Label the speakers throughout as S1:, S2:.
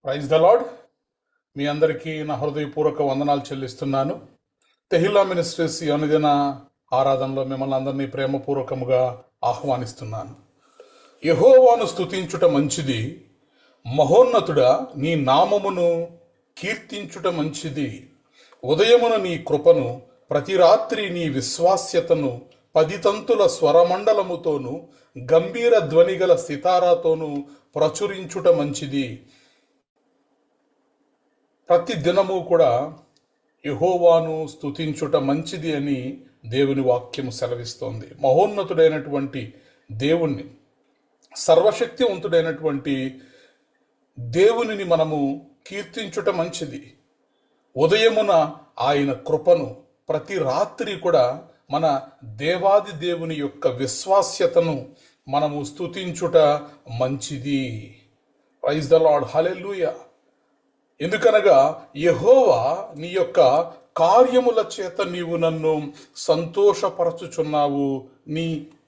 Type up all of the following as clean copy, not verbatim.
S1: Praise the lord. మీ అందరికీ నా హృదయపూర్వక వందనాలు చెల్లిస్తున్నాను. తెహిల్లా మినిస్ట్రీస్ ఈ అనుదిన ఆరాధనలో మిమ్మల్ని అందరినీ ప్రేమపూర్వకముగా ఆహ్వానిస్తున్నాను. యెహోవాను స్తుతించుట మంచిది, మహోన్నతుడా నీ నామమును కీర్తించుట మంచిది. ఉదయమున నీ కృపను, ప్రతి రాత్రి నీ విశ్వాస్యతను 10 తంతుల స్వరమండలముతోనూ గంభీర ధ్వనిగల సితారాతోనూ ప్రచురించుట మంచిది. ప్రతి దినము కూడా యెహోవాను స్తుతించుట మంచిది అని దేవుని వాక్యము సెలవిస్తోంది. మహోన్నతుడైనటువంటి దేవుణ్ణి, సర్వశక్తివంతుడైనటువంటి దేవునిని మనము కీర్తించుట మంచిది. ఉదయమున ఆయన కృపను, ప్రతి రాత్రి కూడా మన దేవాది దేవుని యొక్క విశ్వాస్యతను మనము స్తుతించుట మంచిది. ప్రైజ్ ద లార్డ్, హల్లెలూయా. ఎందుకనగా యెహోవా నీ యొక్క కార్యముల చేత నీవు నన్ను సంతోషపరచుచున్నావు, నీ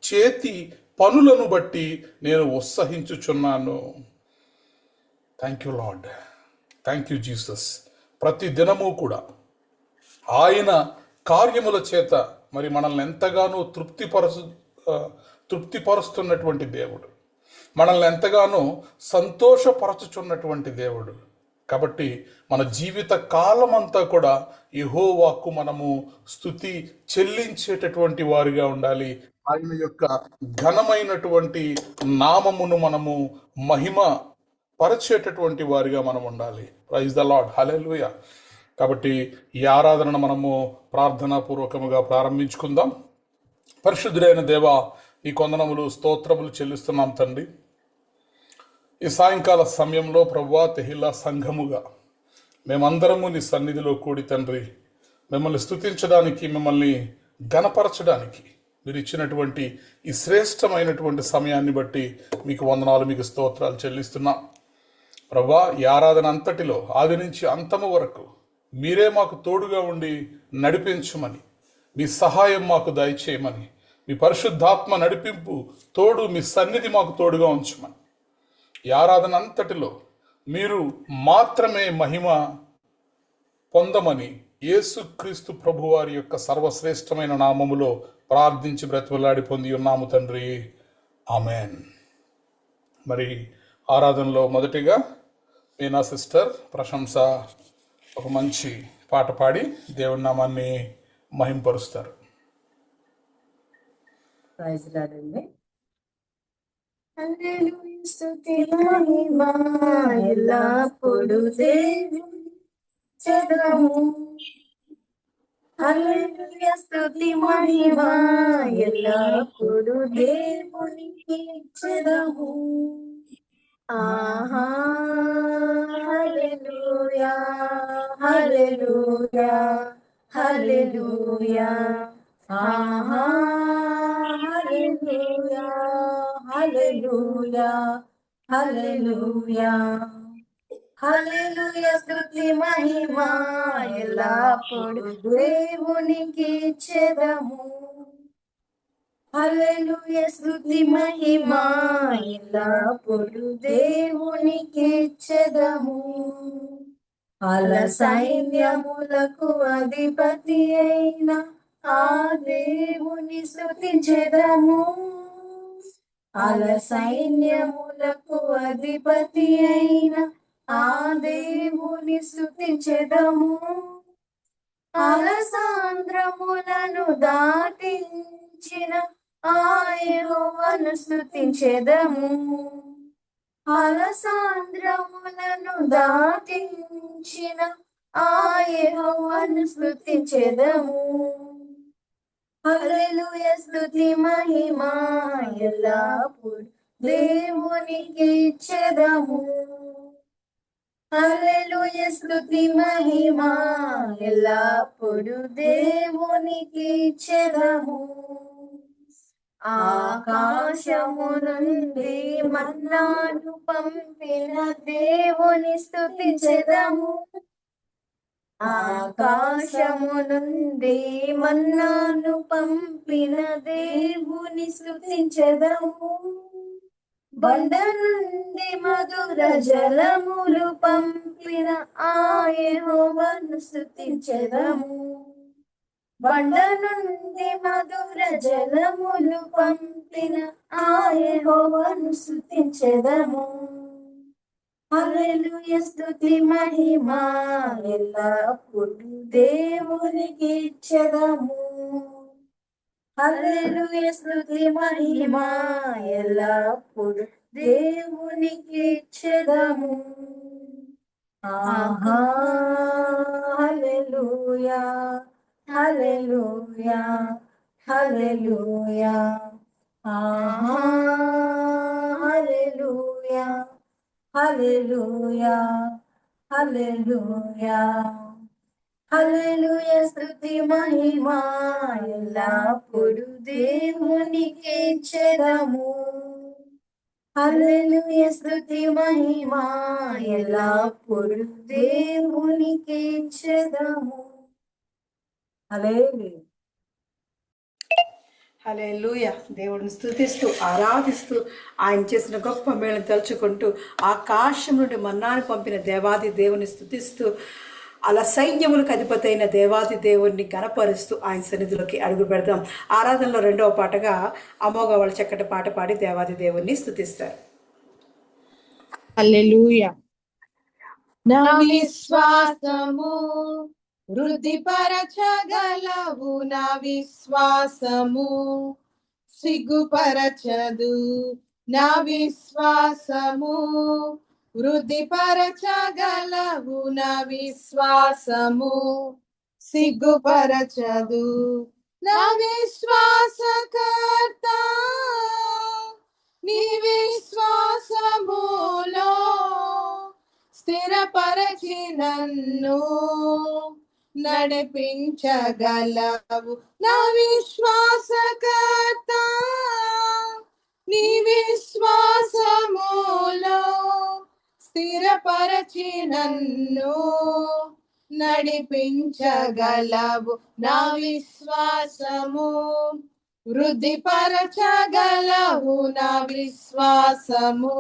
S1: చేతి పనులను బట్టి నేను ఉత్సహించుచున్నాను. Thank you Lord, thank you Jesus. ప్రతి దినము కూడా ఆయన కార్యముల చేత మరి మనల్ని ఎంతగానో తృప్తిపరుస్తున్నటువంటి దేవుడు, మనల్ని ఎంతగానో సంతోషపరచుచున్నటువంటి దేవుడు. కాబట్టి మన జీవిత కాలం అంతా కూడా యెహోవాకు మనము స్తుతి చెల్లించేటటువంటి వారిగా ఉండాలి. ఆయన యొక్క ఘనమైనటువంటి నామమును మనము మహిమ పరచేటటువంటి వారిగా మనం ఉండాలి. ప్రైజ్ ద లార్డ్, హల్లెలూయా. కాబట్టి ఈ ఆరాధనను మనము ప్రార్థనాపూర్వకముగా ప్రారంభించుకుందాం. పరిశుద్ధుడైన దేవా, నీ కొందనములు స్తోత్రములు చెల్లిస్తున్నాం తండ్రి. ఈ సాయంకాల సమయంలో ప్రభువా, తెహిల్లా సంఘముగా మేమందరము నీ సన్నిధిలో కూడి తండ్రి మిమ్మల్ని స్తుతించడానికి, మిమ్మల్ని ఘనపరచడానికి మీరు ఇచ్చినటువంటి ఈ శ్రేష్టమైనటువంటి సమయాన్ని బట్టి మీకు వందనాలు, మీకు స్తోత్రాలు చెల్లిస్తున్నాం. ప్రభువా, ఈ ఆరాధన అంతటిలో ఆది నుంచి అంతము వరకు మీరే మాకు తోడుగా ఉండి నడిపించమని, మీ సహాయం మాకు దయచేయమని, మీ పరిశుద్ధాత్మ నడిపింపు తోడు, మీ సన్నిధి మాకు తోడుగా ఉంచమని, ఈ ఆరాధన అంతటిలో మీరు మాత్రమే మహిమ పొందమని యేసుక్రీస్తు ప్రభువారి యొక్క సర్వశ్రేష్టమైన నామములో ప్రార్థించి బ్రతిమలాడి పొంది ఉన్నాము తండ్రి, ఆమెన్. మరి ఆరాధనలో మొదటిగా మీనా సిస్టర్ ప్రశంస ఒక మంచి పాట పాడి దేవుని నామాన్ని మహింపరుస్తారు.
S2: ప్రైజ్ లార్డ్ అండి. హల్లెలూయా, స్తుతి మహిమ ఎల్లప్పుడూ దేవుని చెదము. హల్లెలూయా, స్తుతి మహిమ ఎల్లప్పుడూ దేవునికి చెదము. ఆహా, హల్లెలూయా, హల్లెలూయా, హల్లెలూయా. ఆహా, హల్లెలూయా, హల్లెలూయా, హల్లెలూయా. హల్లెలూయా, స్తుతి మహిమ ఎల్లప్పుడూ దేవునికి చెదము. హల్లెలూయా, స్తుతి మహిమ ఎల్లప్పుడూ దేవునికి చెదము. అల సైన్యములకు అధిపతి అయిన ఆ దేవుని స్తుతించెదము. అల సైన్యములకు అధిపతి అయిన ఆ దేవుని స్తుతించెదము. అల సాంద్రములను దాటించిన ఆ యెహోవాను స్తుతించెదము. అల సాంద్రములను దాటించిన ఆ యెహోవాను స్తుతించెదము. హల్లెలూయా, స్తుతి మహిమ ఎల్లప్పుడూ దేవునికి చెదము. హల్లెలూయా, స్తుతి మహిమ ఎల్లప్పుడూ దేవునికి చెదము. ఆకాశము నుండి మన్నాను పంపిన దేవుని స్తుతించెదము. ఆకాశము నుండి మన్నాను పంపిన దేవుని స్తుతించెదము. బండ నుండి మధుర జలములు పంపిన ఆ యెహోవాను స్తుతించెదము. బండ నుండి మధుర జలములు పంపిన ఆ యెహోవాను స్తుతించెదము. హల్లెలూయా స్తుతి మహిమ ఎల్లప్పుడు దేవునికి ఇచ్చెదము. హల్లెలూయా స్తుతి మహిమ ఎల్లప్పుడు దేవునికి ఇచ్చెదము. ఆహా హల్లెలూయా హల్లెలూయా హల్లెలూయా. ఆహా హల్లెలూయా హల్లెలూయా హల్లెలూయా. హల్లెలూయా స్తుతి మహిమ ఎల్లప్పుడు దేవునికి ఇచ్చెదము. హల్లెలూయా స్తుతి మహిమ ఎల్లప్పుడు దేవునికి ఇచ్చెదము. హల్లెలూయా.
S3: హల్లెలూయా. దేవుడిని స్తుతిస్తూ ఆరాధిస్తూ ఆయన చేసిన గొప్ప మేళను తలుచుకుంటూ ఆకాశం నుండి మన్నాను పంపిన దేవాది దేవుని స్తుతిస్తూ అలా సైన్యములకు అధిపతి అయిన దేవాది దేవుణ్ణి గణపరుస్తూ ఆయన సన్నిధిలోకి అడుగు పెడదాం. ఆరాధనలో రెండవ పాటగా అమోఘ వాళ్ళు చక్కటి పాట పాడి దేవాది దేవుణ్ణి స్తుతిస్తారు.
S4: హల్లెలూయా. నా విశ్వాసము వృద్ధిపరచగలవు, నా విశ్వాసము సిగ్గుపరచదు, నా విశ్వాసము వృద్ధిపరచగలవు, నా విశ్వాసము సిగ్గుపరచదు. నా విశ్వాసకర్త నీ విశ్వాసములో స్థిరపరచి నన్ను నడిపించగలవు, నా విశ్వాసకర్త నీ విశ్వాసములో స్థిరపరచి నన్ను నడిపించగలవు, నా విశ్వాసము వృద్ధిపరచగలవు, నా విశ్వాసము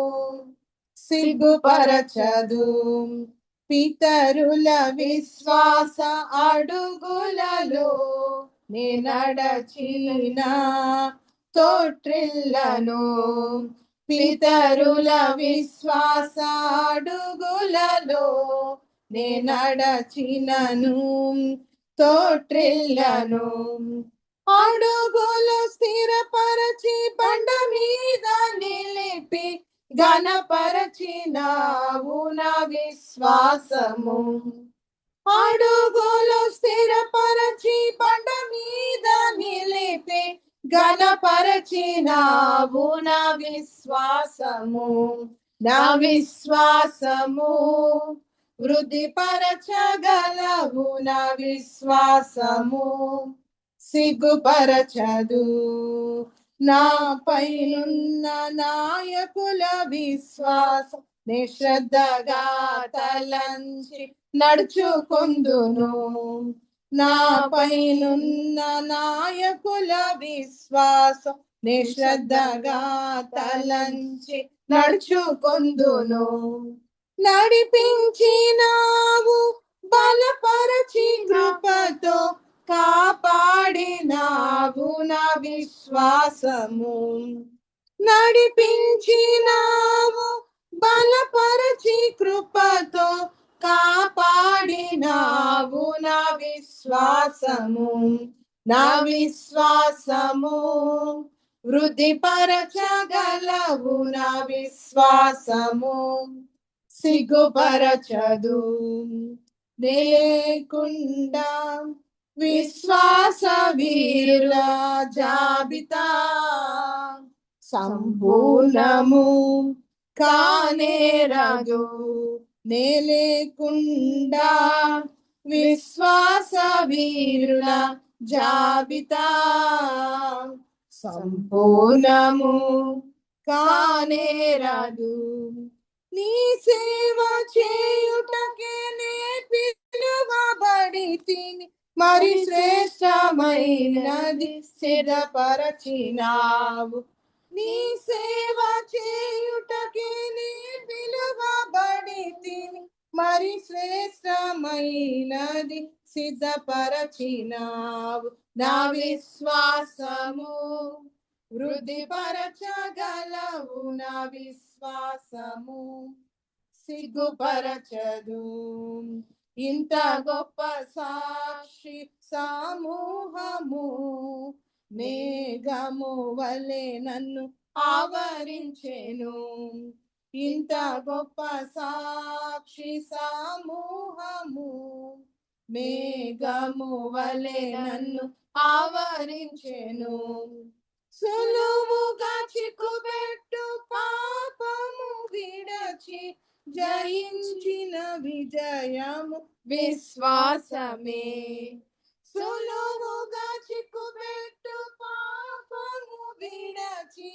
S4: సిగ్గుపరచదు. పితరుల విశ్వాస అడుగులలో నే నడచిన తోట్రిల్లను, పితరుల విశ్వాస అడుగులలో నే నడచినను తోట్రిల్లను. అడుగులు స్థిరపరచి బండ మీద నిలిపి ఘనపరచినావు, నా విశ్వాసము. అడుగులు స్థిరపరచి బండ మీద నిలిపి ఘనపరచినావు, నా విశ్వాసము. నా విశ్వాసము వృద్ధిపరచగలవు, నా విశ్వాసము సిగ్గుపరచదు. నాపైనున్న నాయకుల విశ్వాసం నిశ్రద్ధగా తలంచి నడుచుకుందును, నాపైనున్న నాయకుల విశ్వాసం నిశ్రద్ధగా తలంచి నడుచుకుందును. నడిపించినావు బలపరచి కృపతో కాపాడినావు, నా విశ్వాసము. నడిపించినావు బలపరచి కృపతో కాపాడినావు, నా విశ్వాసము. నా విశ్వాసము వృద్ధిపరచగలవు, నా విశ్వాసము సిగ్గుపరచదు. లేకుండా విశ్వాస వీరుల జాబితా సంపూర్ణము కానేరదు, నే లేకుండా విశ్వాస వీరుల జాబితా సంపూర్ణము కానేరదు. నీ సేవ చేయుటకే నే పిలువబడి తిని, మరి శ్రేష్టమైనది సిద్ధపరచినావు, నీ సేవ చేయుటకే నీ పిలువబడితిని, మరి శ్రేష్టమైనది సిద్ధపరచినావు. నా విశ్వాసము వృద్ధిపరచగలవు, నా విశ్వాసము సిగ్గుపరచదు. ఇంత గొప్ప సాక్షి సమూహము మేఘము వలె నన్ను ఆవరించెను. ఇంత గొప్ప సాక్షి సమూహము మేఘము వలె నన్ను ఆవరించెను. సులువుగా చిక్కుబెట్టు పాపము విడచి జయించిన విజయము విశ్వాసమే. సులువుగా చిక్కుబెట్టు పాపము విడచి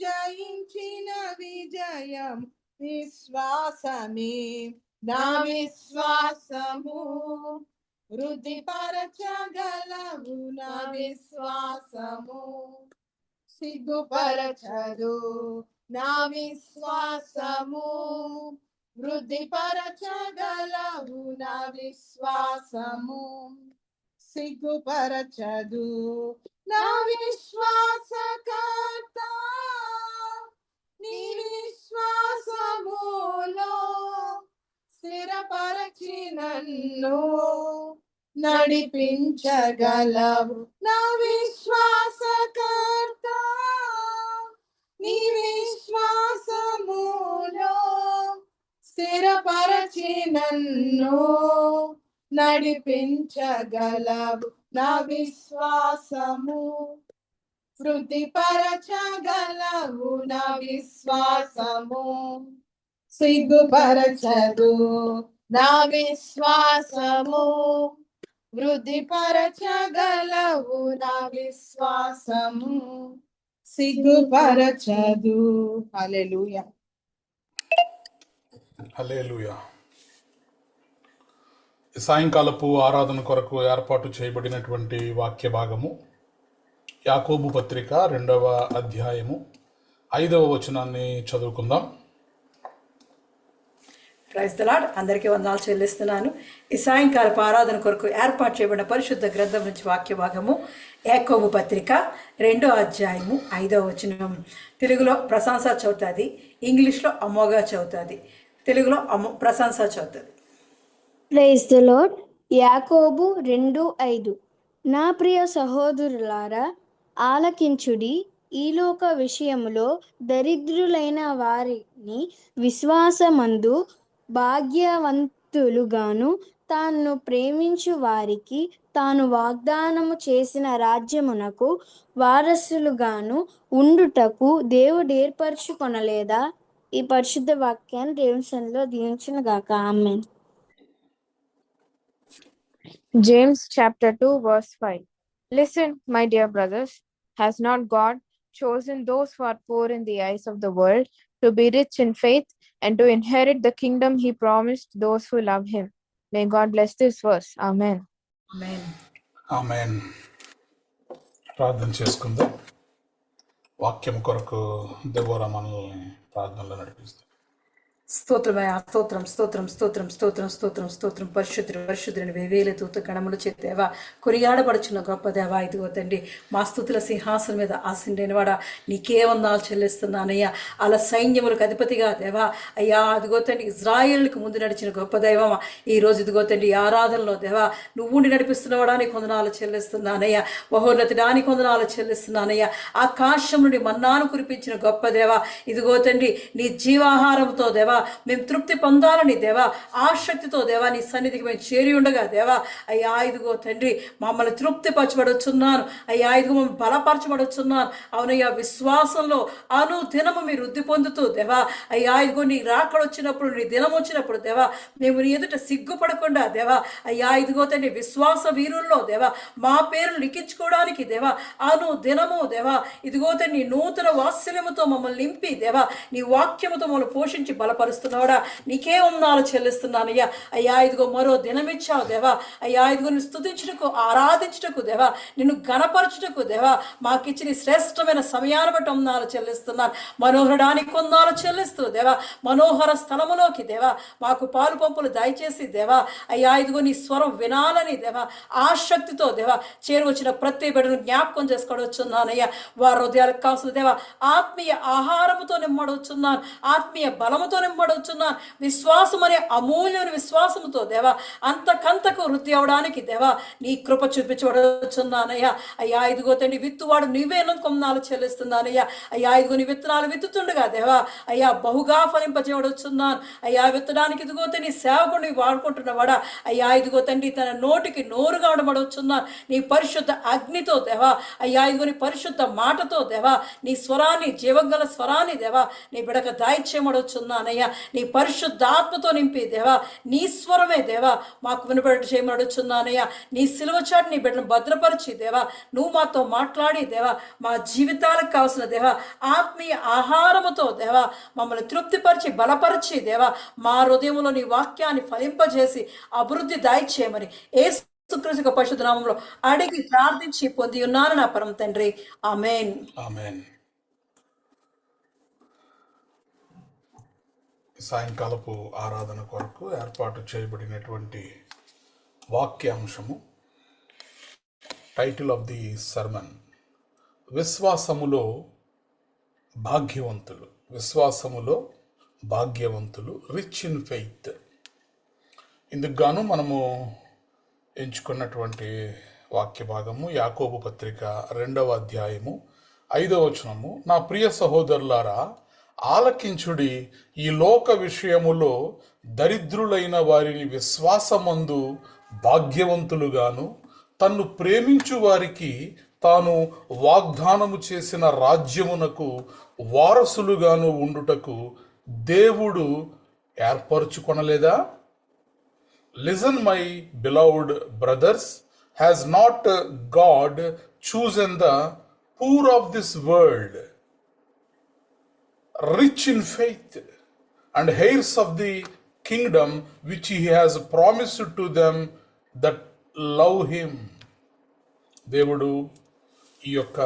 S4: జయించిన విజయం విశ్వాసమే. నా విశ్వాసము వృద్ధిపరచగలవు, నా విశ్వాసము సిగ్గుపరచదు. నా విశ్వాసము వృద్ధిపరచగలవు, నా విశ్వాసము సిగ్గుపరచదు. నా విశ్వాసకర్త నీ విశ్వాసములో స్థిరపరచి నన్ను నడిపించగలవు. నా విశ్వాసకర్త నీ విశ్వాసములో స్థిరపరచి నన్ను నడిపించగలవు. నా విశ్వాసము వృద్ధిపరచగలవు, నా విశ్వాసము సిగ్గుపరచదు. నా విశ్వాసము వృద్ధిపరచగలవు, నా విశ్వాసము సిగ్గుపరచదు. హల్లెలూయా.
S1: హల్లెలూయా. ఈ సాయంకాలపు ఆరాధన కొరకు ఏర్పాటు చేయబడినటువంటి వాక్య భాగము యాకోబు పత్రిక 2వ అధ్యాయము 5వ వచనాన్ని చదువుకుందాం.
S3: Praise the Lord. అందరికీ వందనాలు చెల్లిస్తున్నాను. ఈ సాయంకాలపు ఆరాధన కొరకు ఏర్పాటు చేయబడిన పరిశుద్ధ గ్రంథం నుంచి వాక్య భాగము యాకోబు పత్రిక 2వ అధ్యాయము 5వ వచనం. తెలుగులో ప్రశంస చదువుతుంది, ఇంగ్లీష్లో అమ్మోగా చదువుతుంది. తెలుగులో ప్రశంస చదువుతుంది.
S5: Praise the Lord. యాకోబు 2:5. నా ప్రియ సహోదరులారా, ఆలకించుడి. ఈ లోక విషయములో దరిద్రులైన వారిని విశ్వాసమందు భాగ్యవంతులుగాను, తాను ప్రేమించు వారికి తాను వాగ్దానము చేసిన రాజ్యమునకు వారసులుగాను ఉండుటకు దేవుడు ఏర్పరచుకొనలేదా? ఈ పరిశుద్ధ వాక్యాన్ని దేవుని సన్నిధిలో దీవించును గాక. ఆమేన్.
S6: James chapter 2 verse 5. Listen, my dear brothers, has not God chosen those who are poor in the eyes of the world to be rich in faith and to inherit the kingdom he promised those who love him? May God bless this verse. Amen.
S3: ఆమేన్.
S1: ఆమేన్. ప్రార్థన చేసుకుందాం. వాక్యం కొరకు Deborah మనల్ని ప్రార్థనలో నడిపిస్తాం.
S3: స్తోత్రమయ స్తోత్రం స్తోత్రం స్తోత్రం స్తోత్రం స్తోత్రం స్తోత్రం. పరిశుద్ధుని వేవేల దూత గణములు చేతేవా కొనియాడబడుచున్న గొప్ప దేవా, ఇదిగో తండ్రి మా స్తుతుల సింహాసనం మీద ఆసీనుడైనవాడా, నీకే వందనాలు చెల్లిస్తున్నానయ్యా. అలా సైన్యములకు అధిపతిగా దేవా అయ్యా, ఇదిగో తండ్రి ఇజ్రాయేలుకు ముందు నడిచిన గొప్ప దైవమా, ఈ రోజు ఇదిగో తండ్రి ఈ ఆరాధనలో దేవా నువ్వుండి నడిపిస్తున్నవాడానికి వందనాలు చెల్లిస్తున్నానయ్యా. మహోన్నతుడానికి వందనాలు చెల్లిస్తున్నానయ్యా. ఆకాశం నుండి మన్నాను కురిపించిన గొప్ప దేవా, ఇదిగో తండ్రి నీ జీవాహారంతో దేవా మేము తృప్తి పొందాలని దేవా ఆసక్తితో దేవా నీ సన్నిధికి మేము చేరి ఉండగా దేవా అయ్యా ఇదిగో తండ్రి మమ్మల్ని తృప్తిపరచబడుచున్నాను అయ్యా, ఇదిగో మమ్మల్ని బలపరచబడుచున్నాను. అవునయ్యా, విశ్వాసంలో అనుదినము మీరు వృద్ధి పొందుతూ దేవా అయ్యా ఇదిగో నీ రాకడ వచ్చినప్పుడు, నీ దినం వచ్చినప్పుడు దేవా మేము నీ ఎదుట సిగ్గుపడకుండా దేవా అయ్యా ఇదిగో తండ్రి విశ్వాస వీరుల్లో దేవా మా పేరు లిఖించుకోవడానికి దేవా అనుదినము దేవా ఇదిగో తండ్రి నూతన వాత్సల్యముతో మమ్మల్ని నింపి దేవా నీ వాక్యముతో మమ్మల్ని పోషించి బలపరచు బలపరుస్తున్నాడా, నీకే వందనాలు చెల్లిస్తున్నానయ్యా. అయ్యా ఇదిగో మరో దినమిచ్చావు దేవా. అయ్యా ఇదిగో నిన్ను స్తుతించుటకు, ఆరాధించుటకు దేవా, నిన్ను గణపరచుటకు దేవా మాకిచ్చిన ఈ శ్రేష్టమైన సమయాన్ని బట్టి వందనాలు చెల్లిస్తున్నాను. మనోహరడానికి వందనాలు చెల్లిస్తూ దేవా, మనోహర స్థలములోకి దేవా మాకు పాలు పంపులు దయచేసి దేవా. అయ్యా ఇదిగో నీ స్వరం వినాలని దేవా ఆసక్తితో దేవా చేరువచ్చిన ప్రతి బిడ్డను జ్ఞాపకం చేసుకోవచ్చున్నానయ్యా. వారి హృదయాలకు కావాల్సిన దేవా ఆత్మీయ ఆహారముతో నింపడవచ్చున్నాను, ఆత్మీయ బలముతో నింపడవచ్చున్నాను. విశ్వాసం అనే అమూల్యమైన విశ్వాసముతో దేవా అంతకంతకు వృద్ధి అవడానికి దేవా నీ కృప చూపించబడవచ్చున్నానయ్యా. అయ్యా ఇదిగో తండ్రి విత్తువాడు నీవేనని కొన్నాళ్ళు చెల్లిస్తున్నానయ్యా. అయ్యా ఇదిగో నీ విత్తనాలు విత్తుతుండగా దేవా అయ్యా బహుగా ఫలింపజేయవచ్చున్నాను. అయ్యా విత్తడానికి ఇదిగో తండ్రి సేవకుడిని వాడుకుంటున్నవాడా అయ్యా ఇదిగో తండ్రి తన నోటికి నోరుగా ఉండబడవచ్చున్నాను. నీ పరిశుద్ధ అగ్నితో దేవా అయ్యా ఇదిగో నీ పరిశుద్ధ మాటతో దేవా నీ స్వరాన్ని, జీవంగల స్వరాన్ని దేవా నీ బిడక దాయిచ్చేయమడవచ్చున్నానయ్యా. నీ పరిశుద్ధాత్మతో నింపి దేవా నీ స్వరమే దేవా మాకు వినబడి చేయమడవచ్చున్నానయ్యా. నీ సిలువ చాటు నీ బిడ్డను భద్రపరిచి దేవా నువ్వు మాతో మాట్లాడి దేవా మా జీవితాలకు కావాల్సిన దేవా ఆత్మీయ ఆహారముతో దేవా మమ్మల్ని తృప్తిపరిచి బలపరిచి దేవా మా హృదయంలో నీ వాక్యాన్ని ఫలింపజేసి అభివృద్ధి దాయిచేయమని యేసుక్రీస్తు పరిశుద్ధ నామములో అడిగి ప్రార్థించి పొంది ఉన్నాను నా పరమ తండ్రి. ఆమేన్.
S1: ఆమేన్. సాయంకాలపు ఆరాధన కొరకు ఏర్పాటు చేయబడినటువంటి వాక్యాంశము, టైటిల్ ఆఫ్ ది సర్మన్, విశ్వాసములో భాగ్యవంతులు. విశ్వాసములో భాగ్యవంతులు, రిచ్ ఇన్ ఫెయిత్. ఇందుకు గాను మనము ఎంచుకున్నటువంటి వాక్య భాగము యాకోబు పత్రిక 2వ అధ్యాయము 5వ వచనము. నా ప్రియ సహోదరులారా ఆలకించుడి, ఈ లోక విషయములో దరిద్రులైన వారిని విశ్వాసమందు భాగ్యవంతులుగాను, తన్ను ప్రేమించు వారికి తాను వాగ్దానము చేసిన రాజ్యమునకు వారసులుగాను ఉండుటకు దేవుడు ఏర్పరచుకొనలేదా? Listen, my beloved brothers, has not God chosen the poor of this world, rich in faith, and heirs of the kingdom which he has promised to them that love him? దేవుడు ఈ యొక్క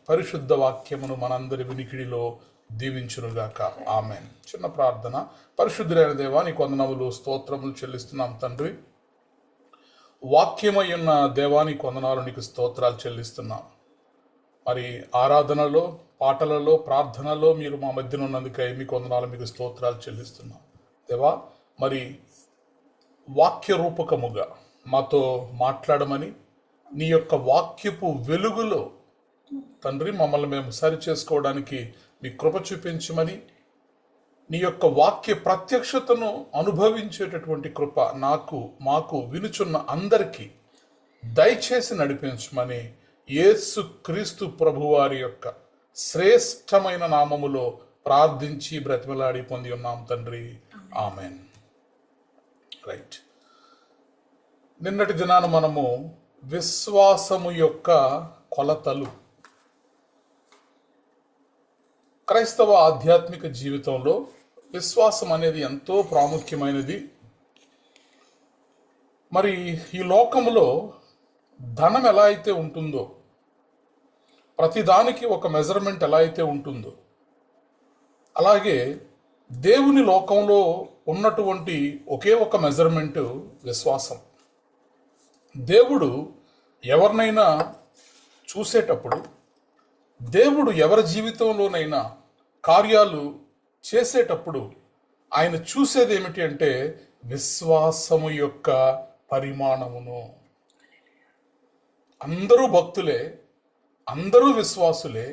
S1: పరిశుద్ధ వాక్యమును మనందరి వినికిడిలో దీవించునుగాక. ఆమెన్. చిన్న ప్రార్థన. పరిశుద్ధులైన దేవా నీకు వందనములు, స్తోత్రములు చెల్లిస్తున్నాం తండ్రి. వాక్యమై ఉన్న దేవా నీకు వందనాలు, నీకు స్తోత్రాలు చెల్లిస్తున్నాం. మరి ఆరాధనలో, పాటలలో, ప్రార్థనలో మీరు మా మధ్యన ఉన్నందుకై మీకు వందనాలు, మీకు స్తోత్రాలు చెల్లిస్తున్నాం దేవా. మరి వాక్య రూపకముగా మాతో మాట్లాడమని, నీ యొక్క వాక్యపు వెలుగులో తండ్రి మమ్మల్ని మేము సరి చేసుకోవడానికి మీ కృప చూపించమని, నీ యొక్క వాక్య ప్రత్యక్షతను అనుభవించేటటువంటి కృప నాకు, మాకు, వినుచున్న అందరికీ దయచేసి నడిపించమని యేసు క్రీస్తు ప్రభువారి యొక్క శ్రేష్టమైన నామములో ప్రార్థించి బ్రతిమలాడి పొంది ఉన్నాం తండ్రి. ఆమెన్. రైట్. నిన్నటి దినాన మనము విశ్వాసము యొక్క కొలతలు, క్రైస్తవ ఆధ్యాత్మిక జీవితంలో విశ్వాసం అనేది ఎంతో ప్రాముఖ్యమైనది. మరి ఈ లోకములో ధనం ఎలా అయితే ఉంటుందో, ప్రతిదానికి ఒక మెజర్మెంట్ ఎలా అయితే ఉంటుందో, అలాగే దేవుని లోకంలో ఉన్నటువంటి ఒకే ఒక మెజర్మెంట్ విశ్వాసం. దేవుడు ఎవరినైనా చూసేటప్పుడు, దేవుడు ఎవరి జీవితంలోనైనా కార్యాలు చేసేటప్పుడు ఆయన చూసేది ఏమిటి అంటే విశ్వాసము యొక్క పరిమాణమును. అందరూ భక్తులే, అందరూ విశ్వాసులే.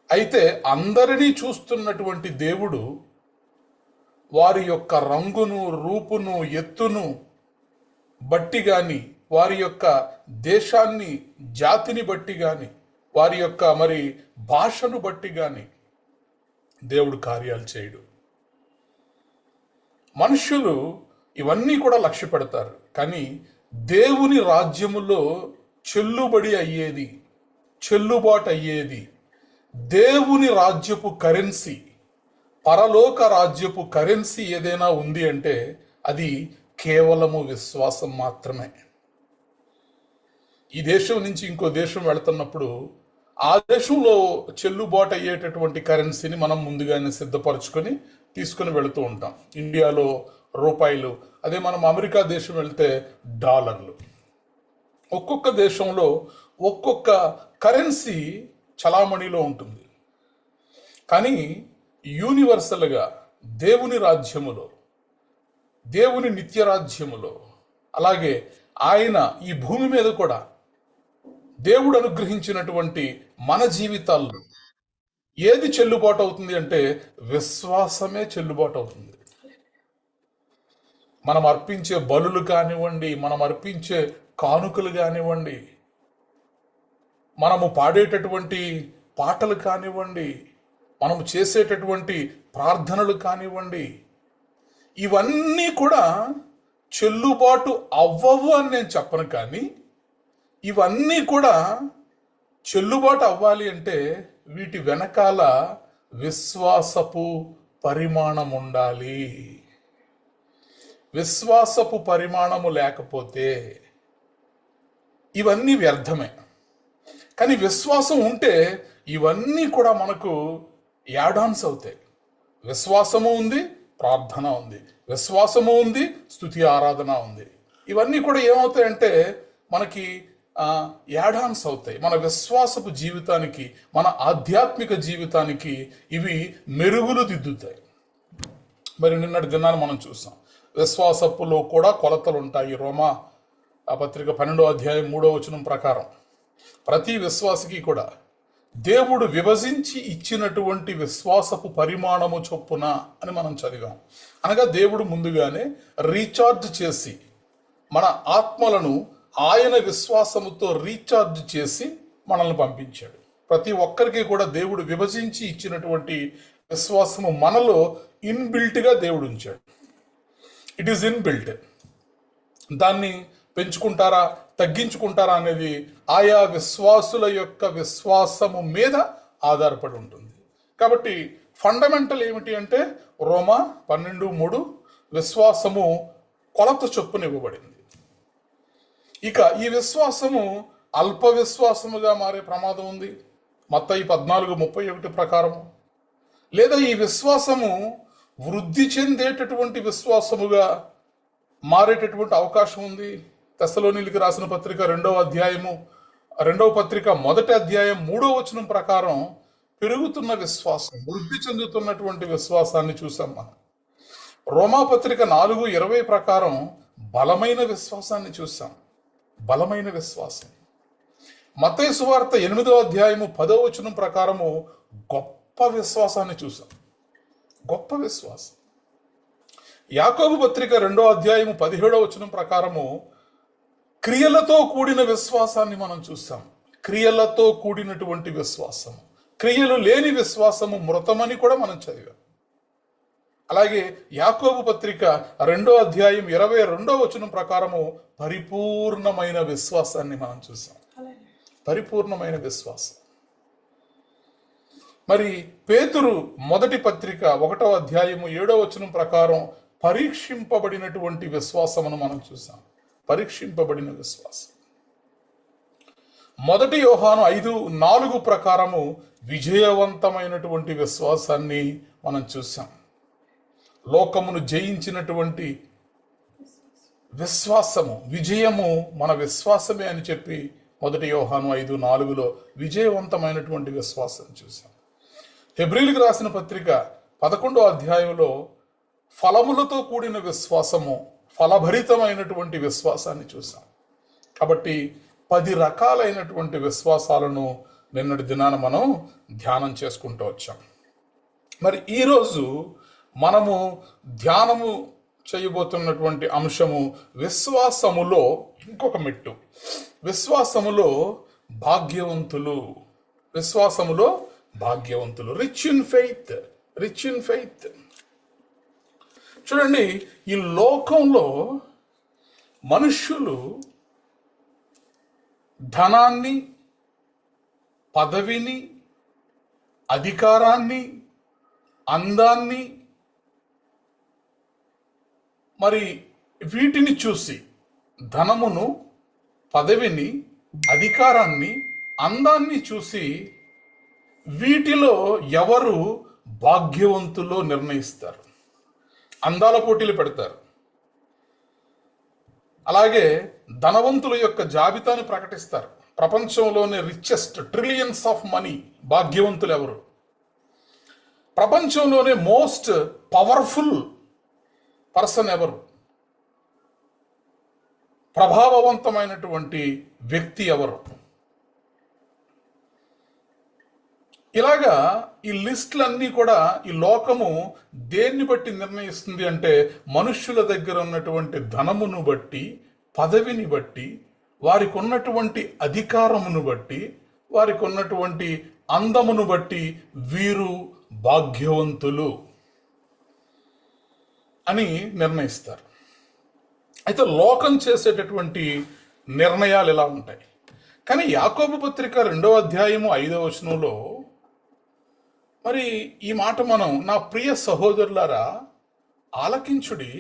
S1: అయితే అందరినీ చూస్తున్నటువంటి దేవుడు వారి యొక్క రంగును, రూపును, ఎత్తును బట్టి కానీ, వారి యొక్క దేశాన్ని, జాతిని బట్టి కానీ, వారి యొక్క మరి భాషను బట్టి కానీ దేవుడు కార్యాలు చేయడు. మనుషులు ఇవన్నీ కూడా లక్ష్య పెడతారు, కానీ దేవుని రాజ్యములో చెల్లుబాటు అయ్యేది దేవుని రాజ్యపు కరెన్సీ, పరలోక రాజ్యపు కరెన్సీ ఏదైనా ఉంది అంటే అది కేవలము విశ్వాసం మాత్రమే. ఈ దేశం నుంచి ఇంకో దేశం వెళుతున్నప్పుడు ఆ దేశంలో చెల్లుబాటు అయ్యేటటువంటి కరెన్సీని మనం ముందుగానే సిద్ధపరచుకొని తీసుకుని వెళుతూ ఉంటాం. ఇండియాలో రూపాయలు, అదే మనం అమెరికా దేశం వెళ్తే డాలర్లు. ఒక్కొక్క దేశంలో ఒక్కొక్క కరెన్సీ చలామణిలో ఉంటుంది. కానీ యూనివర్సల్గా దేవుని రాజ్యములో, దేవుని నిత్య రాజ్యములో, అలాగే ఆయన ఈ భూమి మీద కూడా దేవుడు అనుగ్రహించినటువంటి మన జీవితాల్లో ఏది చెల్లుబాటు అవుతుంది అంటే విశ్వాసమే చెల్లుబాటు అవుతుంది. మనం అర్పించే బలులు కానివ్వండి, మనం అర్పించే కానుకలు కానివ్వండి, మనము పాడేటటువంటి పాటలు కానివ్వండి, మనము చేసేటటువంటి ప్రార్థనలు కానివ్వండి, ఇవన్నీ కూడా చెల్లుబాటు అవ్వవు అని నేను చెప్పను. కానీ ఇవన్నీ కూడా చెల్లుబాటు అవ్వాలి అంటే వీటి వెనకాల విశ్వాసపు పరిమాణం ఉండాలి. విశ్వాసపు పరిమాణము లేకపోతే ఇవన్నీ వ్యర్థమే. కానీ విశ్వాసం ఉంటే ఇవన్నీ కూడా మనకు యాడాన్స్ అవుతాయి. విశ్వాసము ఉంది, ప్రార్థన ఉంది, విశ్వాసము ఉంది, స్తుతి ఆరాధన ఉంది. ఇవన్నీ కూడా ఏమవుతాయంటే మనకి యాడాన్స్ అవుతాయి. మన విశ్వాసపు జీవితానికి, మన ఆధ్యాత్మిక జీవితానికి ఇవి మెరుగులు దిద్దుతాయి. మరి నిన్నటి దినాన్ని మనం చూసాం, విశ్వాసపులో కూడా కొలతలు ఉంటాయి. రోమా పత్రిక 12వ అధ్యాయం 3వ వచనం ప్రకారం ప్రతి విశ్వాసికి కూడా దేవుడు విభజించి ఇచ్చినటువంటి విశ్వాసపు పరిమాణము చొప్పున అని మనం చదివాం. అనగా దేవుడు ముందుగానే రీఛార్జ్ చేసి మన ఆత్మలను ఆయన విశ్వాసముతో రీఛార్జ్ చేసి మనల్ని పంపించాడు. ప్రతి ఒక్కరికి కూడా దేవుడు విభజించి ఇచ్చినటువంటి విశ్వాసము మనలో ఇన్బిల్ట్గా దేవుడు ఉంచాడు. It is inbuilt. దాన్ని పెంచుకుంటారా తగ్గించుకుంటారా అనేది ఆయా విశ్వాసుల యొక్క విశ్వాసము మీద ఆధారపడి ఉంటుంది. కాబట్టి ఫండమెంటల్ ఏమిటి అంటే రోమా 12:3 విశ్వాసము కొలత చొప్పున ఇవ్వబడింది. ఇక ఈ విశ్వాసము అల్ప విశ్వాసముగా మారే ప్రమాదం ఉంది మత్తయి 14:31 ప్రకారము. లేదా ఈ విశ్వాసము వృద్ధి చెందేటటువంటి విశ్వాసముగా మారేటటువంటి అవకాశం ఉంది. తెస్సలోనీయులకు రాసిన పత్రిక 2వ అధ్యాయము 2వ పత్రిక 1వ అధ్యాయం 3వ వచనం ప్రకారం పెరుగుతున్న విశ్వాసం, వృద్ధి చెందుతున్నటువంటి విశ్వాసాన్ని చూసాం మనం. రోమాపత్రిక 4:20 ప్రకారం బలమైన విశ్వాసాన్ని చూసాం. బలమైన విశ్వాసం. మత్తయి సువార్త 8వ అధ్యాయము 10వ వచనం ప్రకారము గొప్ప విశ్వాసాన్ని చూసాం. గొప్ప విశ్వాసం. యాకోబు పత్రిక 2వ అధ్యాయము 17వ వచనం ప్రకారము క్రియలతో కూడిన విశ్వాసాన్ని మనం చూసాం. క్రియలతో కూడినటువంటి విశ్వాసం. క్రియలు లేని విశ్వాసము మృతమని కూడా మనం చదివాం. అలాగే యాకోబు పత్రిక 2వ అధ్యాయం 22వ వచనం ప్రకారము పరిపూర్ణమైన విశ్వాసాన్ని మనం చూసాం. పరిపూర్ణమైన విశ్వాసం. మరి పేతురు మొదటి పత్రిక 1వ అధ్యాయము 7వ వచనం ప్రకారం పరీక్షింపబడినటువంటి విశ్వాసమును మనం చూసాం. పరీక్షింపబడిన విశ్వాసం. మొదటి యోహాను 5:4 ప్రకారము విజయవంతమైనటువంటి విశ్వాసాన్ని మనం చూసాం. లోకమును జయించినటువంటి విశ్వాసము, విజయము మన విశ్వాసమే అని చెప్పి మొదటి యోహాను 5:4 విజయవంతమైనటువంటి విశ్వాసం చూసాం. హెబ్రీయులకు రాసిన పత్రిక 11వ అధ్యాయంలో ఫలములతో కూడిన విశ్వాసము, ఫలభరితమైనటువంటి విశ్వాసాన్ని చూసాం. కాబట్టి 10 రకాలైనటువంటి విశ్వాసాలను నిన్నటి దినాన మనం ధ్యానం చేసుకుంటూ వచ్చాం. మరి ఈరోజు మనము ధ్యానము చేయబోతున్నటువంటి అంశము విశ్వాసములో ఇంకొక మెట్టు. విశ్వాసములో భాగ్యవంతులు. విశ్వాసములో భాగ్యవంతులు. Rich in faith. Rich in faith. చూడండి, ఈ లోకంలో మనుష్యులు ధనాన్ని, పదవిని, అధికారాన్ని, అందాన్ని, మరి వీటిని చూసి, ధనమును, పదవిని, అధికారాన్ని, అందాన్ని చూసి వీటిలో ఎవరు భాగ్యవంతులో నిర్ణయిస్తారు. అందాల పోటీలు పెడతారు. అలాగే ధనవంతుల యొక్క జాబితాను ప్రకటిస్తారు. ప్రపంచంలోనే రిచెస్ట్ ట్రిలియన్స్ ఆఫ్ మనీ భాగ్యవంతులు ఎవరు, ప్రపంచంలోనే మోస్ట్ పవర్ఫుల్ పర్సన్ ఎవరు, ప్రభావవంతమైనటువంటి వ్యక్తి ఎవరు. ఇలాగా ఈ లిస్టులన్నీ కూడా ఈ లోకము దేన్ని బట్టి నిర్ణయిస్తుంది అంటే మనుష్యుల దగ్గర ఉన్నటువంటి ధనమును బట్టి, పదవిని బట్టి, వారికి ఉన్నటువంటి అధికారమును బట్టి, వారికి ఉన్నటువంటి అందమును బట్టి వీరు భాగ్యవంతులు అని నిర్ణయిస్తారు. అయితే లోకం చేసేటటువంటి నిర్ణయాలు ఎలా ఉంటాయి? కానీ యాకోబు పత్రిక 2వ అధ్యాయము 5వ వచనంలో మరి ఈ మాట మనం, నా ప్రియ సహోదరులారా ఆలకించుడి,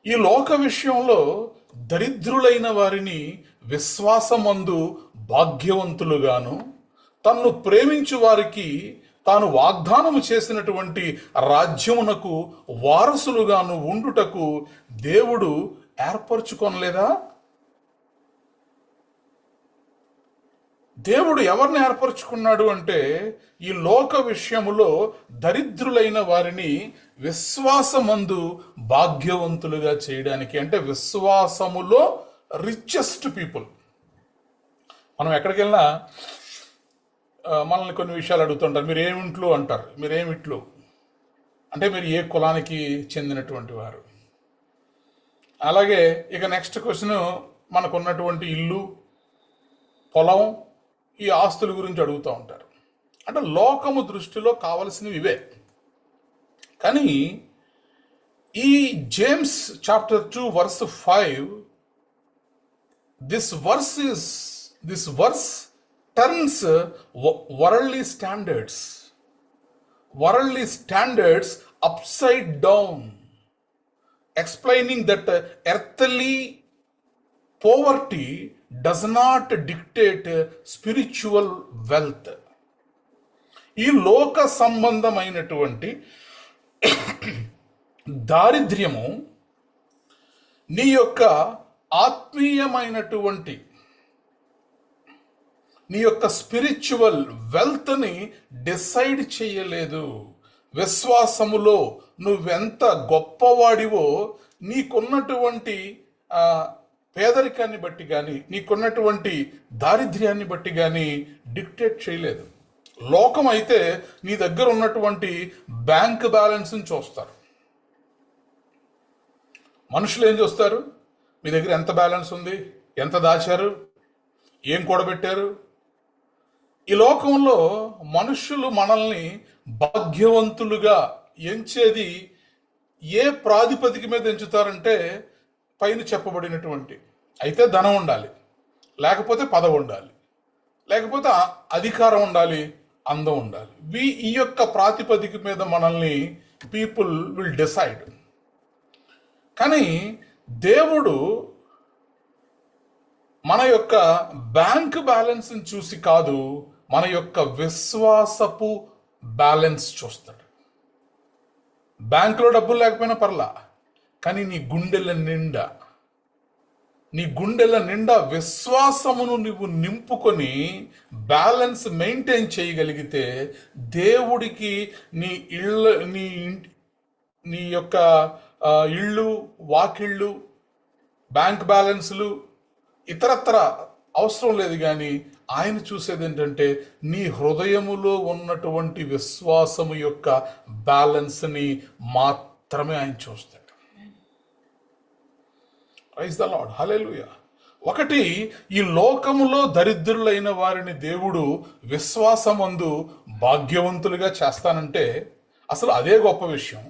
S1: ఈ లోక విషయంలో దరిద్రులైన వారిని విశ్వాసమందు భాగ్యవంతులుగాను, తన్ను ప్రేమించు వారికి తాను వాగ్దానము చేసినటువంటి రాజ్యమునకు వారసులుగాను ఉండుటకు దేవుడు ఏర్పరచుకొనలేదా? దేవుడు ఎవరిని ఏర్పరచుకున్నాడు అంటే ఈ లోక విషయములో దరిద్రులైన వారిని విశ్వాసమందు భాగ్యవంతులుగా చేయడానికి. అంటే విశ్వాసములో రిచెస్ట్ పీపుల్. మనం ఎక్కడికి వెళ్ళినా మనల్ని కొన్ని విషయాలు అడుగుతుంటారు. మీరు ఏమింట్లు అంటారు. మీరేమిట్లు అంటే మీరు ఏ కులానికి చెందినటువంటి వారు. అలాగే ఇక నెక్స్ట్ క్వశ్చన్, మనకున్నటువంటి ఇల్లు, పొలం, ఈ ఆస్తుల గురించి అడుగుతూ ఉంటారు. అంటే లోకము దృష్టిలో కావలసినవి ఇవే. కానీ ఈ James chapter 2 verse 5, this verse turns worldly standards upside down, explaining that earthly poverty does not dictate spiritual wealth. ఈ లోక సంబంధమైనటువంటి దారిద్ర్యము నీ యొక్క ఆత్మీయమైనటువంటి, నీ యొక్క స్పిరిచువల్ వెల్త్ని డిసైడ్ చేయలేదు. విశ్వాసములో నువ్వెంత గొప్పవాడివో నీకున్నటువంటి పేదరికాన్ని బట్టి కానీ, నీకున్నటువంటి దారిద్ర్యాన్ని బట్టి కానీ డిక్టేట్ చేయలేదు. లోకం అయితే నీ దగ్గర ఉన్నటువంటి బ్యాంక్ బ్యాలెన్స్ని చూస్తారు. మనుషులు ఏం చూస్తారు? మీ దగ్గర ఎంత బ్యాలెన్స్ ఉంది, ఎంత దాచారు, ఏం కూడబెట్టారు. ఈ లోకంలో మనుషులు మనల్ని భాగ్యవంతులుగా ఎంచేది ఏ ప్రాతిపదిక మీద ఎంచుతారంటే పైన చెప్పబడినటువంటి, అయితే ధనం ఉండాలి, లేకపోతే పదవి ఉండాలి, లేకపోతే అధికారం ఉండాలి, అందం ఉండాలి. ఈ యొక్క ప్రాతిపదిక మీద మనల్ని పీపుల్ విల్ డిసైడ్. కానీ దేవుడు మన యొక్క బ్యాంక్ బ్యాలెన్స్ని చూసి కాదు, మన యొక్క విశ్వాసపు బ్యాలెన్స్ చూస్తాడు. బ్యాంకులో డబ్బులు లేకపోయినా పర్లా, కానీ నీ గుండెల నిండా విశ్వాసమును నువ్వు నింపుకొని బ్యాలెన్స్ మెయింటైన్ చేయగలిగితే దేవుడికి నీ యొక్క ఇళ్ళు, వాకిళ్ళు, బ్యాంక్ బ్యాలెన్స్లు ఇతరత్ర అవసరం లేదు. కానీ ఆయన చూసేది ఏంటంటే నీ హృదయములో ఉన్నటువంటి విశ్వాసము యొక్క బ్యాలెన్స్ని మాత్రమే ఆయన చూస్తాడు. ప్రైజ్ ద లార్డ్, హల్లెలూయా. ఒకటి, ఈ లోకములో దరిద్రులైన వారిని దేవుడు విశ్వాసమందు భాగ్యవంతులుగా చేస్తానంటే అసలు అదే గొప్ప విషయం.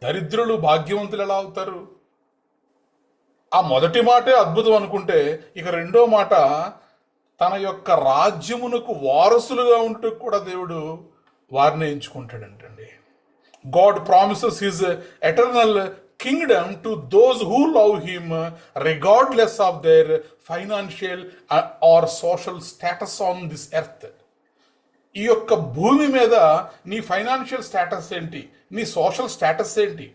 S1: దరిద్రులు భాగ్యవంతులు ఎలా అవుతారు? ఆ మొదటి మాటే అద్భుతం అనుకుంటే, ఇక రెండో మాట, తన యొక్క రాజ్యమునకు వారసులుగా ఉంటూ కూడా దేవుడు వారిని ఎంచుకుంటాడంటండి. God promises his eternal kingdom to those who love him regardless of their financial or social status on this earth. ఈ యొక్క భూమి మీద నీ ఫైనాన్షియల్ స్టేటస్ ఏంటి, నీ సోషల్ స్టేటస్ ఏంటి,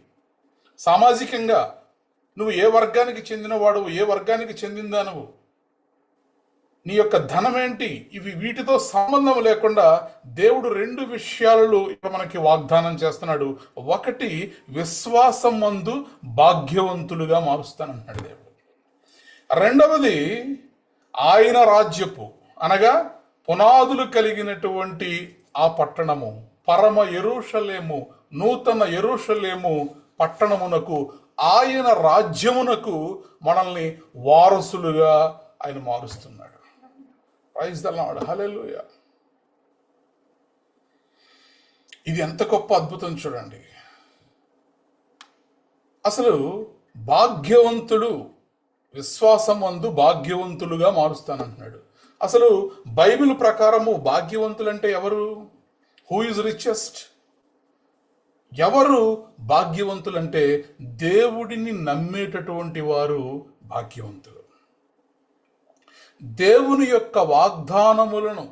S1: సామాజికంగా నువ్వు ఏ వర్గానికి చెందినవాడు, ఏ వర్గానికి చెందిందా నువ్వు, నీ యొక్క ధనం ఏంటి, ఇవి వీటితో సంబంధం లేకుండా దేవుడు 2 విషయాలలో మనకి వాగ్దానం చేస్తున్నాడు. ఒకటి, విశ్వాసం మందు భాగ్యవంతులుగా మారుస్తానంటున్నాడు దేవుడు. రెండవది, ఆయన రాజ్యపు అనగా పునాదులు కలిగినటువంటి ఆ పట్టణము, పరమ యెరూషలేము, నూతన యెరూషలేము పట్టణమునకు, ఆయన రాజ్యమునకు మనల్ని వారసులుగా ఆయన మారుస్తున్నాడు. ప్రైజ్ ద లార్డ్, హల్లెలూయా. ఇది ఎంత గొప్ప అద్భుతం చూడండి. అసలు భాగ్యవంతుడు, విశ్వాసం అందు భాగ్యవంతులుగా మారుస్తానంటున్నాడు. అసలు బైబిల్ ప్రకారము భాగ్యవంతులంటే ఎవరు? Who is richest? ఎవరు భాగ్యవంతులంటే దేవుడిని నమ్మేటటువంటి వారు భాగ్యవంతులు. దేవుని యొక్క వాగ్దానములను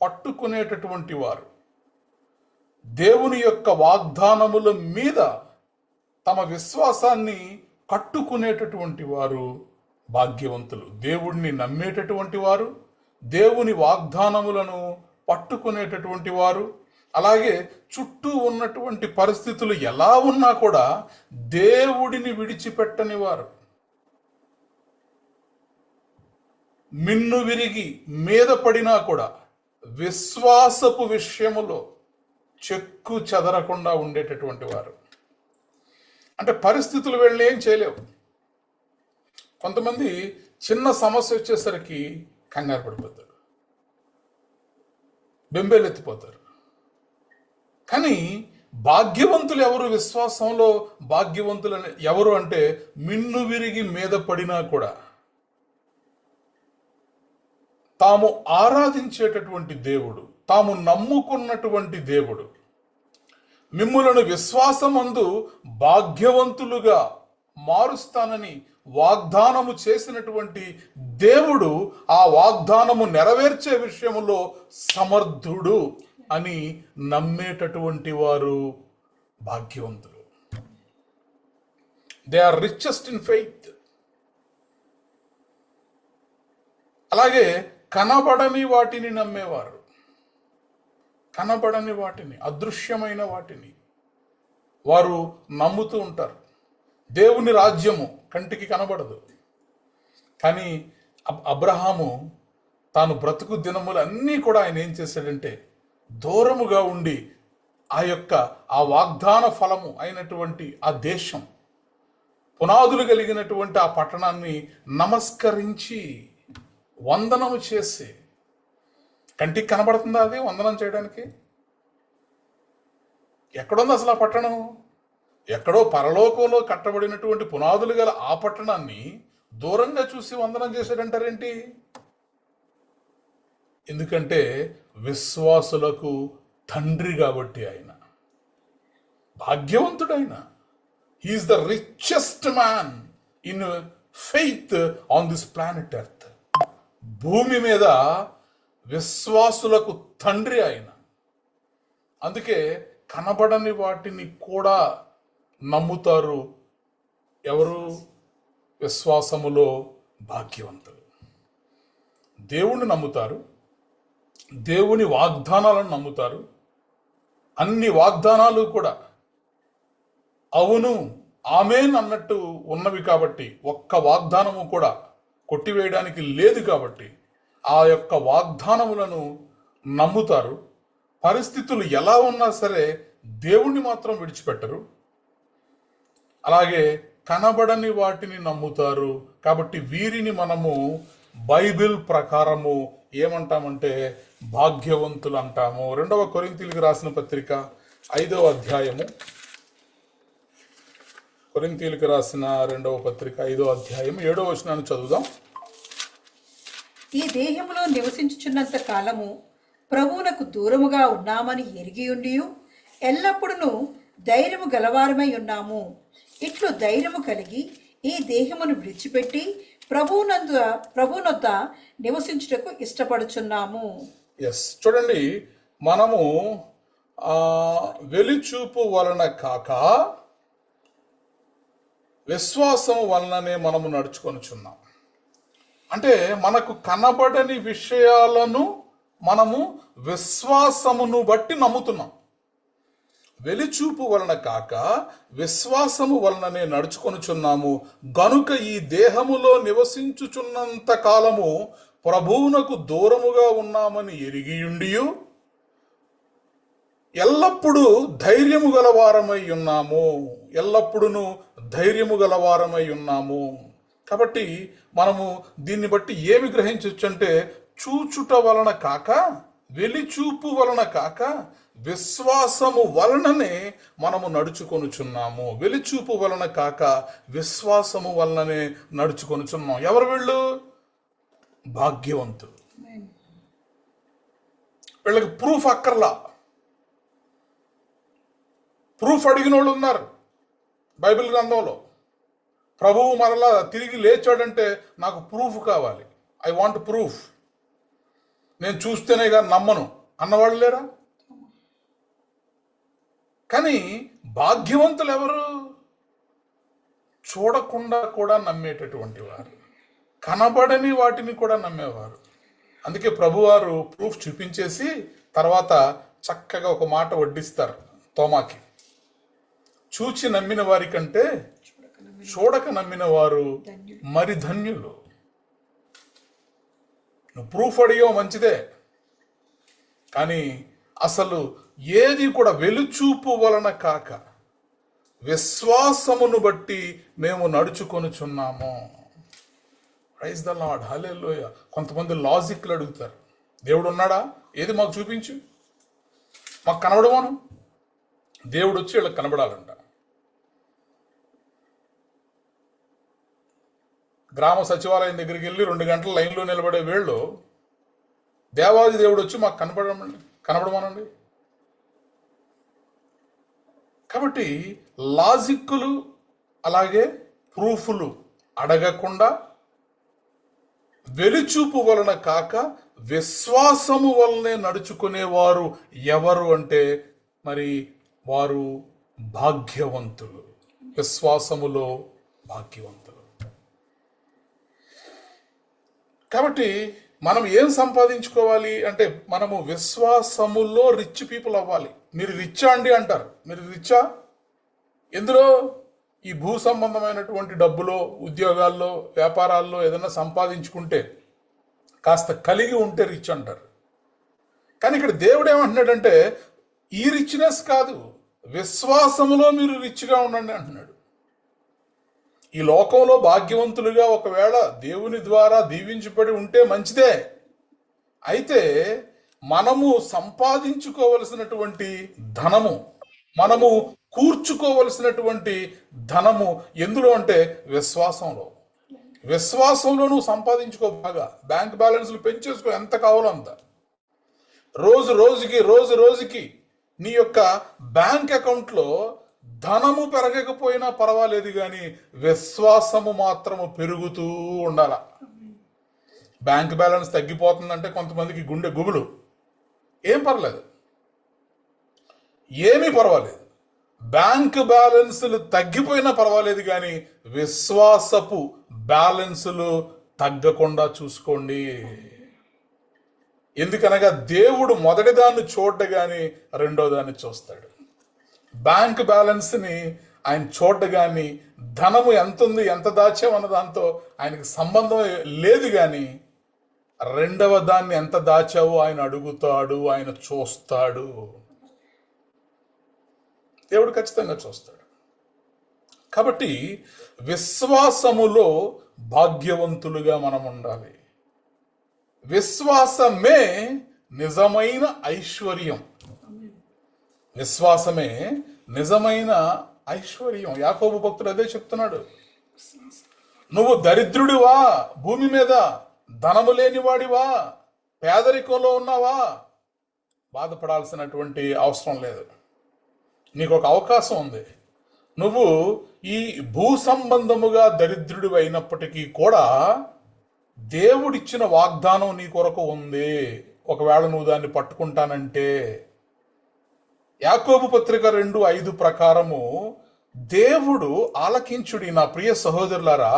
S1: పట్టుకునేటటువంటి వారు, దేవుని యొక్క వాగ్దానముల మీద తమ విశ్వాసాన్ని కట్టుకునేటటువంటి వారు భాగ్యవంతులు. దేవుడిని నమ్మేటటువంటి వారు, దేవుని వాగ్దానములను పట్టుకునేటటువంటి వారు, అలాగే చుట్టూ ఉన్నటువంటి పరిస్థితులు ఎలా ఉన్నా కూడా దేవుడిని విడిచిపెట్టని వారు, మిన్ను విరిగి మీద పడినా కూడా విశ్వాసపు విషయములో చెక్కు చెదరకుండా ఉండేటటువంటి వారు. అంటే పరిస్థితులు వెళ్ళి ఏం చేయలేవు. కొంతమంది చిన్న సమస్య వచ్చేసరికి కంగారు పడిపోతారు, బెంబేలెత్తిపోతారు. కానీ భాగ్యవంతులు ఎవరు? విశ్వాసంలో భాగ్యవంతులు ఎవరు అంటే మిన్ను విరిగి మీద పడినా కూడా తాము ఆరాధించేటటువంటి దేవుడు, తాము నమ్ముకున్నటువంటి దేవుడు మిమ్ములను విశ్వాసమందు భాగ్యవంతులుగా మారుస్తానని వాగ్దానము చేసినటువంటి దేవుడు ఆ వాగ్దానము నెరవేర్చే విషయములో సమర్థుడు అని నమ్మేటటువంటి వారు భాగ్యవంతులు. They are richest in faith. అలాగే కనబడని వాటిని నమ్మేవారు, కనబడని వాటిని, అదృశ్యమైన వాటిని వారు నమ్ముతూ ఉంటారు. దేవుని రాజ్యము కంటికి కనబడదు, కానీ అబ్రహాము తాను బ్రతుకు దినములన్నీ కూడా ఆయన ఏం చేశాడంటే దూరముగా ఉండి ఆ వాగ్దాన ఫలము అయినటువంటి ఆ దేశం, పునాదులు కలిగినటువంటి ఆ పట్టణాన్ని నమస్కరించి వందనము చేసి, కంటికి కనబడుతుందా అది వందనం చేయడానికి? ఎక్కడుంది అసలు ఆ పట్టణం? ఎక్కడో పరలోకంలో కట్టబడినటువంటి పునాదులు గల ఆ పట్టణాన్ని దూరంగా చూసి వందనం చేశాడంటారేంటి? ఎందుకంటే విశ్వాసులకు తండ్రి కాబట్టి ఆయన భాగ్యవంతుడైన. He is the richest man in faith on this planet earth. భూమి మీద విశ్వాసులకు తండ్రి ఆయన. అందుకే కనబడని వాటిని కూడా నమ్ముతారు ఎవరు? విశ్వాసములో భాగ్యవంతులు. దేవుణ్ణి నమ్ముతారు, దేవుని వాగ్దానాలను నమ్ముతారు. అన్ని వాగ్దానాలు కూడా అవును ఆమేన్ అన్నట్టు ఉన్నవి కాబట్టి, ఒక్క వాగ్దానము కూడా కొట్టివేయడానికి లేదు కాబట్టి ఆ యొక్క వాగ్దానములను నమ్ముతారు. పరిస్థితులు ఎలా ఉన్నా సరే దేవుణ్ణి మాత్రం విడిచిపెట్టరు. అలాగే కనబడని వాటిని నమ్ముతారు. కాబట్టి వీరిని మనము బైబిల్ ప్రకారము ఏమంటామంటే భాగ్యవంతులు అంటాము. 2వ కొరింథీయులకు రాసిన పత్రిక 5వ అధ్యాయము, కొరింథీయులకు రాసిన 2వ పత్రిక 5వ అధ్యాయం 7వ వచనాన్ని చదువుదాం.
S3: ఈ దేహములో నివసించుచున్నంత కాలము ప్రభువునకు దూరముగా ఉన్నామని ఎరిగి ఉండియు ఎల్లప్పుడూ ధైర్యము గలవారమై ఉన్నాము. ఇట్లు ధైర్యము కలిగి ఈ దేహమును విడిచిపెట్టి ప్రభువునొద్ద నివసించుటకు ఇష్టపడుచున్నాము.
S1: ఎస్, చూడండి, మనము వెలిచూపు వలన కాక విశ్వాసము వలననే మనము నడుచుకొనుచున్నాం. అంటే మనకు కనబడని విషయాలను మనము విశ్వాసమును బట్టి నమ్ముతున్నాం. వెలిచూపు వలన కాక విశ్వాసము వలననే నడుచుకొనుచున్నాము. గనుక ఈ దేహములో నివసించుచున్నంత కాలము ప్రభువునకు దూరముగా ఉన్నామని ఎరిగియుండియు ఎల్లప్పుడూ ధైర్యము గలవారమై ఉన్నాము. ఎల్లప్పుడూ ధైర్యము గలవారమై ఉన్నాము. కాబట్టి మనము దీన్ని బట్టి ఏమి గ్రహించవచ్చు అంటే, చూచుట వలన కాక, వెలిచూపు వలన కాక విశ్వాసము వలననే మనము నడుచుకొనుచున్నాము. వెలిచూపు వలన కాక విశ్వాసము వలననే నడుచుకొనుచున్నాం. ఎవరు వీళ్ళు? భాగ్యవంతులు. వీళ్ళకి ప్రూఫ్ అక్కర్లా. ప్రూఫ్ అడిగిన వాళ్ళు ఉన్నారు బైబిల్ గ్రంథంలో. ప్రభువు మరలా తిరిగి లేచాడంటే నాకు ప్రూఫ్ కావాలి, ఐ వాంట్ ప్రూఫ్, నేను చూస్తేనే కానీ నమ్మను అన్నవాళ్ళు లేరా? కానీ భాగ్యవంతులు ఎవరు? చూడకుండా కూడా నమ్మేటటువంటి వారు, కనబడని వాటిని కూడా నమ్మేవారు. అందుకే ప్రభువారు ప్రూఫ్ చూపించేసి తర్వాత చక్కగా ఒక మాట వడ్డిస్తారు తోమాకి. చూచి నమ్మిన వారి కంటే చూడక నమ్మిన వారు మరి ధన్యులు. నువ్వు ప్రూఫ్ అడిగావు మంచిదే, కానీ అసలు ఏది కూడా వెలుచూపు వలన కాక విశ్వాసమును బట్టి మేము నడుచుకొనుచున్నాము. ప్రైజ్ ద లార్డ్, హల్లెలూయా. కొంతమంది లాజిక్లు అడుగుతారు, దేవుడు ఉన్నాడా? ఏది మాకు చూపించు, మాకు కనబడమను. దేవుడు వచ్చి వీళ్ళకి కనబడాలంట. గ్రామ సచివాలయం దగ్గరికి వెళ్ళి 2 గంటల లైన్లో నిలబడే వీళ్ళు దేవాది దేవుడు వచ్చి మాకు కనబడమనండి. కాబట్టి లాజిక్లు అలాగే ప్రూఫ్లు అడగకుండా వెలిచూపు వలన కాక విశ్వాసము వలనే నడుచుకునేవారు ఎవరు అంటే మరి వారు భాగ్యవంతులు. విశ్వాసములో భాగ్యవంతులు. కాబట్టి మనం ఏం సంపాదించుకోవాలి అంటే, మనము విశ్వాసములో రిచ్ పీపుల్ అవ్వాలి. మీరు రిచ్చా అండి అంటారు. మీరు రిచ్చా? ఎందులో? ఈ భూ సంబంధమైనటువంటి డబ్బులో, ఉద్యోగాల్లో, వ్యాపారాల్లో ఏదైనా సంపాదించుకుంటే, కాస్త కలిగి ఉంటే రిచ్ అంటారు. కానీ ఇక్కడ దేవుడు ఏమంటున్నాడంటే, ఈ రిచ్నెస్ కాదు, విశ్వాసములో మీరు రిచ్గా ఉండండి అంటున్నాడు. ఈ లోకంలో భాగ్యవంతులుగా ఒకవేళ దేవుని ద్వారా దీవించబడి ఉంటే మంచిదే. అయితే మనము సంపాదించుకోవలసినటువంటి ధనము, మనము కూర్చుకోవలసినటువంటి ధనము ఎందులో అంటే విశ్వాసంలో. విశ్వాసంలో నువ్వు సంపాదించుకో, బాగా బ్యాంక్ బ్యాలెన్స్లు పెంచేసుకో, ఎంత కావాలో అంత. రోజు రోజుకి నీ యొక్క బ్యాంక్ అకౌంట్లో ధనము పెరగకపోయినా పర్వాలేదు, కానీ విశ్వాసము మాత్రము పెరుగుతూ ఉండాల. బ్యాంక్ బ్యాలెన్స్ తగ్గిపోతుందంటే కొంతమందికి గుండె గుబులు. ఏం పర్లేదు, ఏమీ పర్వాలేదు. బ్యాంక్ బ్యాలెన్సులు తగ్గిపోయినా పర్వాలేదు, కానీ విశ్వాసపు బ్యాలెన్సులు తగ్గకుండా చూసుకోండి. ఎందుకనగా దేవుడు మొదటి దాన్ని చూడగానే రెండో దాన్ని చూస్తాడు. బ్యాంక్ బ్యాలెన్స్ని ఆయన చూడగాని ధనము ఎంత ఉంది, ఎంత దాచామన్న దాంతో ఆయనకి సంబంధం లేదు, కానీ రెండవ దాన్ని ఎంత దాచావో ఆయన అడుగుతాడు, ఆయన చూస్తాడు. దేవుడు ఖచ్చితంగా చూస్తాడు. కాబట్టి విశ్వాసములో భాగ్యవంతులుగా మనం ఉండాలి. విశ్వాసమే నిజమైన ఐశ్వర్యం. విశ్వాసమే నిజమైన ఐశ్వర్యం. యాకోబు భక్తుడు అదే చెప్తున్నాడు. నువ్వు దరిద్రుడివా, భూమి మీద ధనము లేనివాడివా, పేదరికంలో ఉన్నావా, బాధపడాల్సినటువంటి అవసరం లేదు. నీకు ఒక అవకాశం ఉంది. నువ్వు ఈ భూ సంబంధముగా దరిద్రుడు అయినప్పటికీ కూడా దేవుడిచ్చిన వాగ్దానం నీ కొరకు ఉంది. ఒకవేళ నువ్వు దాన్ని పట్టుకుంటానంటే, యాకోబు పత్రిక 2:5 ప్రకారము దేవుడు ఆలకించుడి, నా ప్రియ సహోదరులారా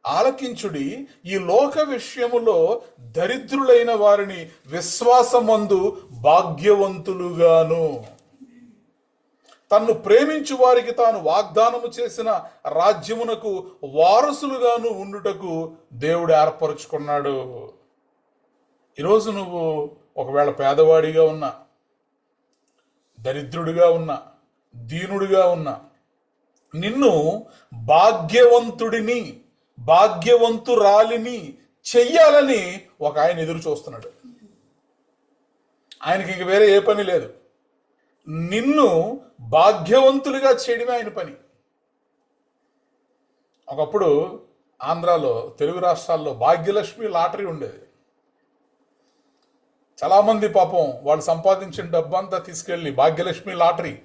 S1: ఆలకించుడి, ఈ లోక విషయములో దరిద్రులైన వారిని విశ్వాసమందు భాగ్యవంతులుగాను, తన్ను ప్రేమించు వారికి తాను వాగ్దానము చేసిన రాజ్యమునకు వారసులుగాను ఉండుటకు దేవుడు ఏర్పరుచుకున్నాడు. ఈరోజు నువ్వు ఒకవేళ పేదవాడిగా ఉన్నా, దరిద్రుడిగా ఉన్నా, దీనుడిగా ఉన్నా, నిన్ను భాగ్యవంతుడిని, భాగ్యవంతురాలిని చెయ్యాలని ఒక ఆయన ఎదురు చూస్తున్నాడు. ఆయనకి ఇంక వేరే ఏ పని లేదు. నిన్ను భాగ్యవంతులుగా చేయడమే ఆయన పని. ఒకప్పుడు ఆంధ్రాలో, తెలుగు రాష్ట్రాల్లో భాగ్యలక్ష్మి లాటరీ ఉండేది. చాలామంది పాపం వాళ్ళు సంపాదించిన డబ్బంతా తీసుకెళ్ళి భాగ్యలక్ష్మి లాటరీ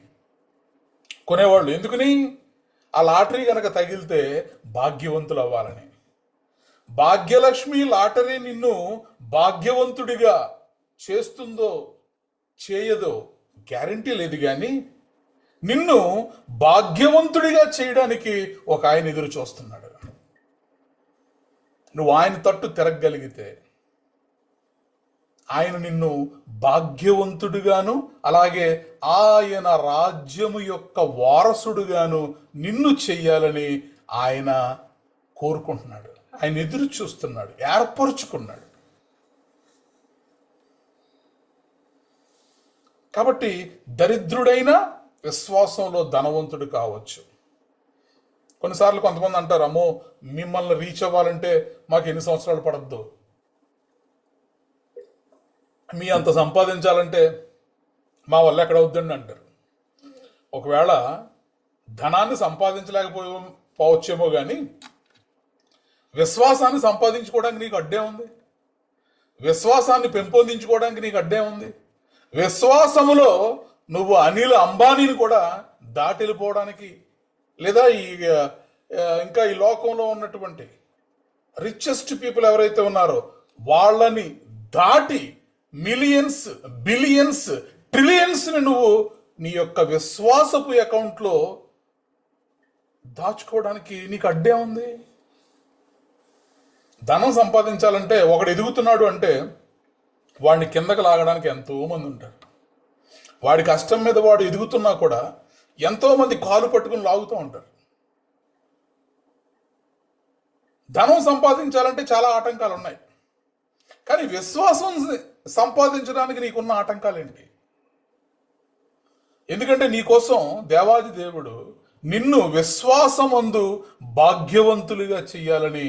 S1: కొనేవాళ్ళు. ఎందుకని? ఆ లాటరీ కనుక తగిలితే భాగ్యవంతులు అవ్వాలని. భాగ్యలక్ష్మి లాటరీ నిన్ను భాగ్యవంతుడిగా చేస్తుందో చేయదో గ్యారంటీ లేదు, కానీ నిన్ను భాగ్యవంతుడిగా చేయడానికి ఒక ఆయన ఎదురు చూస్తున్నాడు. నువ్వు ఆయన తట్టు తిరగగలిగితే ఆయన నిన్ను భాగ్యవంతుడిగాను, అలాగే ఆయన రాజ్యము యొక్క వారసుడుగాను నిన్ను చెయ్యాలని ఆయన కోరుకుంటున్నాడు. ఆయన ఎదురు చూస్తున్నాడు, ఏర్పరుచుకున్నాడు. కాబట్టి దరిద్రుడైన విశ్వాసంలో ధనవంతుడు కావచ్చు. కొన్నిసార్లు కొంతమంది అంటారు, అమ్మో మిమ్మల్ని రీచ్ అవ్వాలంటే మాకు ఎన్ని సంవత్సరాలు పడద్దు, మీ అంత సంపాదించాలంటే మా వల్ల ఎక్కడ అవుద్దండి అంటారు. ఒకవేళ ధనాన్ని సంపాదించలేకపోవచ్చేమో కానీ విశ్వాసాన్ని సంపాదించుకోవడానికి నీకు అడ్డే ఉంది. విశ్వాసాన్ని పెంపొందించుకోవడానికి నీకు అడ్డే ఉంది. విశ్వాసములో నువ్వు అనిల్ అంబానీని కూడా దాటిపోవడానికి, లేదా ఇంకా ఈ లోకంలో ఉన్నటువంటి రిచెస్ట్ పీపుల్ ఎవరైతే ఉన్నారో వాళ్ళని దాటి మిలియన్స్, బిలియన్స్, ట్రిలియన్స్ని నువ్వు నీ యొక్క విశ్వాసపు అకౌంట్లో దాచుకోవడానికి నీకు అడ్డే ఉంది. ధనం సంపాదించాలంటే, ఒకడు ఎదుగుతున్నాడు అంటే వాడిని కిందకి లాగడానికి ఎంతో మంది ఉంటారు. వాడి కష్టం మీద వాడు ఎదుగుతున్నా కూడా ఎంతో మంది కాలు పట్టుకుని లాగుతూ ఉంటారు. ధనం సంపాదించాలంటే చాలా ఆటంకాలు ఉన్నాయి, కానీ విశ్వాసం సంపాదించడానికి నీకున్న ఆటంకాలు ఏంటి? ఎందుకంటే నీకోసం దేవాది దేవుడు నిన్ను విశ్వాసమందు భాగ్యవంతులుగా చెయ్యాలని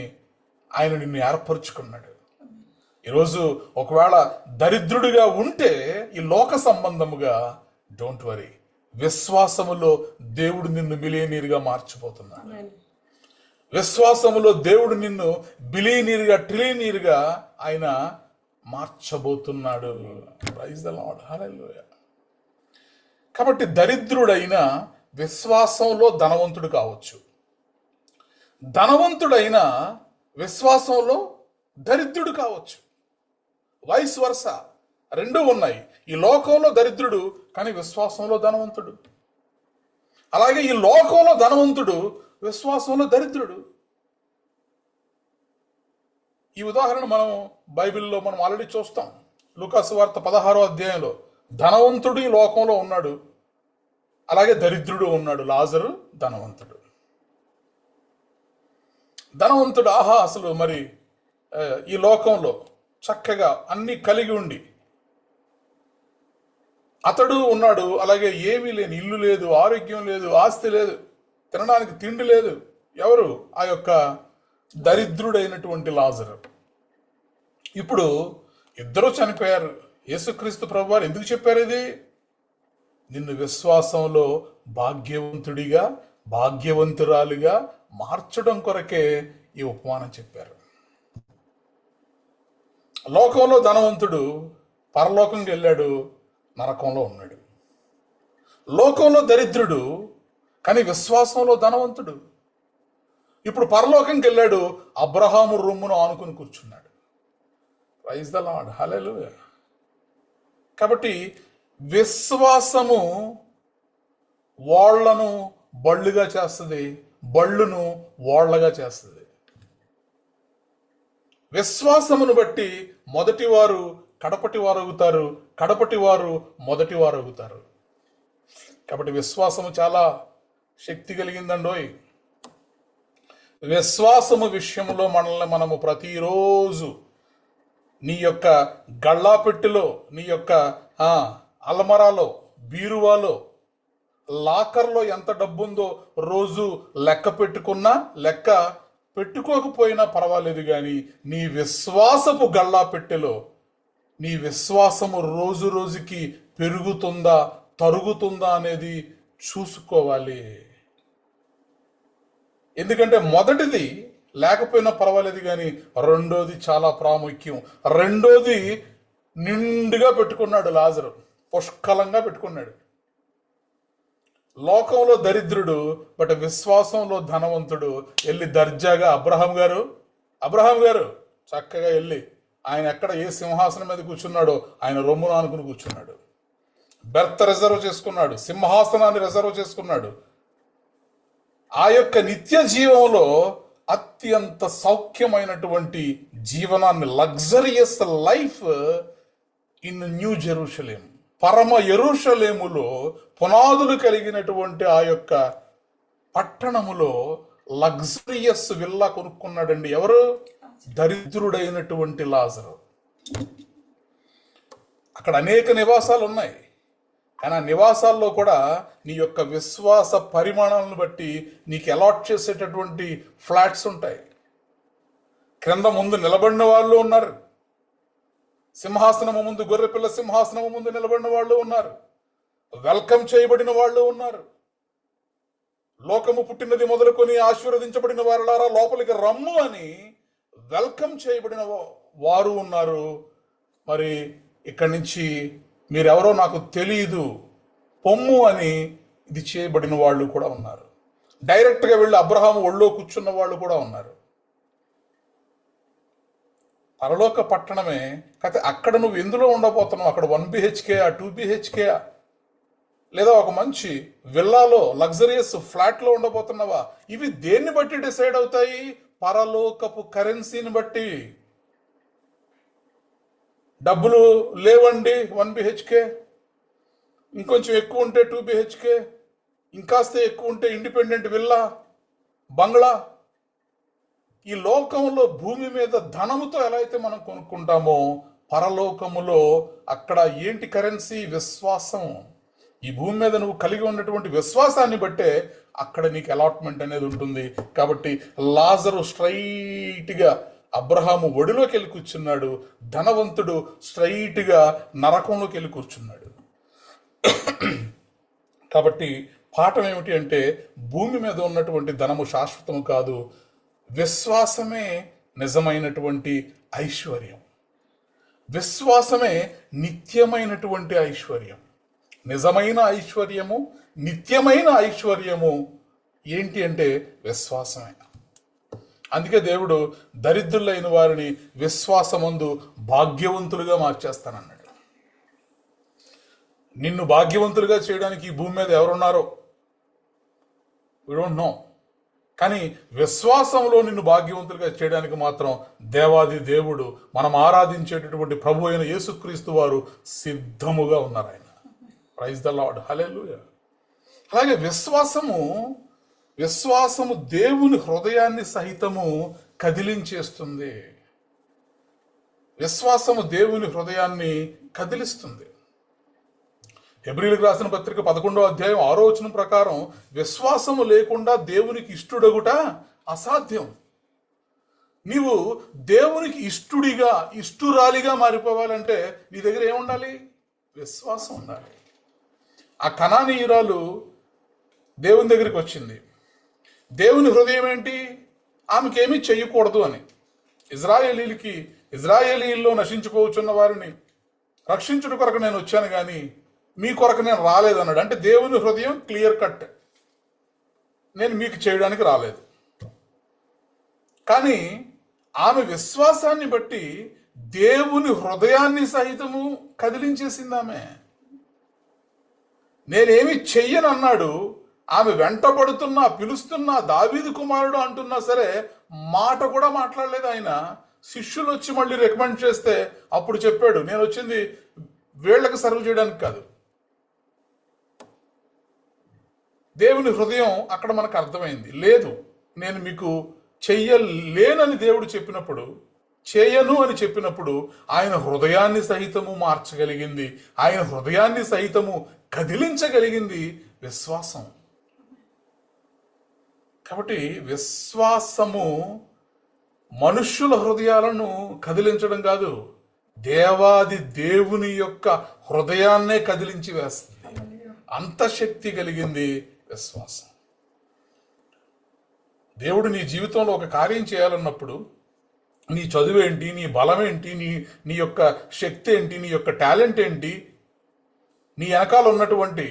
S1: ఆయన నిన్ను ఏర్పరుచుకున్నాడు. ఈరోజు ఒకవేళ దరిద్రుడిగా ఉంటే ఈ లోక సంబంధముగా డోంట్ వరీ, విశ్వాసములో దేవుడు నిన్ను మిలియనీర్గా మార్చిపోతున్నాడు. విశ్వాసములో దేవుడు నిన్ను బిలియనీర్గా, ట్రిలియనీర్గా ఆయన మార్చబోతున్నాడు. ప్రైజ్ ద లార్డ్, హల్లెలూయా. కాబట్టి దరిద్రుడైన విశ్వాసంలో ధనవంతుడు కావచ్చు, ధనవంతుడైన విశ్వాసంలో దరిద్రుడు కావచ్చు. వైస్ వర్స, రెండూ ఉన్నాయి. ఈ లోకంలో దరిద్రుడు, కానీ విశ్వాసంలో ధనవంతుడు. అలాగే ఈ లోకంలో ధనవంతుడు, విశ్వాసంలో దరిద్రుడు. ఈ ఉదాహరణ మనం బైబిల్లో మనం ఆల్రెడీ చూస్తాం. లూకాసు వార్త 16వ అధ్యాయంలో ధనవంతుడు ఈ లోకంలో ఉన్నాడు, అలాగే దరిద్రుడు ఉన్నాడు. లాజరు ధనవంతుడు. ధనవంతుడు అసలు మరి ఈ లోకంలో చక్కగా అన్ని కలిగి ఉండి అతడు ఉన్నాడు, అలాగే ఏమీ లేని, ఇల్లు లేదు, ఆరోగ్యం లేదు, ఆస్తి లేదు, తినడానికి తిండి లేదు. ఎవరు? ఆ యొక్క దరిద్రుడైనటువంటి లాజరు. ఇప్పుడు ఇద్దరూ చనిపోయారు. యేసుక్రీస్తు ప్రభువారు ఎందుకు చెప్పారు ఇది? నిన్ను విశ్వాసంలో భాగ్యవంతుడిగా, భాగ్యవంతురాలిగా మార్చడం కొరకే ఈ ఉపమానం చెప్పారు. లోకంలో ధనవంతుడు పరలోకంకి వెళ్ళాడు, నరకంలో ఉన్నాడు. లోకంలో దరిద్రుడు, కానీ విశ్వాసంలో ధనవంతుడు. ఇప్పుడు పరలోకంకి వెళ్ళాడు, అబ్రహాము రొమ్మును ఆనుకుని కూర్చున్నాడు. ప్రైజ్ ద లార్డ్, హల్లెలూయా. కాబట్టి విశ్వాసము వాళ్ళను బళ్ళుగా చేస్తుంది, బళ్ళును వాళ్ళగా చేస్తుంది. విశ్వాసమును బట్టి మొదటివారు కడపటి వారు అవుతారు, కడపటి వారు మొదటి వారు అవుతారు. కాబట్టి విశ్వాసము చాలా శక్తి కలిగిందండోయ్. విశ్వాసము విషయంలో మనము ప్రతిరోజు నీ యొక్క గళ్ళాపెట్టెలో, నీ యొక్క అల్మరాలో, బీరువాలో, లాకర్లో ఎంత డబ్బుందో రోజు లెక్క పెట్టుకున్నా, లెక్క పెట్టుకోకపోయినా పర్వాలేదు, కానీ నీ విశ్వాసపు గళ్ళాపెట్టెలో నీ విశ్వాసము రోజు రోజుకి పెరుగుతుందా తరుగుతుందా అనేది చూసుకోవాలి. ఎందుకంటే మొదటిది లేకపోయినా పర్వాలేదు, కానీ రెండోది చాలా ప్రాముఖ్యం. రెండోది నిండుగా పెట్టుకున్నాడు లాజరు, పుష్కలంగా పెట్టుకున్నాడు. లోకంలో దరిద్రుడు, బట్ విశ్వాసంలో ధనవంతుడు. వెళ్ళి దర్జాగా అబ్రహాం గారు చక్కగా వెళ్ళి ఆయన ఎక్కడ ఏ సింహాసనం మీద కూర్చున్నాడో ఆయన రొమ్మును ఆనుకుని కూర్చున్నాడు. బెర్త్ రిజర్వ్ చేసుకున్నాడు, సింహాసనాన్ని రిజర్వ్ చేసుకున్నాడు. ఆ యొక్క నిత్య జీవంలో అత్యంత సౌఖ్యమైనటువంటి జీవనాన్ని, luxurious life in new Jerusalem, పరమ యెరూషలేములో పునాదులు కలిగినటువంటి ఆ యొక్క పట్టణములో లగ్జరియస్ విల్లా కొనుక్కున్నాడండి. ఎవరు? దరిద్రుడైనటువంటి లాజరు. అక్కడ అనేక నివాసాలు ఉన్నాయి, కానీ ఆ నివాసాల్లో కూడా నీ యొక్క విశ్వాస పరిమాణాలను బట్టి నీకు అలాట్ చేసేటటువంటి ఫ్లాట్స్ ఉంటాయి. క్రింద ముందు నిలబడిన వాళ్ళు ఉన్నారు, సింహాసనము ముందు, గొర్రెపిల్ల సింహాసనము ముందు నిలబడిన వాళ్ళు ఉన్నారు, వెల్కమ్ చేయబడిన వాళ్ళు ఉన్నారు. లోకము పుట్టినది మొదలుకొని ఆశీర్వదించబడిన వారులారా లోపలికి రమ్ము అని వెల్కమ్ చేయబడిన వారు ఉన్నారు. మరి ఇక్కడి నుంచి మీరెవరో నాకు తెలియదు పొమ్ము అని ఇది చేయబడిన వాళ్ళు కూడా ఉన్నారు. డైరెక్ట్గా వెళ్ళి అబ్రహాము ఒళ్ళో కూర్చున్న వాళ్ళు కూడా ఉన్నారు. పరలోక పట్టణమే. కాకపోతే అక్కడ నువ్వు ఎందులో ఉండబోతున్నావు? అక్కడ 1 BHK, 2 BHK, లేదా ఒక మంచి విల్లాలో, లగ్జరియస్ ఫ్లాట్లో ఉండబోతున్నావా? ఇవి దేన్ని బట్టి డిసైడ్ అవుతాయి? పరలోకపు కరెన్సీని బట్టి. డబ్బులు లేవండి 1 BHK, ఇంకొంచెం ఎక్కువ ఉంటే 2 BHK, ఇంకాస్త ఎక్కువ ఉంటే ఇండిపెండెంట్ విల్లా, బంగ్లా. ఈ లోకంలో భూమి మీద ధనముతో ఎలా అయితే మనం కొనుక్కుంటామో, పరలోకములో అక్కడ ఏంటి కరెన్సీ? విశ్వాసం. ఈ భూమి మీద నువ్వు కలిగి ఉన్నటువంటి విశ్వాసాన్ని బట్టే అక్కడ నీకు అలాట్మెంట్ అనేది ఉంటుంది. కాబట్టి లాజరు స్ట్రైట్గా అబ్రహాము ఒడిలోకి వెళ్ళి కూర్చున్నాడు, ధనవంతుడు స్ట్రైట్గా నరకంలోకి వెళ్ళి కూర్చున్నాడు. కాబట్టి పాఠం ఏమిటి అంటే, భూమి మీద ఉన్నటువంటి ధనము శాశ్వతము కాదు, విశ్వాసమే నిజమైనటువంటి ఐశ్వర్యం, విశ్వాసమే నిత్యమైనటువంటి ఐశ్వర్యం. నిజమైన ఐశ్వర్యము, నిత్యమైన ఐశ్వర్యము ఏంటి అంటే విశ్వాసమే. అందుకే దేవుడు దరిద్రులైన వారిని విశ్వాసమందు భాగ్యవంతులుగా మార్చేస్తానన్నాడు. నిన్ను భాగ్యవంతులుగా చేయడానికి ఈ భూమి మీద ఎవరున్నారో వి డోంట్ నో, కానీ విశ్వాసంలో నిన్ను భాగ్యవంతులుగా చేయడానికి మాత్రం దేవాది దేవుడు, మనం ఆరాధించేటటువంటి ప్రభు అయిన యేసుక్రీస్తు వారు సిద్ధముగా ఉన్నారు. ఆయన ప్రైజ్ ద లార్డ్, హల్లెలూయా. అలాగే విశ్వాసము దేవుని హృదయాన్ని సహితము కదిలించేస్తుంది. విశ్వాసము దేవుని హృదయాన్ని కదిలిస్తుంది. హెబ్రీయులకు రాసిన పత్రిక 11వ అధ్యాయం 6వ వచనం ప్రకారం విశ్వాసము లేకుండా దేవునికి ఇష్టుడగుట అసాధ్యం. నీవు దేవునికి ఇష్టుడిగా, ఇష్టురాలిగా మారిపోవాలంటే నీ దగ్గర ఏముండాలి? విశ్వాసం ఉండాలి. ఆ కనానీయురాలు దేవుని దగ్గరికి వచ్చింది. దేవుని హృదయం ఏంటి? ఆమెకేమీ చెయ్యకూడదు అని. ఇజ్రాయేలీల్లో నశించిపోవచ్చున్న వారిని రక్షించుట కొరకు నేను వచ్చాను, కానీ మీ కొరకు నేను రాలేదన్నాడు. అంటే దేవుని హృదయం క్లియర్ కట్, నేను మీకు చేయడానికి రాలేదు. కానీ ఆమె విశ్వాసాన్ని బట్టి దేవుని హృదయాన్ని సహితము కదిలించేసింది ఆమె. నేనేమి చెయ్యను అన్నాడు. ఆమె వెంటబడుతున్నా, పిలుస్తున్నా, దావీదు కుమారుడు అంటున్నా సరే మాట కూడా మాట్లాడలేదు ఆయన. శిష్యులు వచ్చి మళ్ళీ రికమెండ్ చేస్తే అప్పుడు చెప్పాడు, నేను వచ్చింది వీళ్ళకి సర్వ్ చేయడానికి కాదు. దేవుని హృదయం అక్కడ మనకు అర్థమైంది. లేదు, నేను మీకు చెయ్యలేనని దేవుడు చెప్పినప్పుడు, చేయను అని చెప్పినప్పుడు ఆయన హృదయాన్ని సహితము మార్చగలిగింది, ఆయన హృదయాన్ని సహితము కదిలించగలిగింది విశ్వాసం. కాబట్టి విశ్వాసము మనుష్యుల హృదయాలను కదిలించడం కాదు, దేవాది దేవుని యొక్క హృదయాన్నే కదిలించి వేస్తుంది. అంత శక్తి కలిగింది విశ్వాసం. దేవుడు నీ జీవితంలో ఒక కార్యం చేయాలన్నప్పుడు నీ చదువేంటి, నీ బలమేంటి, నీ యొక్క శక్తి ఏంటి, నీ యొక్క టాలెంట్ ఏంటి, నీ వెనకాల ఉన్నటువంటి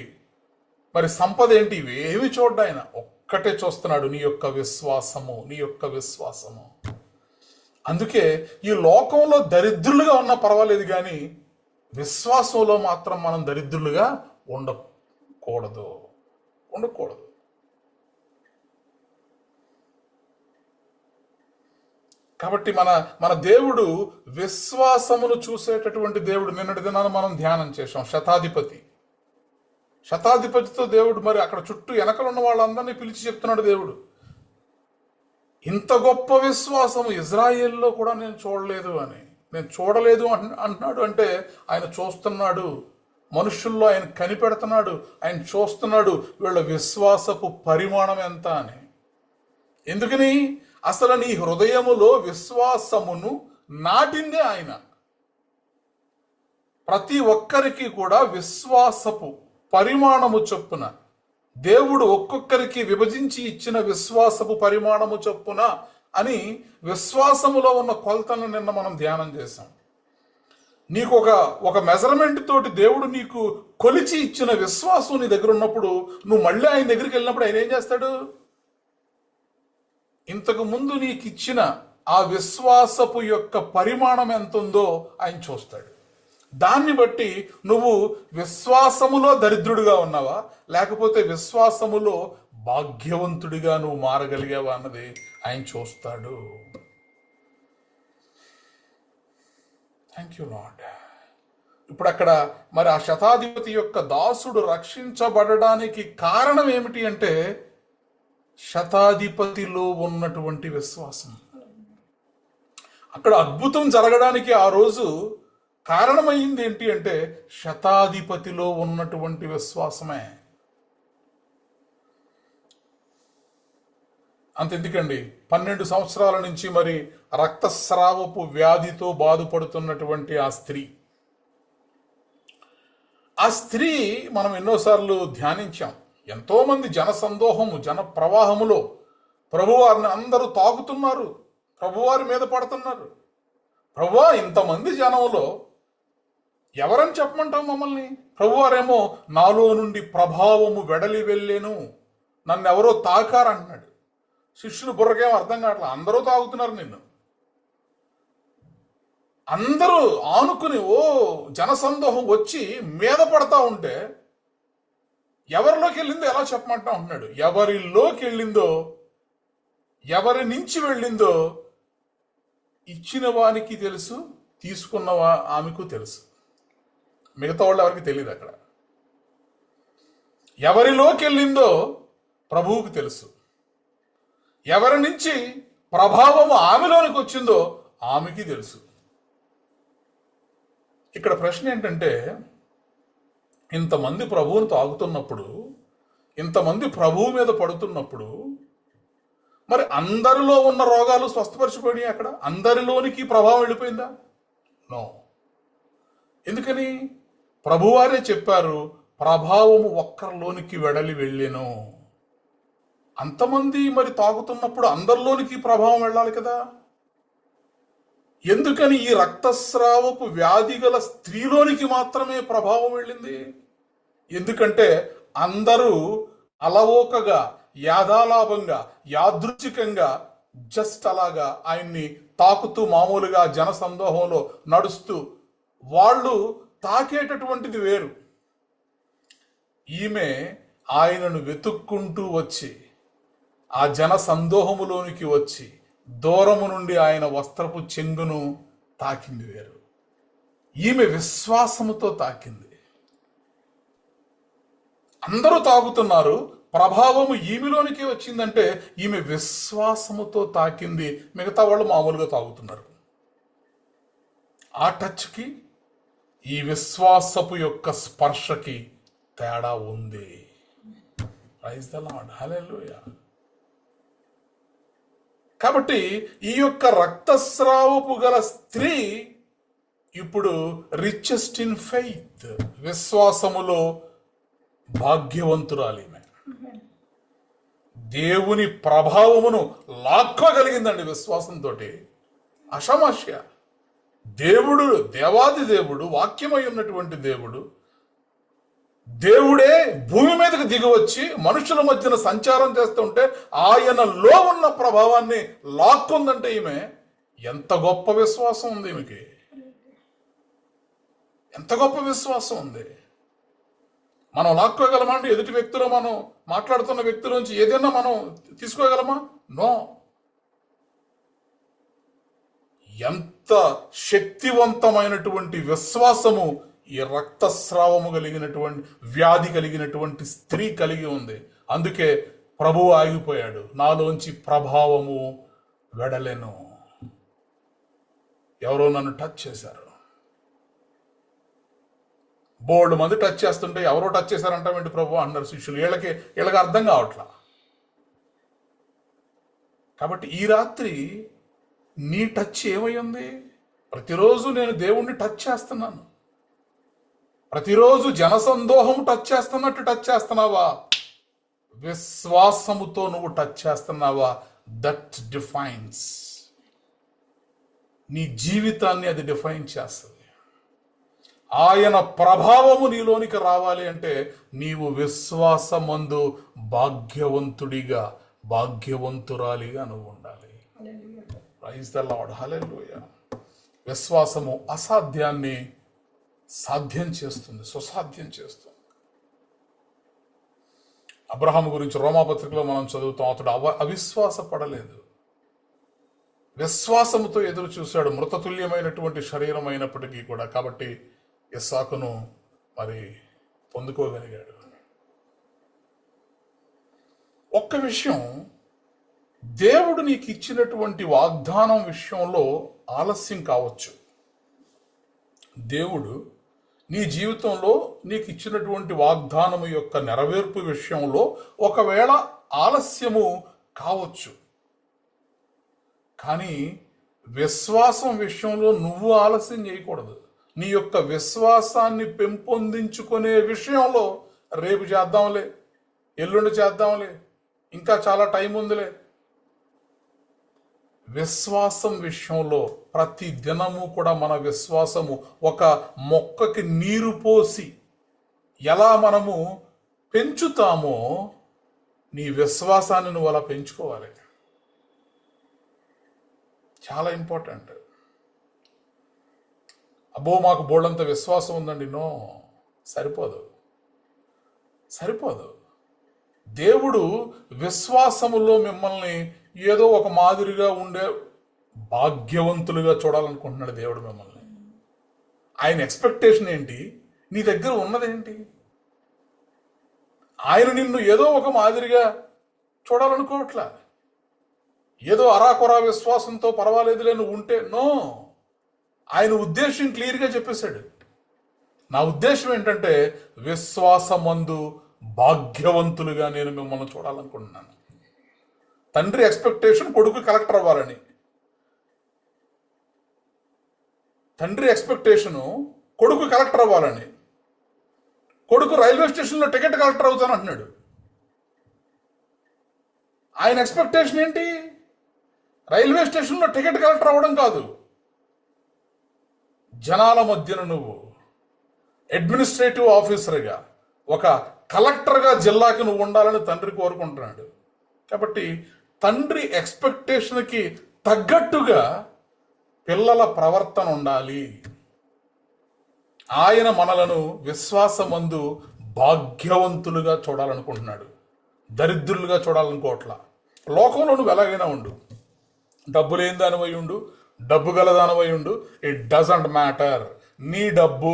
S1: మరి సంపద ఏంటి, ఇవేమి చూడ్డా ఆయన ఒక్కటే చూస్తున్నాడు, నీ యొక్క విశ్వాసము, నీ యొక్క విశ్వాసము. అందుకే ఈ లోకంలో దరిద్రులుగా ఉన్నా పర్వాలేదు, కానీ విశ్వాసంలో మాత్రం మనం దరిద్రులుగా ఉండకూడదు. కాబట్టి మన దేవుడు విశ్వాసమును చూసేటటువంటి దేవుడు. నిన్నటి దినాన్ని మనం ధ్యానం చేశాం. శతాధిపతితో దేవుడు మరి అక్కడ చుట్టూ వెనకలు ఉన్న వాళ్ళందరినీ పిలిచి చెప్తున్నాడు దేవుడు, ఇంత గొప్ప విశ్వాసము ఇజ్రాయేల్లో కూడా నేను చూడలేదు అని. నేను చూడలేదు అంటున్నాడు అంటే ఆయన చూస్తున్నాడు, మనుషుల్లో ఆయన కనిపెడుతున్నాడు, ఆయన చూస్తున్నాడు వీళ్ళ విశ్వాసపు పరిమాణం ఎంత అని. ఎందుకని? అసలు నీ హృదయములో విశ్వాసమును నాటిందే ఆయన. ప్రతి ఒక్కరికి కూడా విశ్వాసపు పరిమాణము చొప్పున దేవుడు ఒక్కొక్కరికి విభజించి ఇచ్చిన విశ్వాసపు పరిమాణము చొప్పున అని విశ్వాసములో ఉన్న కొలతలను నిన్న మనం ధ్యానం చేశాం. నీకు ఒక మెజర్మెంట్ తోటి దేవుడు నీకు కొలిచి ఇచ్చిన విశ్వాసం నీ దగ్గర ఉన్నప్పుడు నువ్వు మళ్ళీ ఆయన దగ్గరికి వెళ్ళినప్పుడు ఆయన ఏం చేస్తాడు? ఇంతకు ముందు నీకు ఇచ్చిన ఆ విశ్వాసపు యొక్క పరిమాణం ఎంత ఉందో ఆయన చూస్తాడు. దాన్ని బట్టి నువ్వు విశ్వాసములో దరిద్రుడిగా ఉన్నావా, లేకపోతే విశ్వాసములో భాగ్యవంతుడిగా నువ్వు మారగలిగావా అన్నది ఆయన చూస్తాడు. Thank you lord. ఇప్పుడు అక్కడ మరి ఆ శతాధిపతి యొక్క దాసుడు రక్షించబడడానికి కారణం ఏమిటి అంటే శతాధిపతిలో ఉన్నటువంటి విశ్వాసం. అక్కడ అద్భుతం జరగడానికి ఆ రోజు కారణమైంది ఏంటి అంటే శతాధిపతిలో ఉన్నటువంటి విశ్వాసమే. అంతెందుకండి, 12 సంవత్సరాల నుంచి మరి రక్తస్రావపు వ్యాధితో బాధపడుతున్నటువంటి ఆ స్త్రీ మనం ఎన్నోసార్లు ధ్యానించాం. ఎంతో మంది జనసందోహము, జన ప్రవాహములో ప్రభువారిని అందరూ తాకుతున్నారు, ప్రభువారి మీద పడుతున్నారు. ప్రభువా, ఇంతమంది జనంలో ఎవరని చెప్పమంటావు మమ్మల్ని? ప్రభువారేమో నాలో నుండి ప్రభావము వెడలి వెళ్ళేను, నన్ను ఎవరో తాకారంటున్నాడు. శిష్యులు బుర్రకేం అర్థం కావట్లేదు, అందరూ తాగుతున్నారు నిన్ను. అందరూ ఆనుకుని జనసందోహం వచ్చి మీద పడతా ఉంటే ఎవరిలోకి వెళ్ళిందో ఎలా చెప్పమంటా ఉంటున్నాడు. ఎవరిలోకి వెళ్ళిందో, ఎవరి నుంచి వెళ్ళిందో ఇచ్చిన వానికి తెలుసు, తీసుకున్న ఆమెకు తెలుసు, మిగతా వాళ్ళు ఎవరికి తెలియదు. అక్కడ ఎవరిలోకి వెళ్ళిందో ప్రభువుకు తెలుసు, ఎవరి నుంచి ప్రభావము ఆమెలోనికి వచ్చిందో ఆమెకి తెలుసు. ఇక్కడ ప్రశ్న ఏంటంటే, ఇంతమంది ప్రభువుని తాగుతున్నప్పుడు, ఇంతమంది ప్రభువు మీద పడుతున్నప్పుడు మరి అందరిలో ఉన్న రోగాలు స్వస్థపరిచిపోయినాయి? అక్కడ అందరిలోనికి ప్రభావం వెళ్ళిపోయిందా? నో. ఎందుకని? ప్రభువారే చెప్పారు, ప్రభావము ఒక్కరిలోనికి వెడలి వెళ్ళెను. అంతమంది మరి తాగుతున్నప్పుడు అందరిలోనికి ప్రభావం వెళ్ళాలి కదా. ఎందుకని ఈ రక్తస్రావపు వ్యాధి గల స్త్రీలోనికి మాత్రమే ప్రభావం వెళ్ళింది? ఎందుకంటే అందరూ అలవోకగా, యాదాలాభంగా, యాదృచ్ఛికంగా జస్ట్ అలాగా ఆయన్ని తాకుతూ మామూలుగా జన సందోహంలో నడుస్తూ వాళ్ళు తాకేటటువంటిది వేరు. ఈమె ఆయనను వెతుక్కుంటూ వచ్చి ఆ జన సందోహములోనికి వచ్చి దూరము నుండి ఆయన వస్త్రపు చెంగును తాకింది వేరు. ఈమె విశ్వాసముతో తాకింది. అందరూ తాగుతున్నారు, ప్రభావము ఈమెలోనికి వచ్చిందంటే ఈమె విశ్వాసముతో తాకింది. మిగతా వాళ్ళు మామూలుగా తాగుతున్నారు. ఆ టచ్కి, ఈ విశ్వాసపు యొక్క స్పర్శకి తేడా ఉంది. ప్రైజ్ ది లార్డ్, హల్లెలూయా. కాబట్టి ఈ యొక్క రక్తస్రావపు గల స్త్రీ ఇప్పుడు రిచెస్ట్ ఇన్ ఫెయిత్, విశ్వాసములో భాగ్యవంతురాలిమే. దేవుని ప్రభావమును లాక్కోగలిగిందండి విశ్వాసంతో. అషమాష్య దేవుడు, దేవాది దేవుడు, వాక్యమై ఉన్నటువంటి దేవుడు, దేవుడే భూమి మీదకి దిగివచ్చి మనుషుల మధ్యన సంచారం చేస్తుంటే ఆయనలో ఉన్న ప్రభావాన్ని లాక్కుందంటే ఈమె ఎంత గొప్ప విశ్వాసం ఉంది ఈమెకి, ఎంత గొప్ప విశ్వాసం ఉంది. మనం లాక్కోగలమా అండి? ఎదుటి వ్యక్తులు, మనం మాట్లాడుతున్న వ్యక్తుల నుంచి ఏదైనా మనం తీసుకోగలమా? నో. ఎంత శక్తివంతమైనటువంటి విశ్వాసము ఈ రక్తస్రావము కలిగినటువంటి, వ్యాధి కలిగినటువంటి స్త్రీ కలిగి ఉంది. అందుకే ప్రభువు ఆగిపోయాడు, నాలోంచి ప్రభావము వెడలెను. ఎవరో నన్ను టచ్ చేశారు. బోల్డ్ మంది టచ్ చేస్తుంటే ఎవరో టచ్ చేశారంటామేంటి ప్రభు అన్నారు శిష్యులు. వీళ్ళకి అర్థం కావట్లా. కాబట్టి ఈ రాత్రి నీ టచ్ ఏమై ఉంది? ప్రతిరోజు నేను దేవుణ్ణి టచ్ చేస్తున్నాను, ప్రతిరోజు జనసందోహం టచ్ చేస్తున్నట్టు టచ్ చేస్తున్నావా? విశ్వాసముతో నువ్వు టచ్ చేస్తున్నావా? దట్ డిఫైన్స్ నీ జీవితాన్ని, అది డిఫైన్ చేస్తుంది. ఆయన ప్రభావము నీలోనికి రావాలి అంటే నీవు విశ్వాసమందు భాగ్యవంతుడిగా, భాగ్యవంతురాలిగా నువ్వు ఉండాలి. ప్రైజ్ ది లార్డ్, హల్లెలూయా. విశ్వాసము అసాధ్యాన్ని సాధ్యం చేస్తుంది, సుసాధ్యం చేస్తుంది. అబ్రహాము గురించి రోమాపత్రికలో మనం చదువుతాం. అతడు అవిశ్వాస పడలేదు, విశ్వాసముతో ఎదురు చూశాడు, మృతతుల్యమైనటువంటి శరీరం అయినప్పటికీ కూడా. కాబట్టి ఇస్సాకును మరి పొందుకోగలిగాడు. ఒక్క విషయం, దేవుడు నీకు ఇచ్చినటువంటి వాగ్దానం విషయంలో ఆలస్యం కావచ్చు. దేవుడు నీ జీవితంలో నీకు ఇచ్చినటువంటి వాగ్దానము యొక్క నెరవేర్పు విషయంలో ఒకవేళ ఆలస్యము కావచ్చు. కానీ విశ్వాసం విషయంలో నువ్వు ఆలస్యం చేయకూడదు. నీ యొక్క విశ్వాసాన్ని పెంపొందించుకునే విషయంలో రేపు చేద్దాంలే, ఎల్లుండి చేద్దాంలే, ఇంకా చాలా టైం ఉందిలే. విశ్వాసం విషయంలో ప్రతి దినము కూడా మన విశ్వాసము ఒక మొక్కకి నీరు పోసి ఎలా మనము పెంచుతామో నీ విశ్వాసాన్ని నువ్వు అలా పెంచుకోవాలి. చాలా ఇంపార్టెంట్. అబ్బో మాకు బోల్డంత విశ్వాసం ఉందండి, నో, సరిపోదు. దేవుడు విశ్వాసములో మిమ్మల్ని ఏదో ఒక మాదిరిగా ఉండే భాగ్యవంతులుగా చూడాలనుకుంటున్నాడు దేవుడు మిమ్మల్ని. ఆయన ఎక్స్పెక్టేషన్ ఏంటి? నీ దగ్గర ఉన్నదేంటి? ఆయన నిన్ను ఏదో ఒక మాదిరిగా చూడాలనుకోవట్లా. ఏదో అరాకొరా విశ్వాసంతో పర్వాలేదులే నువ్వు ఉంటే, నో. ఆయన ఉద్దేశం క్లియర్గా చెప్పేశాడు. నా ఉద్దేశం ఏంటంటే విశ్వాసమందు భాగ్యవంతులుగా నేను మిమ్మల్ని చూడాలనుకుంటున్నాను. తండ్రి ఎక్స్పెక్టేషన్ కొడుకు కలెక్టర్ అవ్వాలని, తండ్రి ఎక్స్పెక్టేషను కొడుకు కలెక్టర్ అవ్వాలని. కొడుకు రైల్వే స్టేషన్లో టికెట్ కలెక్టర్ అవుతానంటున్నాడు. ఆయన ఎక్స్పెక్టేషన్ ఏంటి? రైల్వే స్టేషన్లో టికెట్ కలెక్టర్ అవ్వడం కాదు, జనాల మధ్యన నువ్వు అడ్మినిస్ట్రేటివ్ ఆఫీసర్గా, ఒక కలెక్టర్గా జిల్లాకి నువ్వు ఉండాలని తండ్రి కోరుకుంటున్నాడు. కాబట్టి తండ్రి ఎక్స్పెక్టేషన్కి తగ్గట్టుగా పిల్లల ప్రవర్తన ఉండాలి. ఆయన మనలను విశ్వాసమందు భాగ్యవంతులుగా చూడాలనుకుంటున్నాడు, దరిద్రులుగా చూడాలనుకోవట్లా. లోకంలో నువ్వు ఎలాగైనా ఉండు, డబ్బు లేని దానివై ఉండు, డబ్బు గల దానివై ఉండు, ఇట్ డజంట్ మ్యాటర్. నీ డబ్బు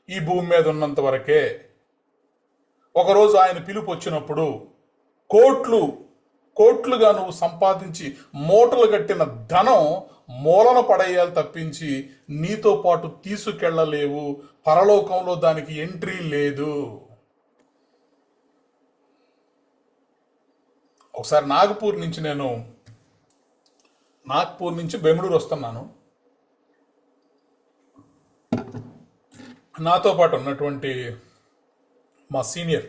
S1: ఈ భూమి మీద ఉన్నంత వరకే. ఒకరోజు ఆయన పిలుపు వచ్చినప్పుడు కోట్లుగా నువ్వు సంపాదించి మూటలు కట్టిన ధనం మూలన పడేయాలి తప్పించి నీతో పాటు తీసుకెళ్ళలేవు. పరలోకంలో దానికి ఎంట్రీ లేదు. ఒకసారి నాగపూర్ నుంచి బెంగళూరు వస్తున్నాను. నాతో పాటు ఉన్నటువంటి మా సీనియర్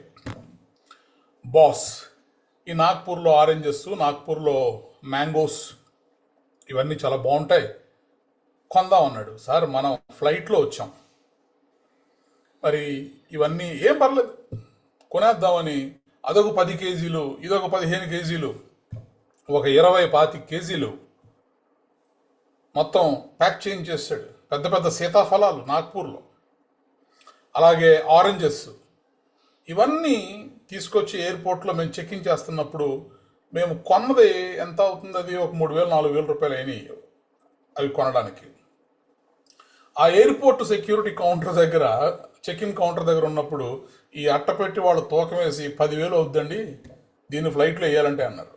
S1: బాస్ ఈ నాగ్పూర్లో ఆరెంజెస్, నాగ్పూర్లో మ్యాంగోస్ ఇవన్నీ చాలా బాగుంటాయి, కొందాం అన్నాడు. సార్ మనం ఫ్లైట్లో వచ్చాం, మరి ఇవన్నీ ఏం పర్లేదు కొనేద్దామని అదొక 10 కేజీలు, ఇదొక 15 కేజీలు, ఒక 20-25 కేజీలు మొత్తం ప్యాక్ చేయించేస్తాడు. పెద్ద పెద్ద సీతాఫలాలు నాగ్పూర్లో, అలాగే ఆరెంజెస్, ఇవన్నీ తీసుకొచ్చి ఎయిర్పోర్ట్లో మేము చెక్ఇన్ చేస్తున్నప్పుడు మేము కొన్నది ఎంత అవుతుంది, అది ఒక 3,000-4,000 రూపాయలు అయినాయి అవి కొనడానికి. ఆ ఎయిర్పోర్ట్ సెక్యూరిటీ కౌంటర్ దగ్గర, చెక్ఇన్ కౌంటర్ దగ్గర ఉన్నప్పుడు ఈ అట్టపెట్టి వాళ్ళు తూకం వేసి 10,000 అవుద్దండి దీన్ని ఫ్లైట్లో వేయాలంటే అన్నారు.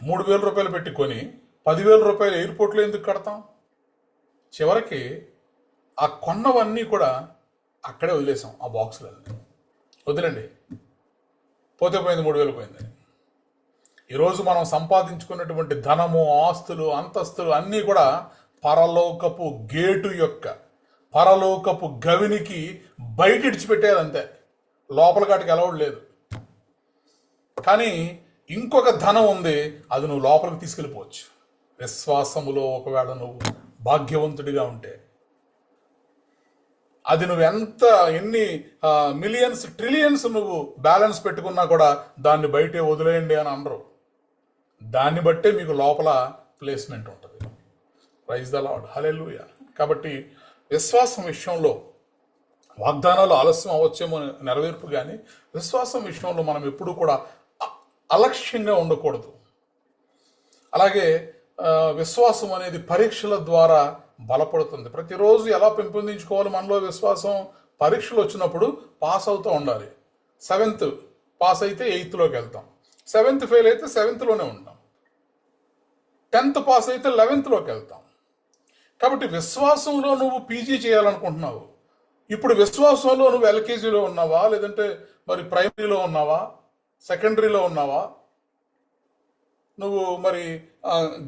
S1: 3,000 రూపాయలు పెట్టి కొని 10,000 రూపాయలు ఎయిర్పోర్ట్లో ఎందుకు కడతాం? చివరికి ఆ కొన్నవన్నీ కూడా అక్కడే వదిలేసాం. ఆ బాక్సులన్నీ వదిలేండి, పోతే పోయింది, 3,000 పోయింది. ఈరోజు మనం సంపాదించుకున్నటువంటి ధనము, ఆస్తులు, అంతస్తులు అన్నీ కూడా పరలోకపు గేటు యొక్క, పరలోకపు గవినికి బయట ఇడిచిపెట్టేది అంతే, లోపల కాటికి అలవాడు లేదు. కానీ ఇంకొక ధనం ఉంది, అది నువ్వు లోపలికి తీసుకెళ్ళిపోవచ్చు. విశ్వాసములో ఒకవేళ నువ్వు భాగ్యవంతుడిగా ఉంటే అది నువ్వు ఎన్ని మిలియన్స్, ట్రిలియన్స్ నువ్వు బ్యాలెన్స్ పెట్టుకున్నా కూడా దాన్ని బయటే వదిలేయండి అని అనరు. దాన్ని బట్టే మీకు లోపల ప్లేస్మెంట్ ఉంటుంది. ప్రైజ్ ద లార్డ్, హల్లెలూయా. కాబట్టి విశ్వాసం విషయంలో వాగ్దానాలు ఆలస్యం అవ్వచ్చేమో నెరవేర్పు, కానీ విశ్వాసం విషయంలో మనం ఎప్పుడూ కూడా అలక్ష్యంగా ఉండకూడదు. అలాగే విశ్వాసం అనేది పరీక్షల ద్వారా బలపడుతుంది. ప్రతిరోజు ఎలా పెంపొందించుకోవాలి మనలో విశ్వాసం? పరీక్షలు వచ్చినప్పుడు పాస్ అవుతూ ఉండాలి. 7th పాస్ అయితే 8thలోకి వెళ్తాం, 7th ఫెయిల్ అయితే 7thలోనే ఉంటాం, 10th పాస్ అయితే 11thలోకి వెళ్తాం. కాబట్టి విశ్వాసంలో నువ్వు పీజీ చేయాలనుకుంటున్నావు. ఇప్పుడు విశ్వాసంలో నువ్వు ఎల్కేజీలో ఉన్నావా, లేదంటే మరి ప్రైమరీలో ఉన్నావా, సెకండరీలో ఉన్నావా, నువ్వు మరి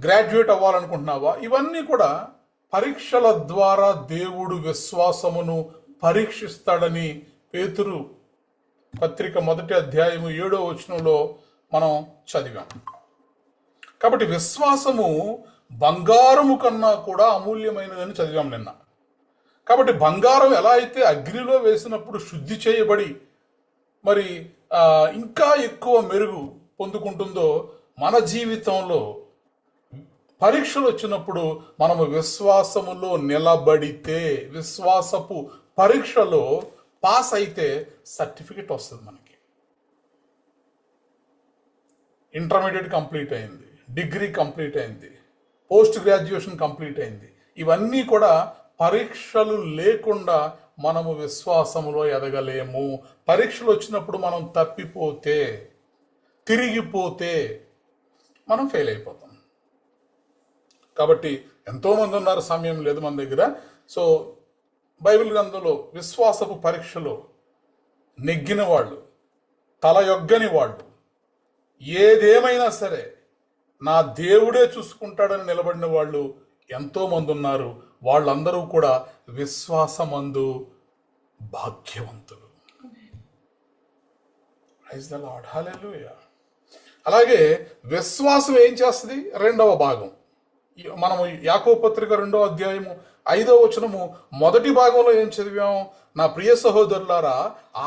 S1: గ్రాడ్యుయేట్ అవ్వాలనుకుంటున్నావా? ఇవన్నీ కూడా పరీక్షల ద్వారా దేవుడు విశ్వాసమును పరీక్షిస్తాడని పేతురు పత్రిక 1వ అధ్యాయము 7వ వచనంలో మనం చదివాం. కాబట్టి విశ్వాసము బంగారము కన్నా కూడా అమూల్యమైనదని చదివాం నిన్న. కాబట్టి బంగారం ఎలా అయితే అగ్నిలో వేసినప్పుడు శుద్ధి చేయబడి మరి ఇంకా ఎక్కువ మెరుగు పొందుకుంటుందో, మన జీవితంలో పరీక్షలు వచ్చినప్పుడు మనము విశ్వాసములో నిలబడితే, విశ్వాసపు పరీక్షలో పాస్ అయితే సర్టిఫికెట్ వస్తుంది మనకి. ఇంటర్మీడియట్ కంప్లీట్ అయింది, డిగ్రీ కంప్లీట్ అయింది, పోస్ట్ గ్రాడ్యుయేషన్ కంప్లీట్ అయింది. ఇవన్నీ కూడా పరీక్షలు లేకుండా మనము విశ్వాసములో ఎదగలేము. పరీక్షలు వచ్చినప్పుడు మనం తప్పిపోతే, తిరిగిపోతే మనం ఫెయిల్ అయిపోతాం. కాబట్టి ఎంతోమంది ఉన్నారు, సమయం లేదు మన దగ్గర. సో బైబిల్ గ్రంథంలో విశ్వాసపు పరీక్షలో నెగ్గిన వాళ్ళు, తలయొగ్గని వాళ్ళు, ఏదేమైనా సరే నా దేవుడే చూసుకుంటాడని నిలబడిన వాళ్ళు ఎంతోమంది ఉన్నారు. వాళ్ళందరూ కూడా విశ్వాసమందు భాగ్యవంతులు. ప్రైజ్ ద లార్డ్, హల్లెలూయా. అలాగే విశ్వాసం ఏం చేస్తుంది? 2వ భాగం మనము యాకోబు పత్రిక 2వ అధ్యాయము 5వ వచనము మొదటి భాగంలో ఏం చదివాం? నా ప్రియ సహోదరులారా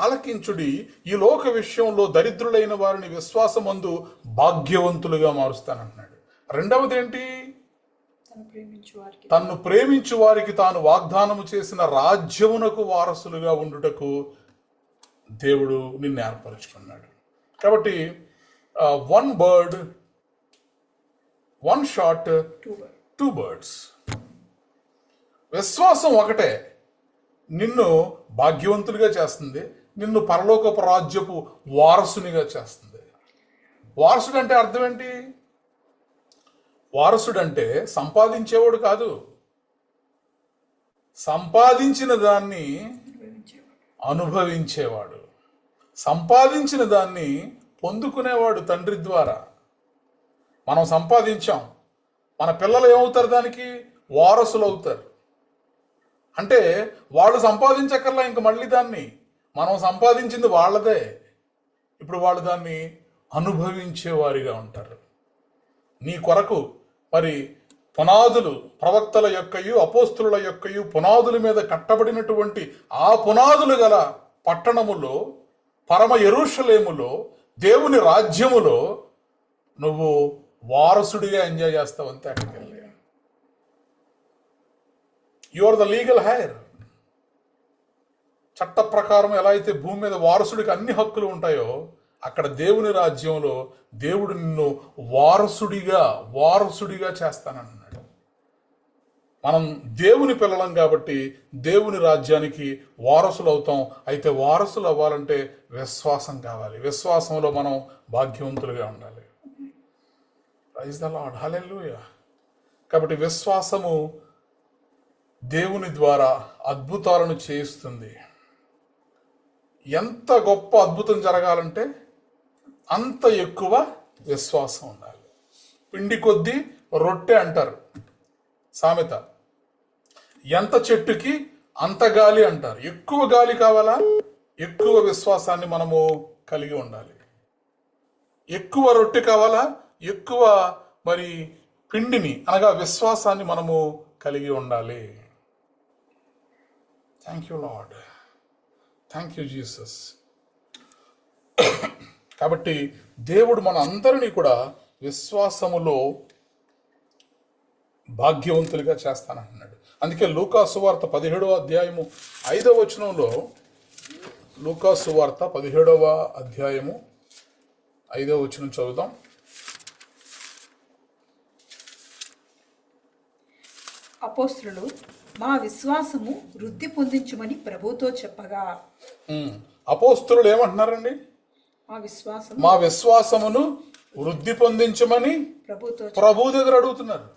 S1: ఆలకించుడి, ఈ లోక విషయంలో దరిద్రులైన వారిని విశ్వాసమందు భాగ్యవంతులుగా మారుస్తానంటున్నాడు. రెండవది ఏంటి? తన్ను ప్రేమించు వారికి తాను వాగ్దానము చేసిన రాజ్యమునకు వారసులుగా ఉండుటకు దేవుడు నిన్ను ఏర్పరచుకున్నాడు. కాబట్టి 1 bird 1 shot 2 birds. విశ్వాసం ఒకటే నిన్ను భాగ్యవంతులుగా చేస్తుంది, నిన్ను పరలోకపు రాజ్యపు వారసునిగా చేస్తుంది. వారసుడు అంటే అర్థం ఏంటి? వారసుడంటే సంపాదించేవాడు కాదు, సంపాదించిన దాన్ని అనుభవించేవాడు, సంపాదించిన దాన్ని పొందుకునేవాడు తండ్రి ద్వారా. మనం సంపాదించాం, మన పిల్లలు ఏమవుతారు? దానికి వారసులు అవుతారు. అంటే వాళ్ళు సంపాదించక్కర్లా, ఇంక మళ్ళీ దాన్ని మనం సంపాదించింది వాళ్ళదే. ఇప్పుడు వాళ్ళు దాన్ని అనుభవించేవారిగా ఉంటారు. నీ కొరకు మరి పునాదులు ప్రవక్తల యొక్కయు అపోస్తుల యొక్కయు పునాదుల మీద కట్టబడినటువంటి ఆ పునాదులు గల పట్టణములో, పరమ యెరూషలేములో, దేవుని రాజ్యములో నువ్వు వారసుడిగా ఎంజాయ్ చేస్తావు అంతే. అక్కడికి వెళ్ళి you are the legal heir. చట్ట ప్రకారం ఎలా అయితే భూమి మీద వారసుడికి అన్ని హక్కులు ఉంటాయో, అక్కడ దేవుని రాజ్యంలో దేవుడు నిన్ను వారసుడిగా చేస్తానన్నాడు. మనం దేవుని పిల్లలం కాబట్టి దేవుని రాజ్యానికి వారసులు అవుతాం. అయితే వారసులు అవ్వాలంటే విశ్వాసం కావాలి. విశ్వాసంలో మనం భాగ్యవంతులుగా ఉండాలి. ప్రైజ్ ద లార్డ్, హల్లెలూయా. కాబట్టి విశ్వాసము దేవుని ద్వారా అద్భుతాలను చేయిస్తుంది. ఎంత గొప్ప అద్భుతం జరగాలంటే అంత ఎక్కువ విశ్వాసం ఉండాలి. పిండి కొద్దీ రొట్టె అంటారు సామెత. ఎంత చెట్టుకి అంత గాలి అంటారు. ఎక్కువ గాలి కావాలా? ఎక్కువ విశ్వాసాన్ని మనము కలిగి ఉండాలి. ఎక్కువ రొట్టె కావాలా? ఎక్కువ మరి పిండిని అనగా విశ్వాసాన్ని మనము కలిగి ఉండాలి. Thank you Lord, thank you Jesus. కాబట్టి దేవుడు మన అందరినీ కూడా విశ్వాసములో భాగ్యవంతులుగా చేస్తానంటున్నాడు. అందుకే లూకా సువార్త 17వ అధ్యాయము 5వ వచనంలో, లూకా సువార్త 17వ అధ్యాయము 5వ వచనం చదువుదాం.
S3: అపోస్తులు మా విశ్వాసము వృద్ధి పొందించమని ప్రభుతో చెప్పగా.
S1: అపోస్తులు ఏమంటున్నారండి? మా విశ్వాసమును వృద్ధి పొందించమని ప్రభు దగ్గర అడుగుతున్నారు,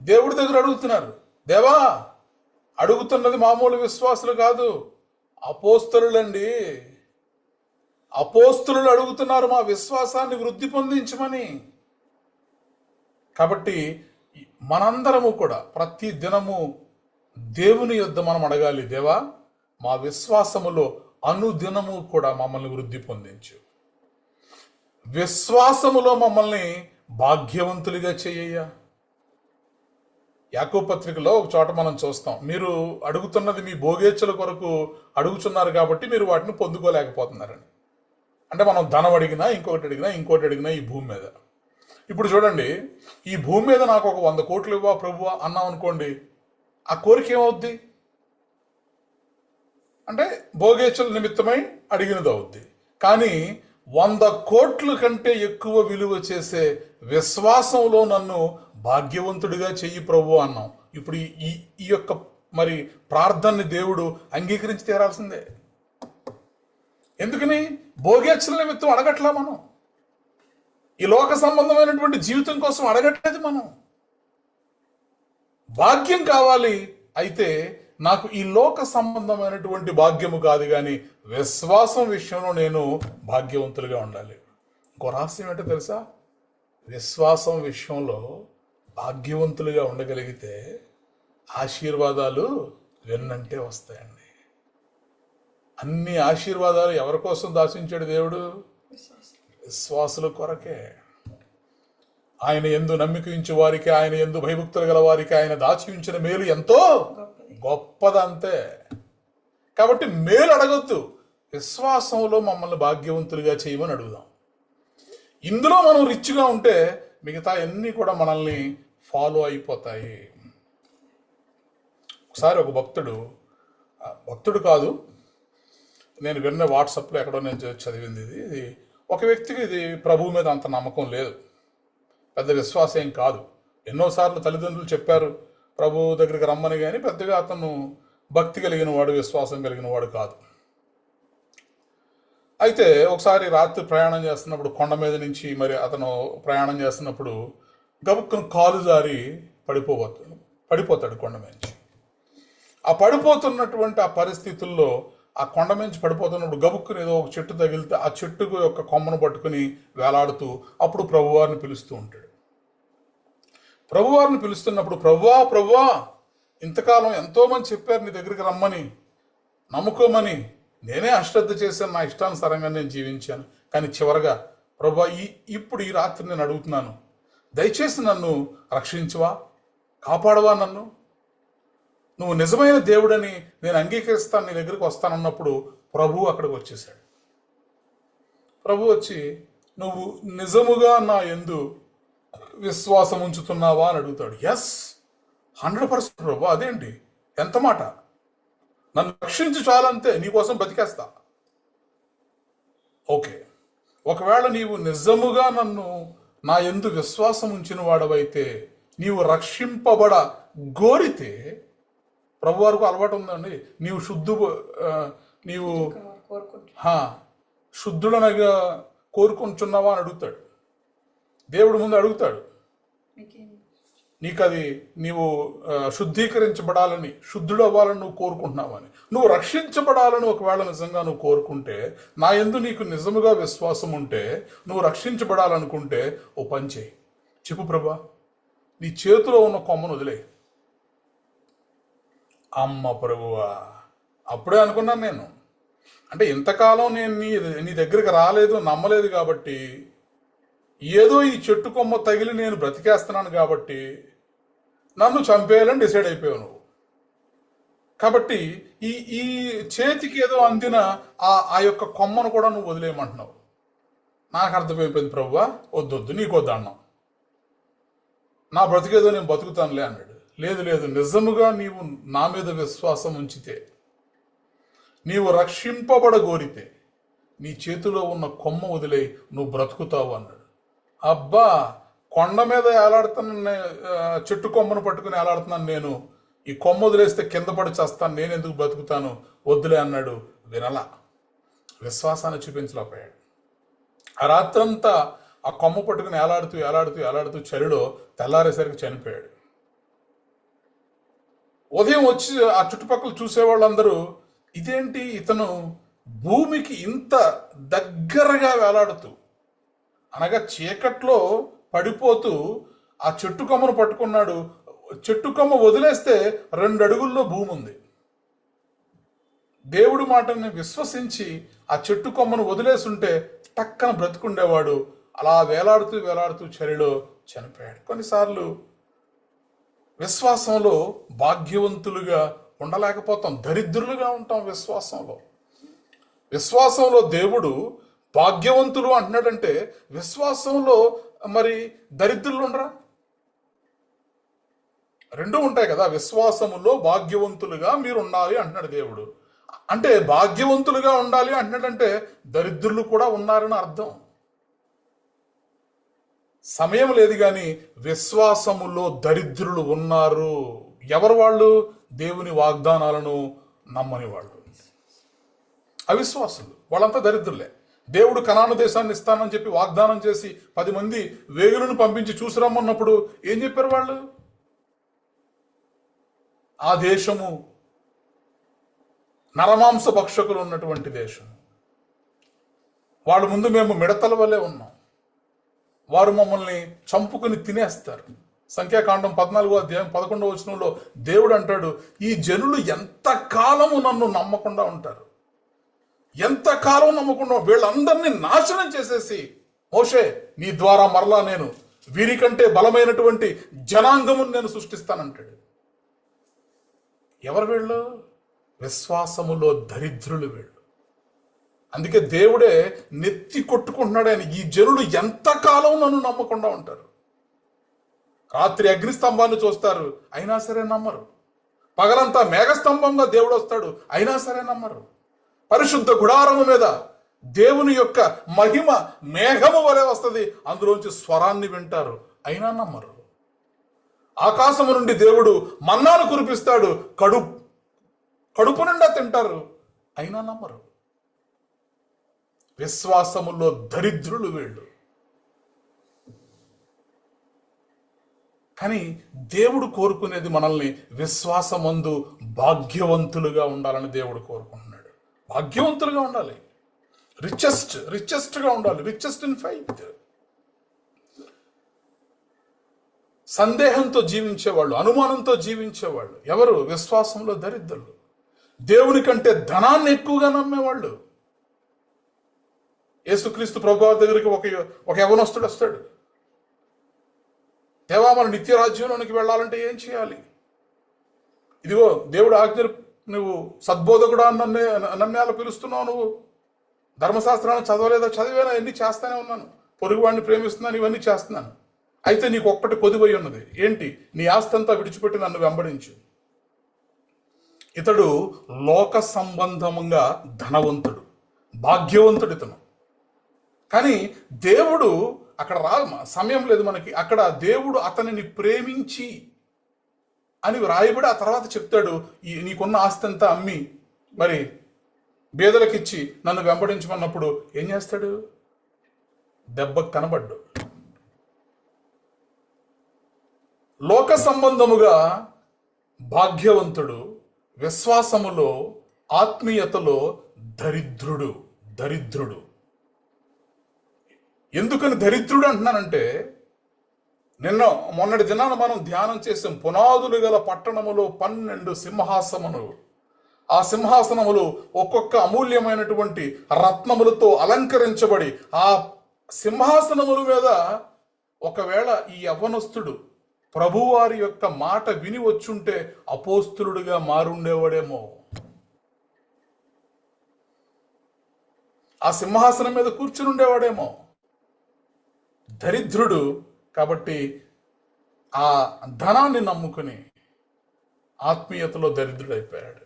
S1: దేవుడి దగ్గర అడుగుతున్నారు. దేవా, అడుగుతున్నది మామూలు విశ్వాసులు కాదు, అపోస్తులండి. అపోస్తులు అడుగుతున్నారు మా విశ్వాసాన్ని వృద్ధి పొందించమని. కాబట్టి మనందరము కూడా ప్రతి దినము దేవుని యొద్ద మనం అడగాలి, దేవా మా విశ్వాసములో అనుదినము కూడా మమ్మల్ని వృద్ధి పొందించు, విశ్వాసములో మమ్మల్ని భాగ్యవంతులుగా చేయ్యా. యాకోబు పత్రికలో ఒక చోట మనం చూస్తాం, మీరు అడుగుతున్నది మీ భోగేచ్ఛల కొరకు అడుగుతున్నారు కాబట్టి మీరు వాటిని పొందుకోలేకపోతున్నారని. అంటే మనం ధనం అడిగినా, ఇంకోటి అడిగినా ఈ భూమి మీద. ఇప్పుడు చూడండి, ఈ భూమి మీద నాకు ఒక 100 కోట్లు ఇవ్వా ప్రభువా అన్నాం అనుకోండి, ఆ కోరిక ఏమవుద్ది అంటే భోగేచ్ఛల నిమిత్తమై అడిగినది అవుద్ది. కానీ 100 కోట్ల కంటే ఎక్కువ విలువ చేసే విశ్వాసంలో నన్ను భాగ్యవంతుడిగా చెయ్యి ప్రభు అన్నాం. ఇప్పుడు ఈ యొక్క మరి ప్రార్థనని దేవుడు అంగీకరించి తీరాల్సిందే. ఎందుకని? భోగేచ్ఛల నిమిత్తం అడగట్లా మనం, ఈ లోక సంబంధమైనటువంటి జీవితం కోసం అడగట్లేదు మనం. భాగ్యం కావాలి, అయితే నాకు ఈ లోక సంబంధమైనటువంటి భాగ్యము కాదు, కానీ విశ్వాసం విషయంలో నేను భాగ్యవంతులుగా ఉండాలి. ఇంకో రహస్యం ఏంటో తెలుసా? విశ్వాసం విషయంలో భాగ్యవంతులుగా ఉండగలిగితే ఆశీర్వాదాలు వెన్నంటే వస్తాయండి. అన్ని ఆశీర్వాదాలు ఎవరి కోసం దాచించాడు దేవుడు? విశ్వాసుల కొరకే. ఆయన యందు నమ్మిక ఉంచు వారికి, ఆయన యందు భయభక్తులు గల వారికి ఆయన దాచి ఉంచిన మేలు ఎంతో గొప్పదంతే. కాబట్టి మేలు అడగొద్దు, విశ్వాసంలో మమ్మల్ని భాగ్యవంతులుగా చేయమని అడుగుదాం. ఇందులో మనం రిచ్గా ఉంటే మిగతా అన్నీ కూడా మనల్ని ఫాలో అయిపోతాయి. ఒకసారి ఒక భక్తుడు కాదు, నేను విన్న వాట్సాప్లో ఎక్కడో నేను చదివింది ఇది ఒక వ్యక్తికి ఇది ప్రభువు మీద అంత నమ్మకం లేదు, పెద్ద విశ్వాసం ఏం కాదు. ఎన్నోసార్లు తల్లిదండ్రులు చెప్పారు ప్రభు దగ్గరికి రమ్మని, కానీ పెద్దగా అతను భక్తి కలిగిన వాడు, విశ్వాసం కలిగిన వాడు కాదు. అయితే ఒకసారి రాత్రి ప్రయాణం చేస్తున్నప్పుడు, కొండ మీద నుంచి మరి అతను ప్రయాణం చేస్తున్నప్పుడు గబుక్కును కాలు జారి పడిపోతాడు కొండ మీద నుంచి. ఆ పడిపోతున్నటువంటి ఆ పరిస్థితుల్లో, ఆ కొండ నుంచి పడిపోతున్నప్పుడు గబుక్కుని ఏదో ఒక చెట్టు తగిలితే ఆ చెట్టుకు యొక్క కొమ్మను పట్టుకుని వేలాడుతూ అప్పుడు ప్రభువారిని పిలుస్తూ ఉంటాడు. ప్రభువారిని పిలుస్తున్నప్పుడు, ప్రభువా ఇంతకాలం ఎంతోమంది చెప్పారు నీ దగ్గరికి రమ్మని, నమ్ముకోమని, నేనే అశ్రద్ధ చేశాను, నా ఇష్టానుసారంగా నేను జీవించాను. కానీ చివరగా ప్రభువా ఇప్పుడు ఈ రాత్రి నేను అడుగుతున్నాను, దయచేసి నన్ను రక్షించవా, కాపాడవా, నువ్వు నిజమైన దేవుడని నేను అంగీకరిస్తాను, నీ దగ్గరికి వస్తానన్నప్పుడు ప్రభువు అక్కడికి వచ్చేసాడు. ప్రభు వచ్చి నువ్వు నిజముగా నా యందు విశ్వాసం ఉంచుతున్నావా అని అడుగుతాడు. ఎస్, 100% ప్రభు. అదేంటి, ఎంత మాట, నన్ను రక్షించి చాలంతే, నీకోసం బతికేస్తా. ఓకే, ఒకవేళ నీవు నిజముగా నా యందు విశ్వాసం ఉంచిన వాడవైతే, నీవు రక్షింపబడ గోరితే, ప్రభు వారికి అలవాటు ఉందండి, నీవు శుద్ధుడనగా కోరుకుంటున్నావా అని అడుగుతాడు. దేవుడి ముందు అడుగుతాడు, నీవు శుద్ధీకరించబడాలని, శుద్ధుడు అవ్వాలని నువ్వు కోరుకుంటున్నావని, నువ్వు రక్షించబడాలని ఒకవేళ నిజంగా నువ్వు కోరుకుంటే, నా యందు నీకు నిజముగా విశ్వాసం ఉంటే, నువ్వు రక్షించబడాలనుకుంటే ఓ పని చేయి, చెప్పు ప్రభా, నీ చేతిలో ఉన్న కొమ్మను వదిలే. అమ్మ ప్రభువా, అప్పుడే అనుకున్నాను నేను, అంటే ఇంతకాలం నేను నీ దగ్గరికి రాలేదు, నమ్మలేదు కాబట్టి, ఏదో ఈ చెట్టు కొమ్మ తగిలి నేను బ్రతికేస్తున్నాను కాబట్టి నన్ను చంపేయాలని డిసైడ్ అయిపోయావు నువ్వు. కాబట్టి ఈ చేతికి ఏదో అందిన ఆ యొక్క కొమ్మను కూడా నువ్వు వదిలేయమంటున్నావు. నాకు అర్థమైపోయింది ప్రభువా, వద్దొద్దు, నీకొద్దు అన్నావు, నా బ్రతికేదో నేను బతుకుతానులే అన్నాడు. లేదు, నిజముగా నీవు నా మీద విశ్వాసం ఉంచితే, నీవు రక్షింపబడగోరితే, నీ చేతిలో ఉన్న కొమ్మ వదిలే, నువ్వు బ్రతుకుతావు అన్నాడు. అబ్బా, కొండ మీద ఏలాడుతున్న చెట్టు కొమ్మను పట్టుకుని ఏలాడుతున్నాను నేను, ఈ కొమ్మ వదిలేస్తే కింద పడి చేస్తాను, నేను ఎందుకు బ్రతుకుతాను, వద్దులే అన్నాడు. వినలా, విశ్వాసాన్ని చూపించలేకపోయాడు. ఆ రాత్రంతా ఆ కొమ్మ పట్టుకుని ఏలాడుతూ చలిలో తెల్లారేసరికి చనిపోయాడు. ఉదయం వచ్చి ఆ చుట్టుపక్కల చూసేవాళ్ళందరూ, ఇదేంటి ఇతను భూమికి ఇంత దగ్గరగా వేలాడుతూ, అనగా చీకట్లో పడిపోతూ ఆ చెట్టు కొమ్మను పట్టుకున్నాడు. చెట్టు కొమ్మ వదిలేస్తే 2 అడుగుల్లో భూమి ఉంది. దేవుడి మాటని విశ్వసించి ఆ చెట్టు కొమ్మను వదిలేసుంటే టక్కన బ్రతుకుండేవాడు. అలా వేలాడుతూ చలిలో చనిపోయాడు. కొన్నిసార్లు విశ్వాసంలో భాగ్యవంతులుగా ఉండలేకపోతాం, దరిద్రులుగా ఉంటాం. విశ్వాసంలో దేవుడు భాగ్యవంతులు అంటున్నాడంటే, విశ్వాసంలో మరి దరిద్రులు ఉండరా? రెండూ ఉంటాయి కదా. విశ్వాసములో భాగ్యవంతులుగా మీరు ఉండాలి అంటున్నాడు దేవుడు. అంటే భాగ్యవంతులుగా ఉండాలి అంటున్నాడంటే దరిద్రులు కూడా ఉన్నారని అర్థం. సమయం లేదు కానీ విశ్వాసములో దరిద్రులు ఉన్నారు. ఎవరు వాళ్ళు? దేవుని వాగ్దానాలను నమ్మని వాళ్ళు, అవిశ్వాసులు. వాళ్ళంతా దరిద్రులే. దేవుడు కనాను దేశాన్ని ఇస్తానని చెప్పి వాగ్దానం చేసి 10 మంది వేగులను పంపించి చూసిరమ్మన్నప్పుడు ఏం చెప్పారు వాళ్ళు? ఆ దేశము నరమాంస భక్షకులు ఉన్నటువంటి దేశం. వాళ్ళ ముందు మేము మిడతల వల్లే ఉన్నాం, వారు మమ్మల్ని చంపుకుని తినేస్తారు. సంఖ్యాకాండం 14వ అధ్యాయం 11వ వచనంలో దేవుడు అంటాడు, ఈ జనులు ఎంతకాలము నన్ను నమ్మకుండా ఉంటారు, ఎంతకాలం నమ్మకుండా, వీళ్ళందరినీ నాశనం చేసేసి, మోషే నీ ద్వారా మరలా నేను వీరికంటే బలమైనటువంటి జనాంగమును నేను సృష్టిస్తానంటాడు. ఎవరు వీళ్ళు? విశ్వాసములో దరిద్రులు వీళ్ళు. అందుకే దేవుడే నెత్తి కొట్టుకుంటున్నాడు ఆయన, ఈ జనులు ఎంతకాలం నన్ను నమ్మకుండా ఉంటారు. రాత్రి అగ్నిస్తంభాన్ని చూస్తారు, అయినా సరే నమ్మరు. పగలంతా మేఘస్తంభంగా దేవుడు వస్తాడు, అయినా సరే నమ్మరు. పరిశుద్ధ గుడారము మీద దేవుని యొక్క మహిమ మేఘము వలె వస్తుంది, అందులోంచి స్వరాన్ని వింటారు, అయినా నమ్మరు. ఆకాశము నుండి దేవుడు మన్నాను కురిపిస్తాడు, కడుపు నిండా తింటారు, అయినా నమ్మరు. విశ్వాసములో దరిద్రులు వీళ్ళు. కానీ దేవుడు కోరుకునేది మనల్ని విశ్వాసమందు భాగ్యవంతులుగా ఉండాలని దేవుడు కోరుకుంటున్నాడు. భాగ్యవంతులుగా ఉండాలి, రిచెస్ట్గా ఉండాలి, రిచెస్ట్ ఇన్ ఫెయిత్. సందేహంతో జీవించేవాళ్ళు, అనుమానంతో జీవించేవాళ్ళు ఎవరు? విశ్వాసంలో దరిద్రులు. దేవుని కంటే ధనాన్ని ఎక్కువగా నమ్మేవాళ్ళు. యేసుక్రీస్తు ప్రభువారి దగ్గరికి ఒక యవనస్తుడు వస్తాడు. దేవా, మన నిత్య రాజ్యంలోనికి వెళ్ళాలంటే ఏం చేయాలి? ఇదిగో దేవుడు ఆజ్ఞ, నువ్వు సద్బోధకుడా నన్ను అలా పిలుస్తున్నావు, నువ్వు ధర్మశాస్త్రాన్ని చదవలేదా? చదివేనా? ఎన్ని చేస్తానే ఉన్నాను, పొరుగువాడిని ప్రేమిస్తున్నాను, ఇవన్నీ చేస్తున్నాను. అయితే నీకు ఒక్కటి కొదువై ఉన్నది, ఏంటి? నీ ఆస్తంతా విడిచిపెట్టి నన్ను వెంబడించు. ఇతడు లోక సంబంధంగా ధనవంతుడు, భాగ్యవంతుడు ఇతను. కానీ దేవుడు అక్కడ సమయం లేదు మనకి. అక్కడ దేవుడు అతనిని ప్రేమించి అని వ్రాయబడి ఆ తర్వాత చెప్తాడు, నీకున్న ఆస్తి అంతా అమ్మి మరి బేదలకిచ్చి నన్ను వెంబడించమన్నప్పుడు ఏం చేస్తాడు? దెబ్బకు కనబడ్డు. లోక సంబంధముగా భాగ్యవంతుడు, విశ్వాసములో ఆత్మీయతలో దరిద్రుడు. ఎందుకని దరిద్రుడు అంటున్నానంటే, మొన్నటి దినాన మనం ధ్యానం చేసాం. పునాదులు గల పట్టణములో 12 సింహాసనములు, ఆ సింహాసనములు ఒక్కొక్క అమూల్యమైనటువంటి రత్నములతో అలంకరించబడి, ఆ సింహాసనముల మీద ఒకవేళ ఈ యవ్వనస్తుడు ప్రభువారి యొక్క మాట విని వచ్చుంటే అపోస్తులుడిగా మారుండేవాడేమో. ఆ సింహాసనం మీద కూర్చుని ఉండేవాడేమో. దరిద్రుడు కాబట్టి ఆ ధనాన్ని నమ్ముకుని ఆత్మీయతలో దరిద్రుడైపోయాడు.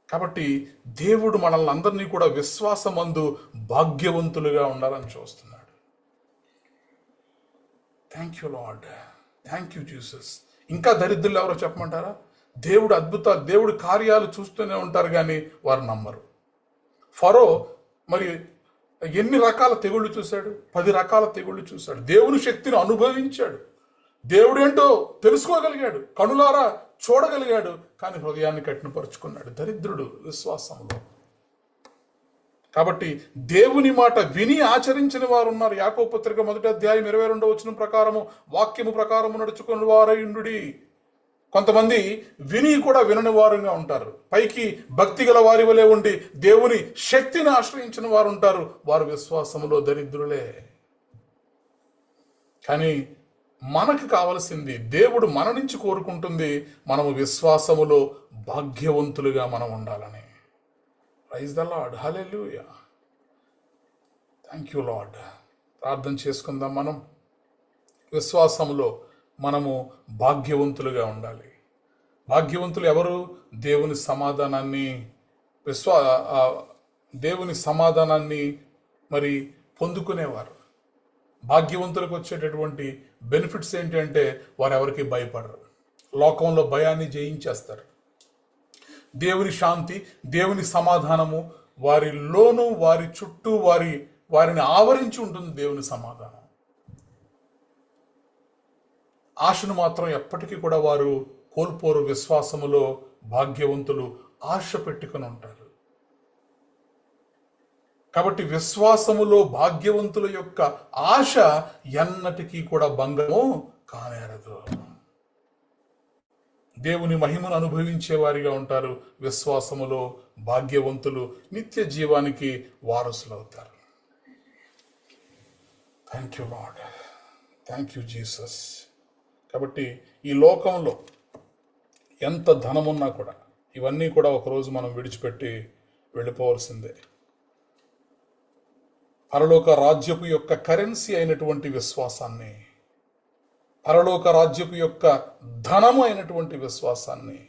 S1: కాబట్టి దేవుడు మనల్ని అందరినీ కూడా విశ్వాసమందు భాగ్యవంతులుగా ఉండాలని చూస్తున్నాడు. Thank you Lord, thank you Jesus. ఇంకా దరిద్రులు ఎవరో చెప్పమంటారా? దేవుడు కార్యాలు చూస్తూనే ఉంటారు కానీ వారు నమ్మరు. ఫరో మరి ఎన్ని రకాల తెగుళ్ళు చూశాడు? 10 రకాల తెగుళ్ళు చూశాడు. దేవుని శక్తిని అనుభవించాడు, దేవుడు ఏంటో తెలుసుకోగలిగాడు, కనులారా చూడగలిగాడు, కానీ హృదయాన్ని కఠినపరుచుకున్నాడు. దరిద్రుడు విశ్వాసంలో. కాబట్టి దేవుని మాట విని ఆచరించిన వారు ఉన్నారు. యాకోబు పత్రిక 1వ అధ్యాయం 22వ వచనం ప్రకారము, వాక్యము ప్రకారము నడుచుకుని వారయుండుడి. కొంతమంది విని కూడా వినని వారుగా ఉంటారు. పైకి భక్తి గల వారి వలె ఉండి దేవుని శక్తిని ఆశ్రయించిన వారు ఉంటారు. వారు విశ్వాసములో దరిద్రులే. కానీ మనకు కావలసింది, దేవుడు మన నుంచి కోరుకుంటుంది, మనము విశ్వాసములో భాగ్యవంతులుగా మనం ఉండాలని. Praise the Lord, hallelujah, thank you Lord. ప్రార్థన చేసుకుందాం. మనం విశ్వాసములో మనము భాగ్యవంతులుగా ఉండాలి. భాగ్యవంతులు ఎవరు? దేవుని సమాధానాన్ని మరి పొందుకునేవారు. భాగ్యవంతులకు వచ్చేటటువంటి బెనిఫిట్స్ ఏంటి అంటే, వారు ఎవరికి భయపడరు, లోకంలో భయాన్ని జయించేస్తారు. దేవుని శాంతి, దేవుని సమాధానము వారిలోనూ వారి చుట్టూ వారిని ఆవరించి ఉంటుంది. దేవుని సమాధానం. ఆశను మాత్రం ఎప్పటికీ కూడా వారు కోల్పోరు. విశ్వాసములో భాగ్యవంతులు ఆశ పెట్టుకుని ఉంటారు. కాబట్టి విశ్వాసములో భాగ్యవంతుల యొక్క ఆశ ఎన్నటికీ కూడా భంగము కానేరదు. దేవుని మహిమను అనుభవించే వారిగా ఉంటారు. విశ్వాసములో భాగ్యవంతులు నిత్య జీవానికి వారసులవుతారు. Thank you Lord, thank you Jesus. కాబట్టి ఈ లోకంలో ఎంత ధనమున్నా కూడా ఇవన్నీ కూడా ఒకరోజు మనం విడిచిపెట్టి వెళ్ళిపోవాల్సిందే. పరలోక రాజ్యపు యొక్క కరెన్సీ అయినటువంటి విశ్వాసాన్ని, పరలోక రాజ్యపు యొక్క ధనము అయినటువంటి విశ్వాసాన్ని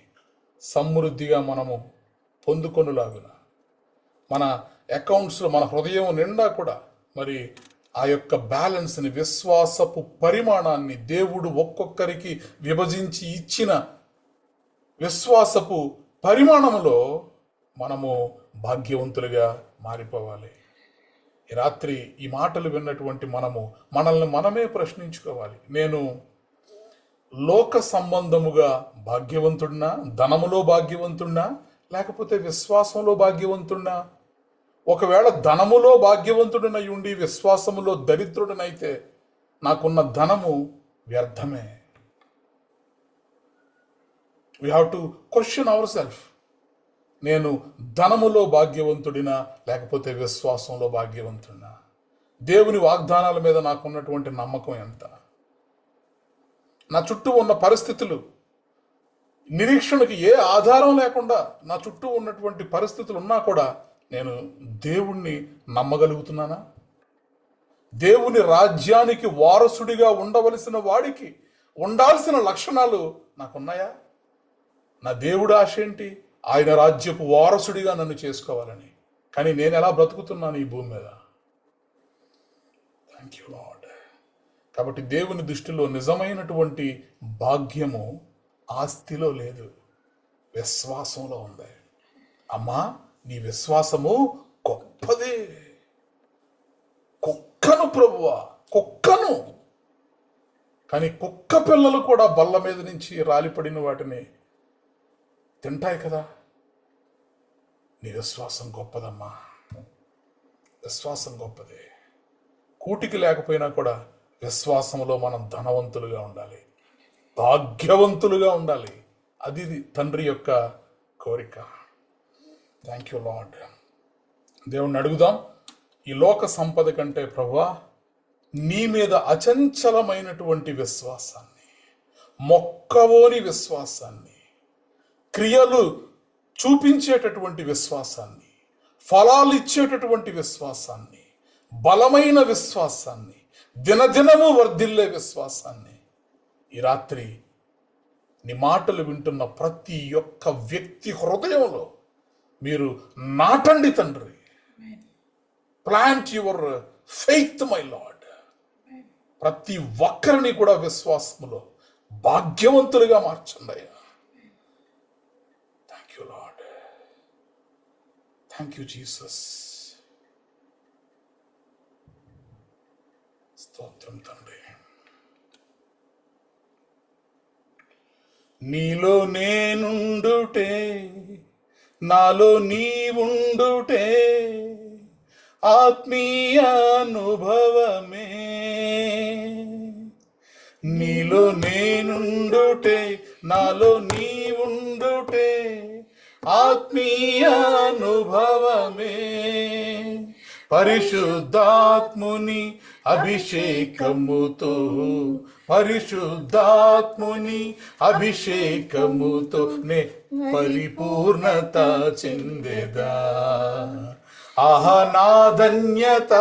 S1: సమృద్ధిగా మనము పొందుకొనులాగున మన అకౌంట్స్లో, మన హృదయం నిండా కూడా మరి ఆ యొక్క బ్యాలెన్స్ని, విశ్వాసపు పరిమాణాన్ని దేవుడు ఒక్కొక్కరికి విభజించి ఇచ్చిన విశ్వాసపు పరిమాణములో మనము భాగ్యవంతులుగా మారిపోవాలి. ఈ రాత్రి ఈ మాటలు విన్నటువంటి మనల్ని మనమే ప్రశ్నించుకోవాలి. నేను లోక సంబంధముగా భాగ్యవంతుడినా, ధనములో భాగ్యవంతుడినా, లేకపోతే విశ్వాసంలో భాగ్యవంతుడినా? ఒకవేళ ధనములో భాగ్యవంతుడినై ఉండి విశ్వాసములో దరిద్రుడినైతే నాకున్న ధనము వ్యర్థమే. We have to question our self. నేను ధనములో భాగ్యవంతుడినా లేకపోతే విశ్వాసంలో భాగ్యవంతుడినా? దేవుని వాగ్దానాల మీద నాకున్నటువంటి నమ్మకం ఎంత? నా చుట్టూ ఉన్న పరిస్థితులు, నిరీక్షణకి ఏ ఆధారం లేకుండా నా చుట్టూ ఉన్నటువంటి పరిస్థితులు ఉన్నా కూడా నేను దేవుణ్ణి నమ్మగలుగుతున్నానా? దేవుని రాజ్యానికి వారసుడిగా ఉండవలసిన వాడికి ఉండాల్సిన లక్షణాలు నాకున్నాయా? నా దేవుడు ఆశ ఏంటి? ఆయన రాజ్యపు వారసుడిగా నన్ను చేసుకోవాలని. కానీ నేను ఎలా బ్రతుకుతున్నాను ఈ భూమి మీద? Thank you lord. కాబట్టి దేవుని దృష్టిలో నిజమైనటువంటి భాగ్యము ఆస్తిలో లేదు, విశ్వాసంలో ఉంది. అమ్మా, నీ విశ్వాసము గొప్పదే. కుక్కను ప్రభువా, కుక్కను. కానీ కుక్క పిల్లలు కూడా బల్ల మీద నుంచి రాలిపడిన వాటిని తింటాయి కదా. నీ విశ్వాసం గొప్పదమ్మా, విశ్వాసం గొప్పదే. కూటికి లేకపోయినా కూడా విశ్వాసంలో మనం ధనవంతులుగా ఉండాలి, భాగ్యవంతులుగా ఉండాలి. అది తండ్రి యొక్క కోరిక. Thank you lord. దేవుణ్ణి అడుగుదాం, ఈ లోక సంపద కంటే ప్రభువా నీ మీద అచంచలమైనటువంటి విశ్వాసాన్ని, మొక్కవోని విశ్వాసాన్ని, క్రియలు చూపించేటటువంటి విశ్వాసాన్ని, ఫలాలు ఇచ్చేటటువంటి విశ్వాసాన్ని, బలమైన విశ్వాసాన్ని, దినదినము వర్ధిల్లే విశ్వాసాన్ని ఈ రాత్రి నీ మాటలు వింటున్న ప్రతి ఒక్క వ్యక్తి హృదయంలో మీరు నాటండి తండ్రి. Plant your faith my lord. ప్రతి ఒక్కరిని కూడా విశ్వాసములో భాగ్యవంతులుగా మార్చండి అయ్యా. Thank you Lord. Thank you Jesus. స్తోత్రం తండ్రి. నీలో నేనుండుటే, నాలో నీవుండుటే ఆత్మీయ అనుభవమే. నీలో నేనుండుటే, నాలో నీవుండుటే ఆత్మీయ అనుభవమే. పరిశుద్ధాత్ముని అభిషేకముతో, పరిశుద్ధాత్ముని అభిషేకముతో నే పరిపూర్ణత చెందెదా. ఆహా నా ధన్యత,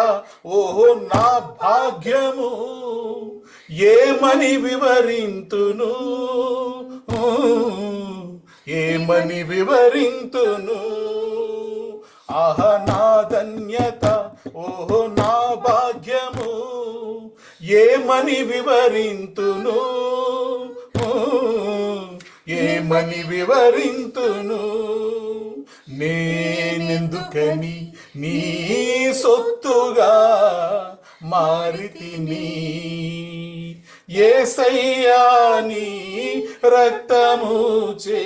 S1: ఓహో నా భాగ్యము, ఏమని వివరింతును, ఏమని వివరింతును. ఆహా నా ధన్యత, ఓహో నా భాగ్యము, ఏమని వివరింతును, ఏమని వివరింతును. నేనెందుకని నీ సొత్తుగా మారితిని, యేసయ్యా నీ రక్తముచే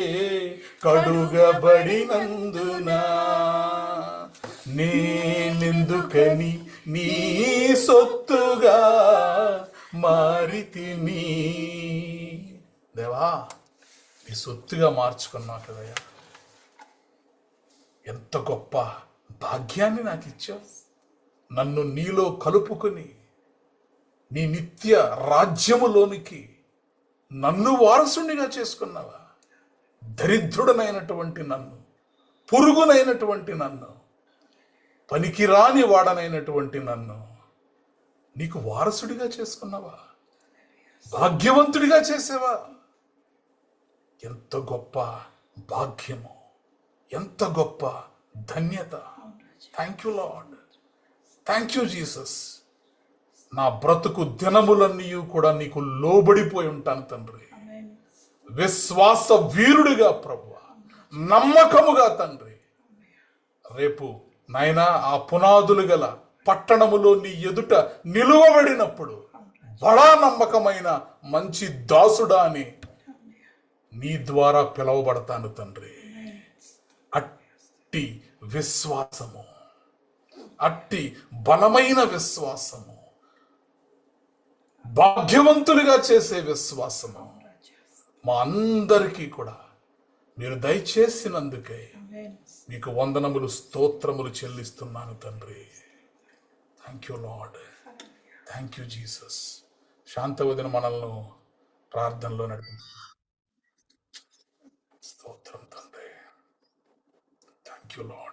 S1: కడుగబడినందున. నేనెందుకని నీ సొత్తుగా మారితిని. దేవా, నీ సొత్తుగా మార్చుకున్నా కదయ్యా. ఎంత గొప్ప భాగ్యాన్ని నాకు ఇచ్చావు. నన్ను నీలో కలుపుకొని నీ నిత్య రాజ్యములోనికి నన్ను వారసునిగా చేసుకున్నావా? దరిద్రుడనైనటువంటి నన్ను, పురుగునైనటువంటి నన్ను, పనికిరాని వాడనైనటువంటి నన్ను నీకు వారసుడిగా చేసుకున్నావా? భాగ్యవంతుడిగా చేసేవా? ఎంత గొప్ప భాగ్యము, ఎంత గొప్ప ధన్యత. Thank you Lord, thank you Jesus. నా బ్రతుకు దినములన్నీ కూడా నీకు లోబడిపోయి ఉంటాను తండ్రి. విశ్వాస వీరుడిగా ప్రభువా, నమ్మకముగా తండ్రి. రేపు నాయనా ఆ పునాదులు గల పట్టణములో నీ ఎదుట నిలువబడినప్పుడు బడా నమ్మకమైన మంచి దాసుడా అని నీ ద్వారా పిలువబడతాను తండ్రి. అట్టి విశ్వాసము, అట్టి బలమైన విశ్వాసము, భాగ్యవంతులుగా చేసే విశ్వాసము మా అందరికీ కూడా మీరు దయచేసినందుకే మీకు వందనములు, స్తోత్రములు చెల్లిస్తున్నాను తండ్రి. Thank you Lord, thank you Jesus. శాంతవదిన మనల్ని ప్రార్థనలో నడిపిస్తాను. స్తోత్రం తండ్రి. Thank you Lord.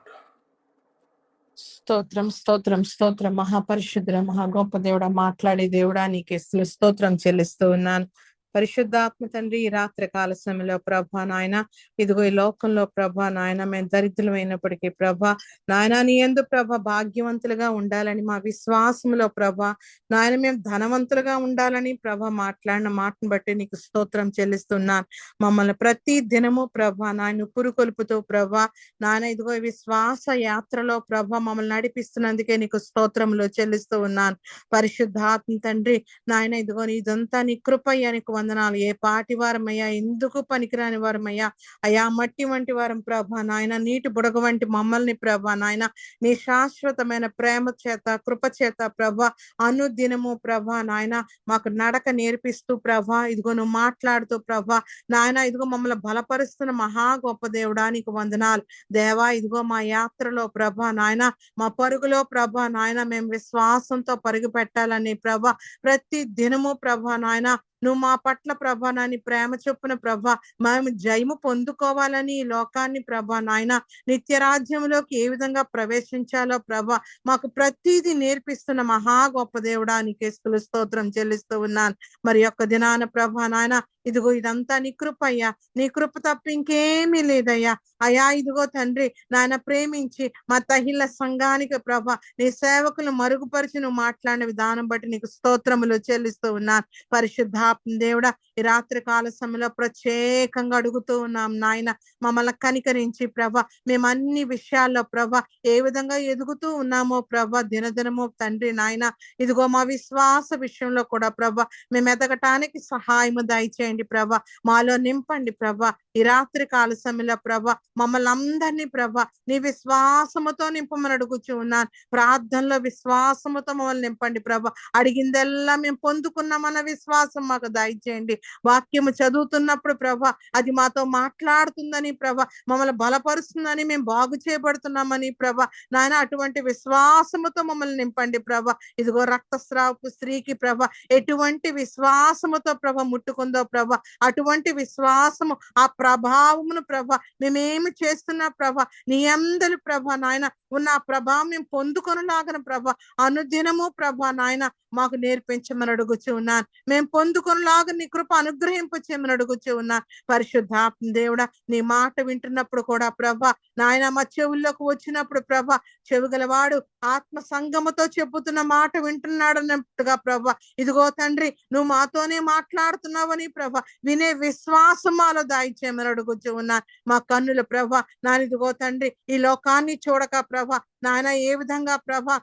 S7: స్తోత్రం స్తోత్రం స్తోత్రం. మహాపరిశుద్ధుడ, మహా గొప్ప దేవుడా, మాట్లాడే దేవుడా, నీకే స్తోత్రం చెల్లిస్తూ ఉన్నాను. పరిశుద్ధాత్మ తండ్రి, ఈ రాత్రి కాల సమయంలో ప్రభా నాయన, ఇదిగో ఈ లోకంలో ప్రభా నాయన మేము దరిద్రులమైనప్పటికీ ప్రభా నాయన నీ యందు ప్రభా భాగ్యవంతులుగా ఉండాలని, మా విశ్వాసంలో ప్రభా నాయన మేము ధనవంతులుగా ఉండాలని ప్రభా మాట్లాడిన మాటను బట్టి నీకు స్తోత్రం చెల్లిస్తున్నాను. మమ్మల్ని ప్రతి దినము ప్రభా నాయన పురుకొల్పుతూ ప్రభా నాయన ఇదిగో ఈ విశ్వాస యాత్రలో ప్రభా మమ్మల్ని నడిపిస్తున్నందుకే నీకు స్తోత్రములు చెల్లిస్తూ ఉన్నాను. పరిశుద్ధాత్మ తండ్రి నాయన ఇదిగో ఇదంతా నీ కృపయ్య, నీకు వందనాలు. ఏ పాటి వారమయ్యా, ఎందుకు పనికిరాని వారమయ్యా అయా, మట్టి వంటి వారం ప్రభా నాయన, నీటి బుడగ వంటి మమ్మల్ని ప్రభా నాయన నీ శాశ్వతమైన ప్రేమ చేత, కృప చేత ప్రభా అనుదినము ప్రభా నాయన మాకు నడక నేర్పిస్తూ ప్రభా ఇదిగో నువ్వు మాట్లాడుతూ ప్రభా నాయన ఇదిగో మమ్మల్ని బలపరుస్తున్న మహా గొప్ప దేవుడా నీకు వందనాలు. దేవా ఇదిగో మా యాత్రలో ప్రభా నాయన, మా పరుగులో ప్రభా నాయన మేము విశ్వాసంతో పరుగు పెట్టాలని ప్రభా ప్రతి దినము ప్రభా నాయన నువ్వు మా పట్ల ప్రభా నాని ప్రేమ చొప్పున ప్రభా మేము జయము పొందుకోవాలని ఈ లోకాన్ని ప్రభా నాయన నిత్య రాజ్యంలోకి ఏ విధంగా ప్రవేశించాలో ప్రభా మాకు ప్రతిదీ నేర్పిస్తున్న మహా గొప్ప దేవుడా నీకే స్తోత్రం చెల్లిస్తూ ఉన్నాను. మరి యొక్క దినాన ప్రభా నాయన ఇదిగో ఇదంతా నీ కృప అయ్యా, నీ కృప తప్ప ఇంకేమీ లేదయ్యా. అయా ఇదిగో తండ్రి నాయన ప్రేమించి మా తహిల సంఘానికి ప్రభా నీ సేవకులు మరుగుపరిచి నువ్వు మాట్లాడిన విధానం బట్టి నీకు స్తోత్రములు చెల్లిస్తూ ఉన్నాను. పరిశుద్ధాత్మ దేవుడా ఈ రాత్రి కాల సమయంలో ప్రత్యేకంగా అడుగుతూ ఉన్నాం నాయన, మమ్మల్ని కనికరించి ప్రభా మేము అన్ని విషయాల్లో ప్రభా ఏ విధంగా ఎదుగుతూ ఉన్నామో ప్రభా దినదినము తండ్రి నాయన ఇదిగో మా విశ్వాస విషయంలో కూడా ప్రభా మేము ఎదగటానికి సహాయము దయచేయండి ప్రభా, మాలో నింపండి ప్రభా. ఈ రాత్రి కాల సమయంలో ప్రభా మమ్మల్ని అందరినీ ప్రభా నీ విశ్వాసముతో నింపమని అడుగుచూ ఉన్నాను. ప్రార్థనలో విశ్వాసముతో మమ్మల్ని నింపండి ప్రభా. అడిగిందల్లా మేము పొందుకున్నామన్న విశ్వాసం మాకు దయచేయండి. వాక్యము చదువుతున్నప్పుడు ప్రభా అది మాతో మాట్లాడుతుందని ప్రభా మమ్మల్ని బలపరుస్తుందని, మేము బాగు చేయబడుతున్నామని ప్రభా నాయన అటువంటి విశ్వాసముతో మమ్మల్ని నింపండి ప్రభా. ఇదిగో రక్తస్రావపు స్త్రీకి ప్రభా ఎటువంటి విశ్వాసముతో ప్రభా ముట్టుకుందో ప్రభా అటువంటి విశ్వాసము ఆ ప్రభావమును ప్రభా మేమేమి చేస్తున్నా ప్రభా నీ అందరి ప్రభా నాయన ఉన్న ఆ ప్రభావం మేము పొందుకొనలాగన ప్రభా అనుదినము ప్రభా నాయన మాకు నేర్పించమని అడుగుచూ ఉన్నాను. మేము పొందుకొనలాగా నీ కృప అనుగ్రహింపు చేయమని అడుగుచూ ఉన్నాను. పరిశుద్ధాత్మ దేవుడా నీ మాట వింటున్నప్పుడు కూడా ప్రభా నాయన మా చెవుల్లోకి వచ్చినప్పుడు ప్రభా చెవిగలవాడు ఆత్మ సంగముతో చెప్పుతున్న మాట వింటున్నాడు అన్నట్టుగా ప్రభా ఇదిగో తండ్రి నువ్వు మాతోనే మాట్లాడుతున్నావని ప్రభా వినే విశ్వాసం మాలో దాయిచేయమని అడుగుచూ ఉన్నాను. మా కన్నుల ప్రభా నానిదిగో తండ్రి ఈ లోకాన్ని చూడక ప్రభా నాయన ఏ విధంగా ప్రభా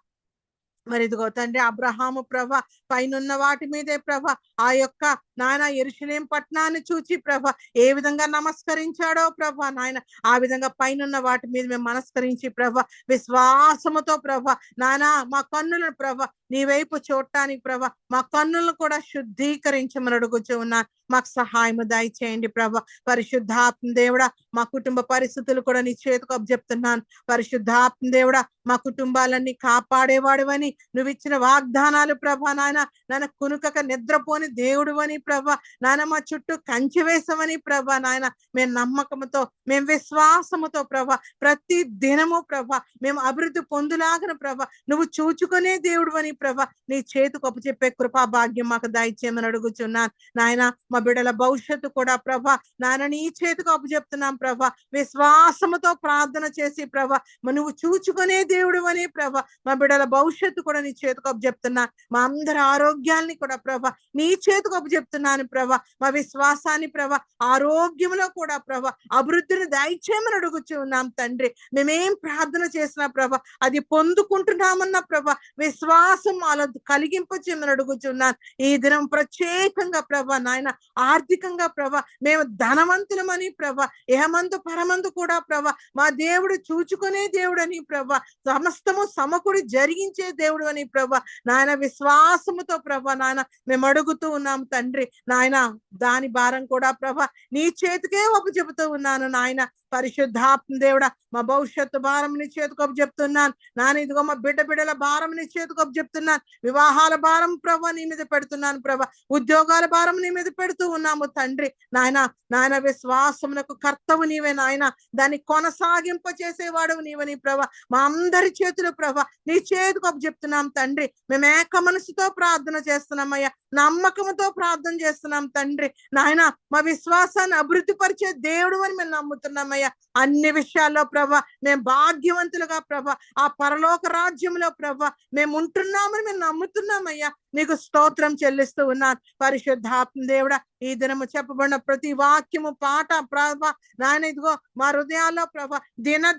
S7: మరి ఇదిగో తండ్రి అబ్రహాము ప్రభా పైనున్న వాటి మీదే ప్రభా ఆ యొక్క నాయన యెరూషలేం పట్టణాన్ని చూచి ప్రభ ఏ విధంగా నమస్కరించాడో ప్రభ నాయన, ఆ విధంగా పైనున్న వాటి మీద మేము నమస్కరించి ప్రభ విశ్వాసముతో ప్రభ నాయన మా కన్నులను ప్రభ నీ వైపు చూడటానికి ప్రభ మా కన్నులను కూడా శుద్ధీకరించమని అడుగుచూ ఉన్నాను. మాకు సహాయము దయచేయండి ప్రభ. పరిశుద్ధాత్మ దేవుడా మా కుటుంబ పరిస్థితులు కూడా నీ చేతికి అప్పచెప్తున్నాను. పరిశుద్ధాత్మ దేవుడా మా కుటుంబాలన్నీ కాపాడేవాడువని నువ్వు ఇచ్చిన వాగ్దానాలు ప్రభ నాయన నాయన కునుకక నిద్రపోని దేవుడు అని ప్రభ నాయన మా చుట్టూ కంచె వేసవని ప్రభ నాయన మేము నమ్మకంతో మేము విశ్వాసముతో ప్రభ ప్రతి దినము ప్రభ మేము అభివృద్ధి పొందులాగన ప్రభ నువ్వు చూచుకునే దేవుడు అని ప్రభ నీ చేతికి అప్పచెప్పే కృపా భాగ్యం మాకు దయచేయమని అడుగుచున్నాను నాయన. మా బిడ్డల భవిష్యత్తు కూడా ప్రభ నాయన నీ చేతికి అప్పచెప్తున్నాం ప్రభ. విశ్వాసముతో ప్రార్థన చేసి ప్రభ నువ్వు చూచుకునే దేవుడు అని ప్రభ మా బిడ్డల భవిష్యత్తు కూడా నీ చేతికి అప్పచెప్తున్నా. మా అందరి ఆరోగ్యాన్ని కూడా ప్రభ నీ చేతికి అప్పచెప్తున్నాను ప్రభ. మా విశ్వాసాన్ని ప్రభ ఆరోగ్యంలో కూడా ప్రభ అభివృద్ధిని దయచేయమని అడుగుచూ ఉన్నాం తండ్రి. మేమేం ప్రార్థన చేసినా ప్రభ అది పొందుకుంటున్నామన్న ప్రభ విశ్వాసం అలా కలిగింపచేయమని అడుగుచున్నాను. ఈ దినం ప్రత్యేకంగా ప్రభ నాయన ఆర్థికంగా ప్రభ మేము ధనవంతులమని ప్రభ ఏమందు పరమందు కూడా ప్రభ మా దేవుడు చూచుకునే దేవుడు అని ప్రభ సమస్తము సమకూడి జరిగించే దేవుడు అని ప్రభ నాయన విశ్వాసముతో ప్రభ నాయన మేము అడుగుతూ ఉన్నాం తండ్రి. నాయన దాని భారం కూడా ప్రభ నీ చేతికే అప్పచెబుతూ ఉన్నాను నాయన. పరిశుద్ధాత్మ దేవుడా మా భవిష్యత్తు భారం నీ చేతికి అప్పచెప్తున్నాను నాన్న. ఇదిగో మా బిడ్డల భారం నీ చేతికి అప్పచెప్తున్నాను. వివాహాల భారం ప్రభ నీ మీద పెడుతున్నాను ప్రభ. ఉద్యోగాల భారం నీ మీద పెడుతూ ఉన్నాము తండ్రి. నాయన విశ్వాసమునకు కర్తవు నీవే నాయన, దాన్ని కొనసాగింప చేసేవాడు నీవని ప్రభ మా అందరి చేతులు ప్రభ నీ చేతికి అప్పచెప్తున్నాం తండ్రి. మేము ఏక మనసుతో ప్రార్థన చేస్తున్నామయ్యా, నమ్మకంతో ప్రార్థన చేస్తున్నాం తండ్రి. నాయన మా విశ్వాసాన్ని అభివృద్ధి పరిచే దేవుడు అని మేము నమ్ముతున్నామయ్యా. అన్ని విషయాల్లో ప్రభ మేము భాగ్యవంతులుగా ప్రభ ఆ పరలోక రాజ్యంలో ప్రభ మేము ఉంటున్నామని మేము నమ్ముతున్నామయ్యా. నీకు స్తోత్రం చెల్లిస్తూ ఉన్నాను. పరిశుద్ధాత్మ దేవుడా ఈ దినము చెప్పబడిన ప్రతి వాక్యము పాట ప్రభ నాయన ఇదిగో మా హృదయాల్లో ప్రభ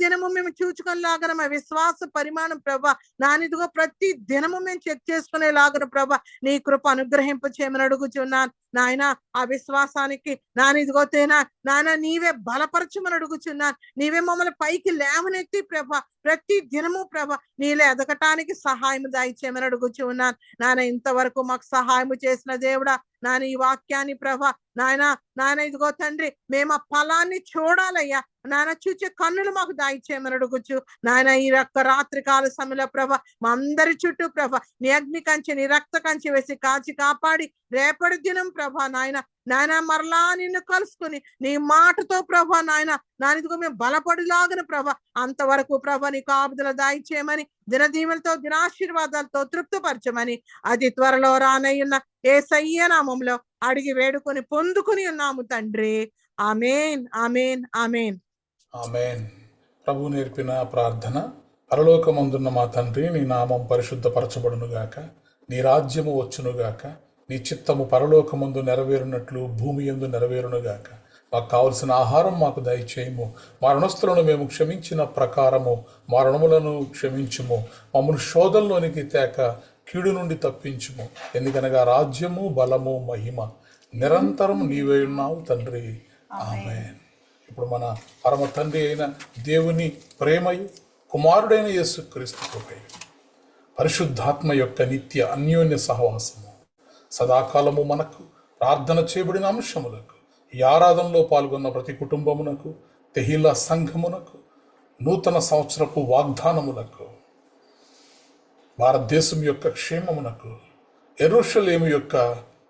S7: దినము మేము చూచుకునేలాగన మా విశ్వాస పరిమాణం ప్రభ నాన్న ఇదిగో ప్రతి దినము మేము చెక్ చేసుకునేలాగన ప్రభ నీ కృప అనుగ్రహింప చేయమని అడుగుచున్నాను నాయన. ఆ విశ్వాసానికి నాన్న ఇదిగో తేనా నాయన నీవే బలపరచమని అడుగుచున్నాను. నీవే మమ్మల్ని పైకి లేవనెత్తి ప్రభ ప్రతి దినము ప్రభ నీలే ఎదగటానికి సహాయం దయచేయమని అడుగుచు ఉన్నాను నాయన. ఇంతవరకు మాకు సహాయం చేసిన దేవుడా నాయన ఈ వాక్యాన్ని ప్రభ నాయన ఇదిగో తండ్రి మేము ఆ ఫలాన్ని చూడాలయ్యా నాయన. చూచే కన్నులు మాకు దయచేయమని అడుగుచు నాయన. ఈ రాత్రి కాల సమయంలో ప్రభ మా అందరి చుట్టూ ప్రభ నీ అగ్ని కంచె నీ రక్త కంచె వేసి కాచి కాపాడి రేపటి దినం ప్రభ నాయన మరలా నిన్ను కలుసుకుని నీ మాటతో ప్రభ నాయన ఇదిగో మేము బలపడిలాగన ప్రభ అంతవరకు ప్రభ నీ కాపుదల దయచేయమని దినదీవులతో దినాశీర్వాదాలతో తృప్తిపరచమని అతి త్వరలో రానయ్యున్న యేసయ్య నామములో అడిగి వేడుకొని పొందుకుని ఉన్నాము తండ్రి. ఆమేన్ ఆమేన్ ఆమేన్
S1: ఆమేన్. ప్రభు నేర్పిన ప్రార్థన. పరలోకమందున్న మా తండ్రి, నీ నామం పరిశుద్ధపరచబడునుగాక, నీ రాజ్యము వచ్చునుగాక, నీ చిత్తము పరలోకమందు నెరవేరునట్లు భూమి యందు నెరవేరునుగాక. మాకు కావలసిన ఆహారం మాకు దయచేయము. మా రుణస్థులను మేము క్షమించిన ప్రకారము మా రుణములను క్షమించుము. మమ్మల్ని శోధంలోనికి తేక కీడు నుండి తప్పించుము. ఎందుకనగా రాజ్యము బలము మహిమ నిరంతరం నీవే ఉన్నావు తండ్రి. ఆమేన్. ఇప్పుడు మన పరమ తండ్రి అయిన దేవుని ప్రేమయు కుమారుడైన యేసుక్రీస్తు కృపయు పరిశుద్ధాత్మ యొక్క నిత్య అన్యోన్య సహవాసము సదాకాలము మనకు ప్రార్థన చేయబడిన అంశములకు ఈ ఆరాధనలో పాల్గొన్న ప్రతి కుటుంబమునకు తెహిలా సంఘమునకు నూతన సంవత్సరపు వాగ్దానములకు భారతదేశం యొక్క క్షేమమునకు యెరూషలేము యొక్క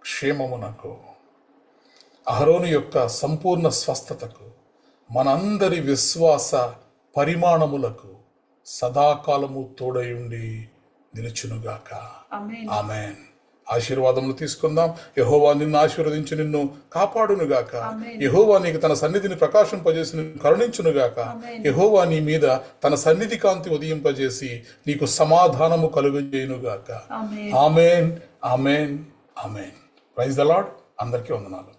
S1: క్షేమమునకు అహరోను యొక్క సంపూర్ణ స్వస్థతకు మనందరి విశ్వాస పరిమాణములకు సదాకాలము తోడయుండి నిలుచునుగాక. ఆమేన్. ఆశీర్వాదములు తీసుకుందాం. యెహోవా నిన్ను ఆశీర్వదించి నిన్ను కాపాడునుగాక. యెహోవా నీకు తన సన్నిధిని ప్రకాశింపజేసి నిన్ను కరుణించునుగాక. యెహోవా నీ మీద తన సన్నిధి కాంతి ఉదయింపజేసి నీకు సమాధానము కలుగజేయునుగాక. Amen amen amen. Praise the Lord. అందరికీ వందనాలు.